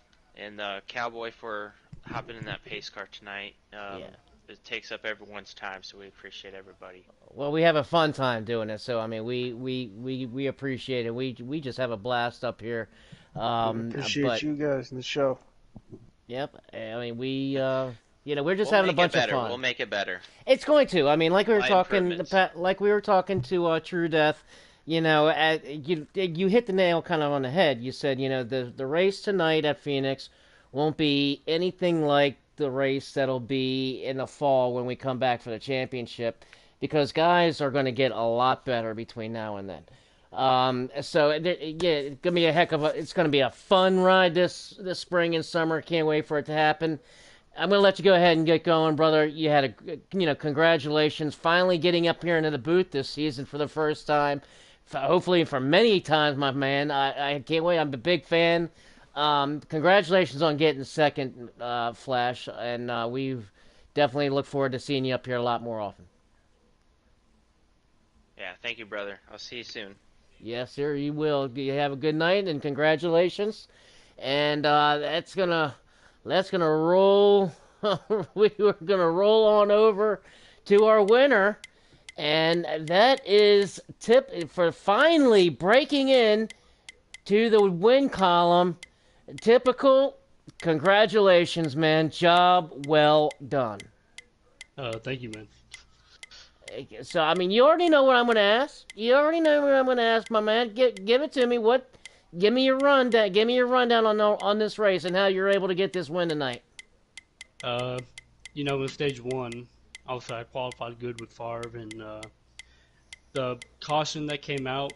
Cowboy for hopping in that pace car tonight. Yeah. It takes up everyone's time, so we appreciate everybody. Well, we have a fun time doing it, so I mean, we appreciate it. We just have a blast up here. Appreciate you guys in the show. Yep. I mean, we're just We'll having a make bunch it of better. fun. We'll make it better. It's going to. I mean, like we were Improvements. talking to True Death. You hit the nail kind of on the head. You said, the race tonight at Phoenix won't be anything like the race that'll be in the fall when we come back for the championship, because guys are going to get a lot better between now and then. So it's gonna be it's gonna be a fun ride this spring and summer. Can't wait for it to happen. I'm gonna let you go ahead and get going, brother. You had congratulations, finally getting up here into the booth this season for the first time. Hopefully for many times, my man. I can't wait. I'm a big fan. Congratulations on getting second, Flash, and we definitely look forward to seeing you up here a lot more often. Yeah, thank you, brother. I'll see you soon. Yes, sir, you will. You have a good night, and congratulations. And that's gonna roll. We were gonna roll on over to our winner, and that is Tip for finally breaking in to the win column. Typical. Congratulations, man. Job well done. Thank you, man. So, I mean, you already know what I'm going to ask. You already know what I'm going to ask, my man. Give it to me. Give me your rundown. Give me your rundown on this race and how you're able to get this win tonight. In stage one, obviously I qualified good with Favre, and the caution that came out,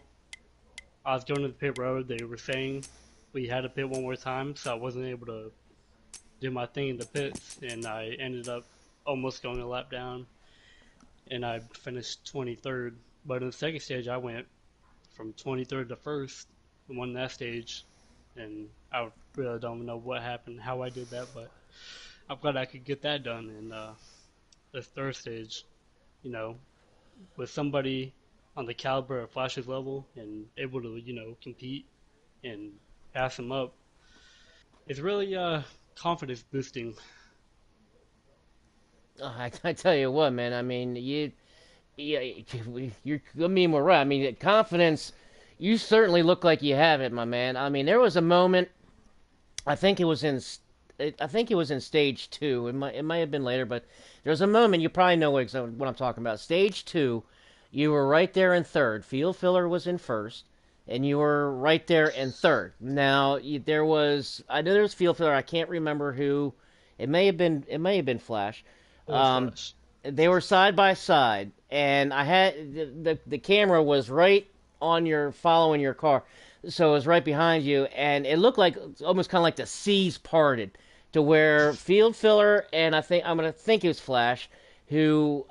I was going to the pit road. They were saying we had to pit one more time, so I wasn't able to do my thing in the pits, and I ended up almost going a lap down. And I finished 23rd. But in the second stage, I went from 23rd to 1st and won that stage. And I really don't know what happened, how I did that, but I'm glad I could get that done. And this third stage, with somebody on the caliber of Flash's level and able to, compete and pass him up, it's really confidence boosting. I tell you what, man. I mean, we're right. I mean, confidence. You certainly look like you have it, my man. I mean, there was a moment. I think it was in stage 2. It might have been later, but there was a moment. You probably know what I'm talking about. Stage 2, you were right there in third. Field filler was in first, and you were right there in third. Now I know there was field filler. I can't remember who. It may have been Flash. They were side by side, and I had the camera was right on following your car, so it was right behind you, and it looked like almost kind of like the seas parted to where field filler and I'm gonna think it was Flash, who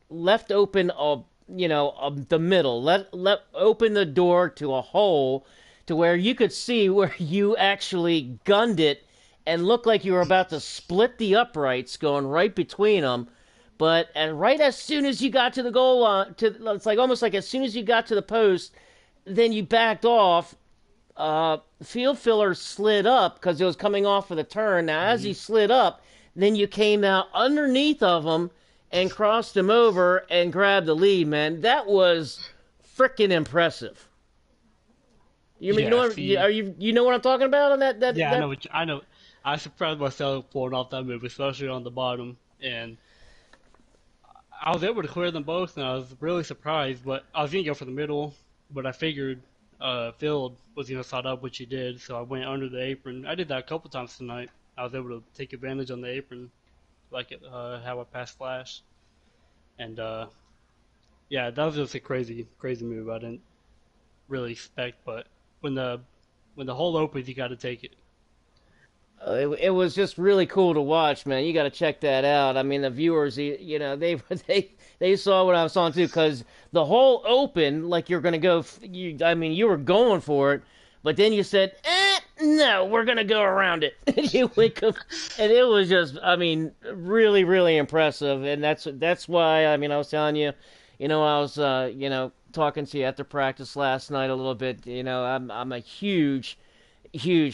left open the middle, let open the door to a hole to where you could see where you actually gunned it. And looked like you were about to split the uprights, going right between them. But right as soon as you got to the goal line, it's like almost like as soon as you got to the post, then you backed off field filler slid up because it was coming off of the turn. Now, as he slid up, then you came out underneath of him and crossed him over and grabbed the lead, man. That was freaking impressive. You know Yeah, what, see, you know what I'm talking about on that yeah, I know that what I know. I surprised myself pulling off that move, especially on the bottom, and I was able to clear them both, and I was really surprised. But I was gonna go for the middle, but I figured Field was gonna start up, which he did, so I went under the apron. I did that a couple times tonight. I was able to take advantage on the apron, like how I passed Flash, and yeah, that was just a crazy, crazy move. I didn't really expect, but when the when the hole opens, you got to take it. it was just really cool to watch, man. You got to check that out. I mean, the viewers, they they saw what I was on too, because the whole open, like you're gonna go. I mean, you were going for it, but then you said, no, we're gonna go around it. And you wake up, and it was just, I mean, really, really impressive. And that's why, I mean, I was telling you, I was, talking to you after practice last night a little bit. I'm a huge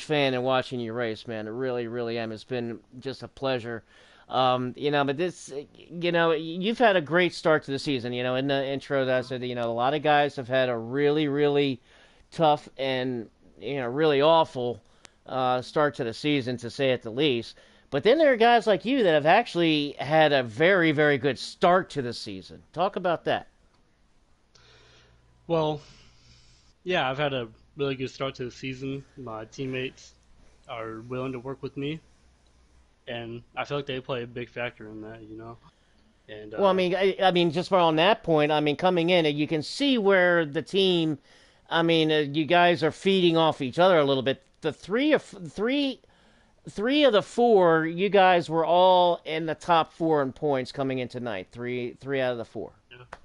fan of watching you race, man. I really, really am. It's been just a pleasure. But this, you've had a great start to the season. In the intro, that I said, a lot of guys have had a really, really tough and, really awful start to the season, to say at the least. But then there are guys like you that have actually had a very, very good start to the season. Talk about that. Well, yeah, I've had a really good start to the season. My teammates are willing to work with me, and I feel like they play a big factor in that. And Well, I mean, just on that point, I mean, coming in, you can see where the team. I mean, you guys are feeding off each other a little bit. The three of the four, you guys were all in the top four in points coming in tonight. Three out of the four.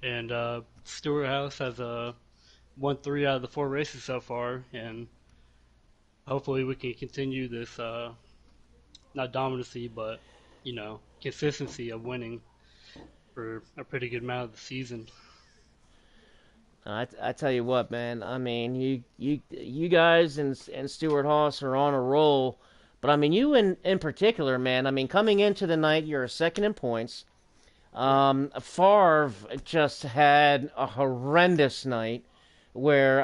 and Stewart House has won 3 out of the 4 races so far, and hopefully we can continue this not dominancy, but consistency of winning for a pretty good amount of the season. I tell you what, man. I mean, you guys and Stuart Haas are on a roll, but I mean, you in particular, man. I mean, coming into the night, you're second in points. Favre just had a horrendous night where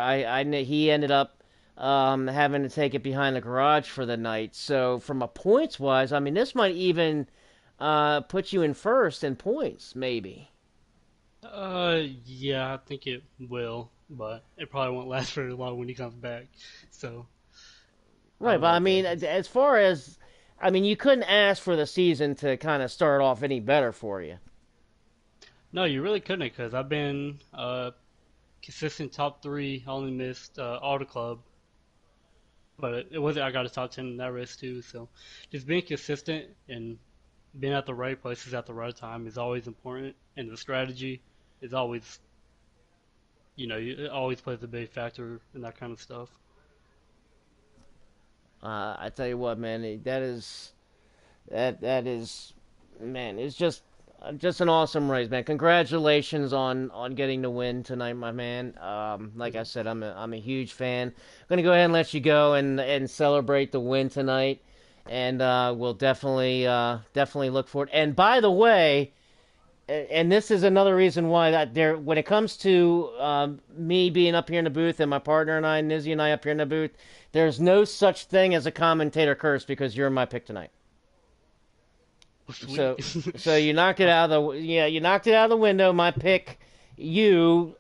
he ended up having to take it behind the garage for the night. So from a points wise, I mean, this might even put you in first in points, maybe. Yeah, I think it will, but it probably won't last very long when he comes back. So I Right, don't but know I what that mean, is. as far as I mean, you couldn't ask for the season to kind of start off any better for you. No, you really couldn't, because I've been consistent top three. I only missed Auto Club, but it wasn't. I got a top 10 in that race too. So just being consistent and being at the right places at the right time is always important, and the strategy is always, it always plays a big factor in that kind of stuff. I tell you what, man, that is, man, it's just an awesome race, man. Congratulations on getting the win tonight, my man. Like I said, I'm a huge fan. I'm gonna go ahead and let you go and celebrate the win tonight, and we'll definitely look forward. And by the way, and this is another reason why that there, when it comes to me being up here in the booth and my partner and I, Nizzy and I, up here in the booth, there's no such thing as a commentator curse because you're my pick tonight. Sweet. So, so you knocked it out of the, yeah, you knocked it out of the window. My pick, typical,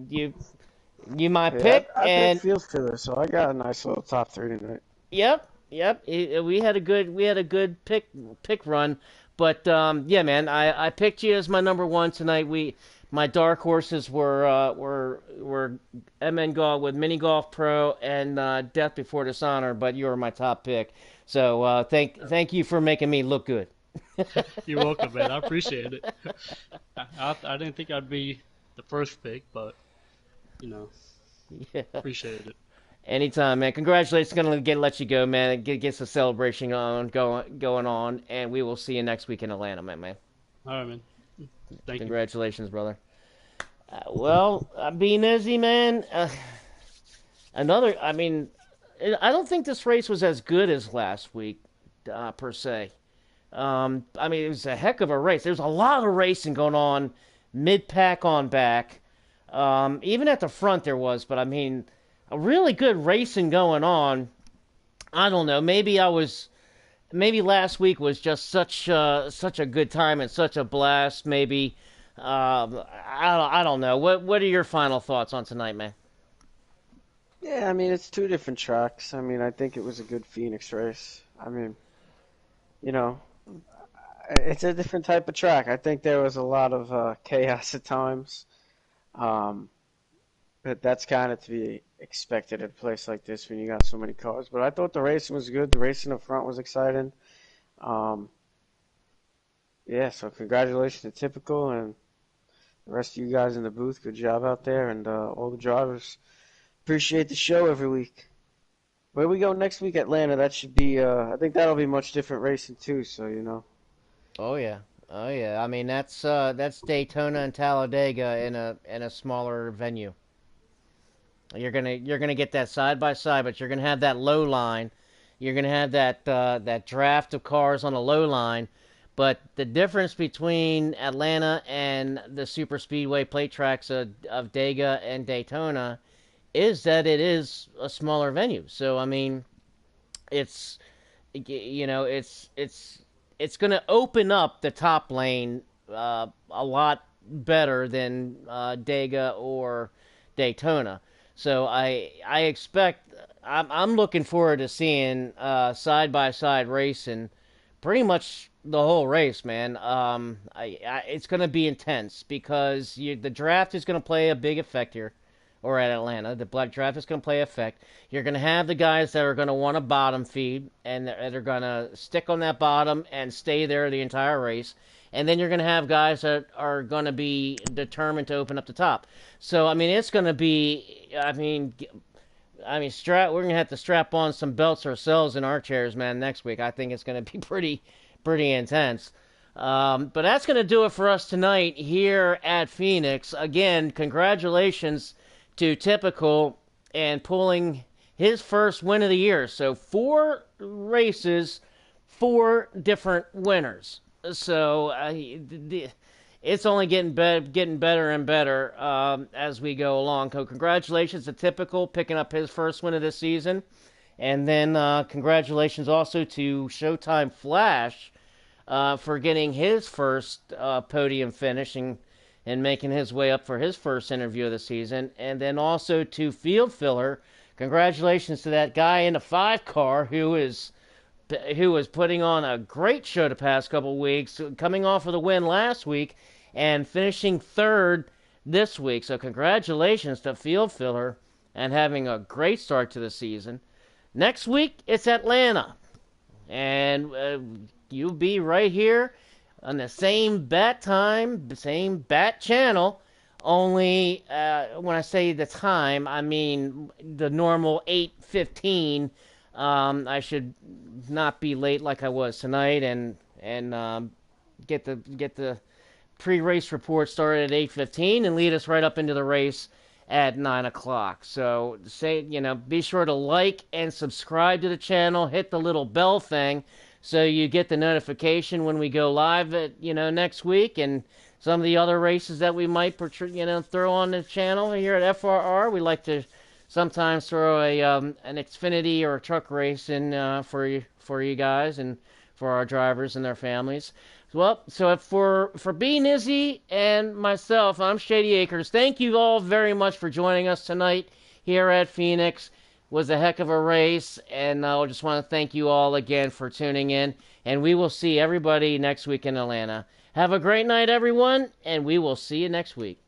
you my Yeah, pick, I picked and field filler, so I got a nice little top three tonight. yep. We had a good pick run, but yeah, man, I picked you as my number one tonight. My dark horses were MN Golf with Mini Golf Pro and Death Before Dishonor, but you were my top pick. So thank you for making me look good. You're welcome, man. I appreciate it. I didn't think I'd be the first pick, but you know, Yeah. appreciate it. Anytime, man. Congratulations. Gonna let you go, man. Get some celebration going on, and we will see you next week in Atlanta, man. All right, man. Thank you. Congratulations, brother. Well, being busy, man. another. I mean, I don't think this race was as good as last week, per se. I mean, it was a heck of a race. There's a lot of racing going on, mid pack on back. Even at the front there was, but I mean, a really good racing going on. I don't know. Maybe last week was just such a good time and such a blast. Maybe I don't know. What are your final thoughts on tonight, man? Yeah, I mean, it's two different tracks. I mean, I think it was a good Phoenix race. I mean, you know, it's a different type of track. I think there was a lot of chaos at times. Um, but that's kind of to be expected at a place like this when you got so many cars. But I thought the racing was good. The racing up front was exciting. Um, yeah, so congratulations to Typical and the rest of you guys in the booth. Good job out there, and all the drivers. Appreciate the show every week. Where we go next week, Atlanta. That should be. I think that'll be much different racing too. So you know. Oh yeah, oh yeah. I mean that's Daytona and Talladega in a smaller venue. You're gonna get that side by side, but you're gonna have that low line. You're gonna have that draft of cars on a low line. But the difference between Atlanta and the super speedway plate tracks of Dega and Daytona is that it is a smaller venue. So I mean, it's you know it's going to open up the top lane a lot better than Dega or Daytona. So I expect I'm looking forward to seeing side by side racing pretty much the whole race, man. It's going to be intense because the draft is going to play a big effect here, or at Atlanta. The black draft is going to play effect. You're going to have the guys that are going to want a bottom feed, and they're going to stick on that bottom and stay there the entire race. And then you're going to have guys that are going to be determined to open up the top. So, I mean, it's going to be, we're going to have to strap on some belts ourselves in our chairs, man, next week. I think it's going to be pretty intense. But that's going to do it for us tonight here at Phoenix. Again, congratulations to Typical and pulling his first win of the year. So 4 races, 4 different winners. So it's only getting better and better as we go along. So congratulations to Typical picking up his first win of this season. And then congratulations also to Showtime Flash for getting his first podium finish and making his way up for his first interview of the season. And then also to Field Filler, congratulations to that guy in the 5 car who was putting on a great show the past couple of weeks, coming off of the win last week and finishing 3rd this week. So congratulations to Field Filler and having a great start to the season. Next week, it's Atlanta. And you'll be right here on the same bat time, the same bat channel, only when I say the time, I mean the normal 8:15. I should not be late like I was tonight, and get the pre-race report started at 8:15 and lead us right up into the race at 9 o'clock. So be sure to like and subscribe to the channel, hit the little bell thing so you get the notification when we go live at next week, and some of the other races that we might throw on the channel here at FRR. We like to sometimes throw an Xfinity or a truck race in for you guys and for our drivers and their families. Well, so for B Nizzy and myself, I'm Shady Acres. Thank you all very much for joining us tonight here at Phoenix. It was a heck of a race, and I just want to thank you all again for tuning in. And we will see everybody next week in Atlanta. Have a great night, everyone, and we will see you next week.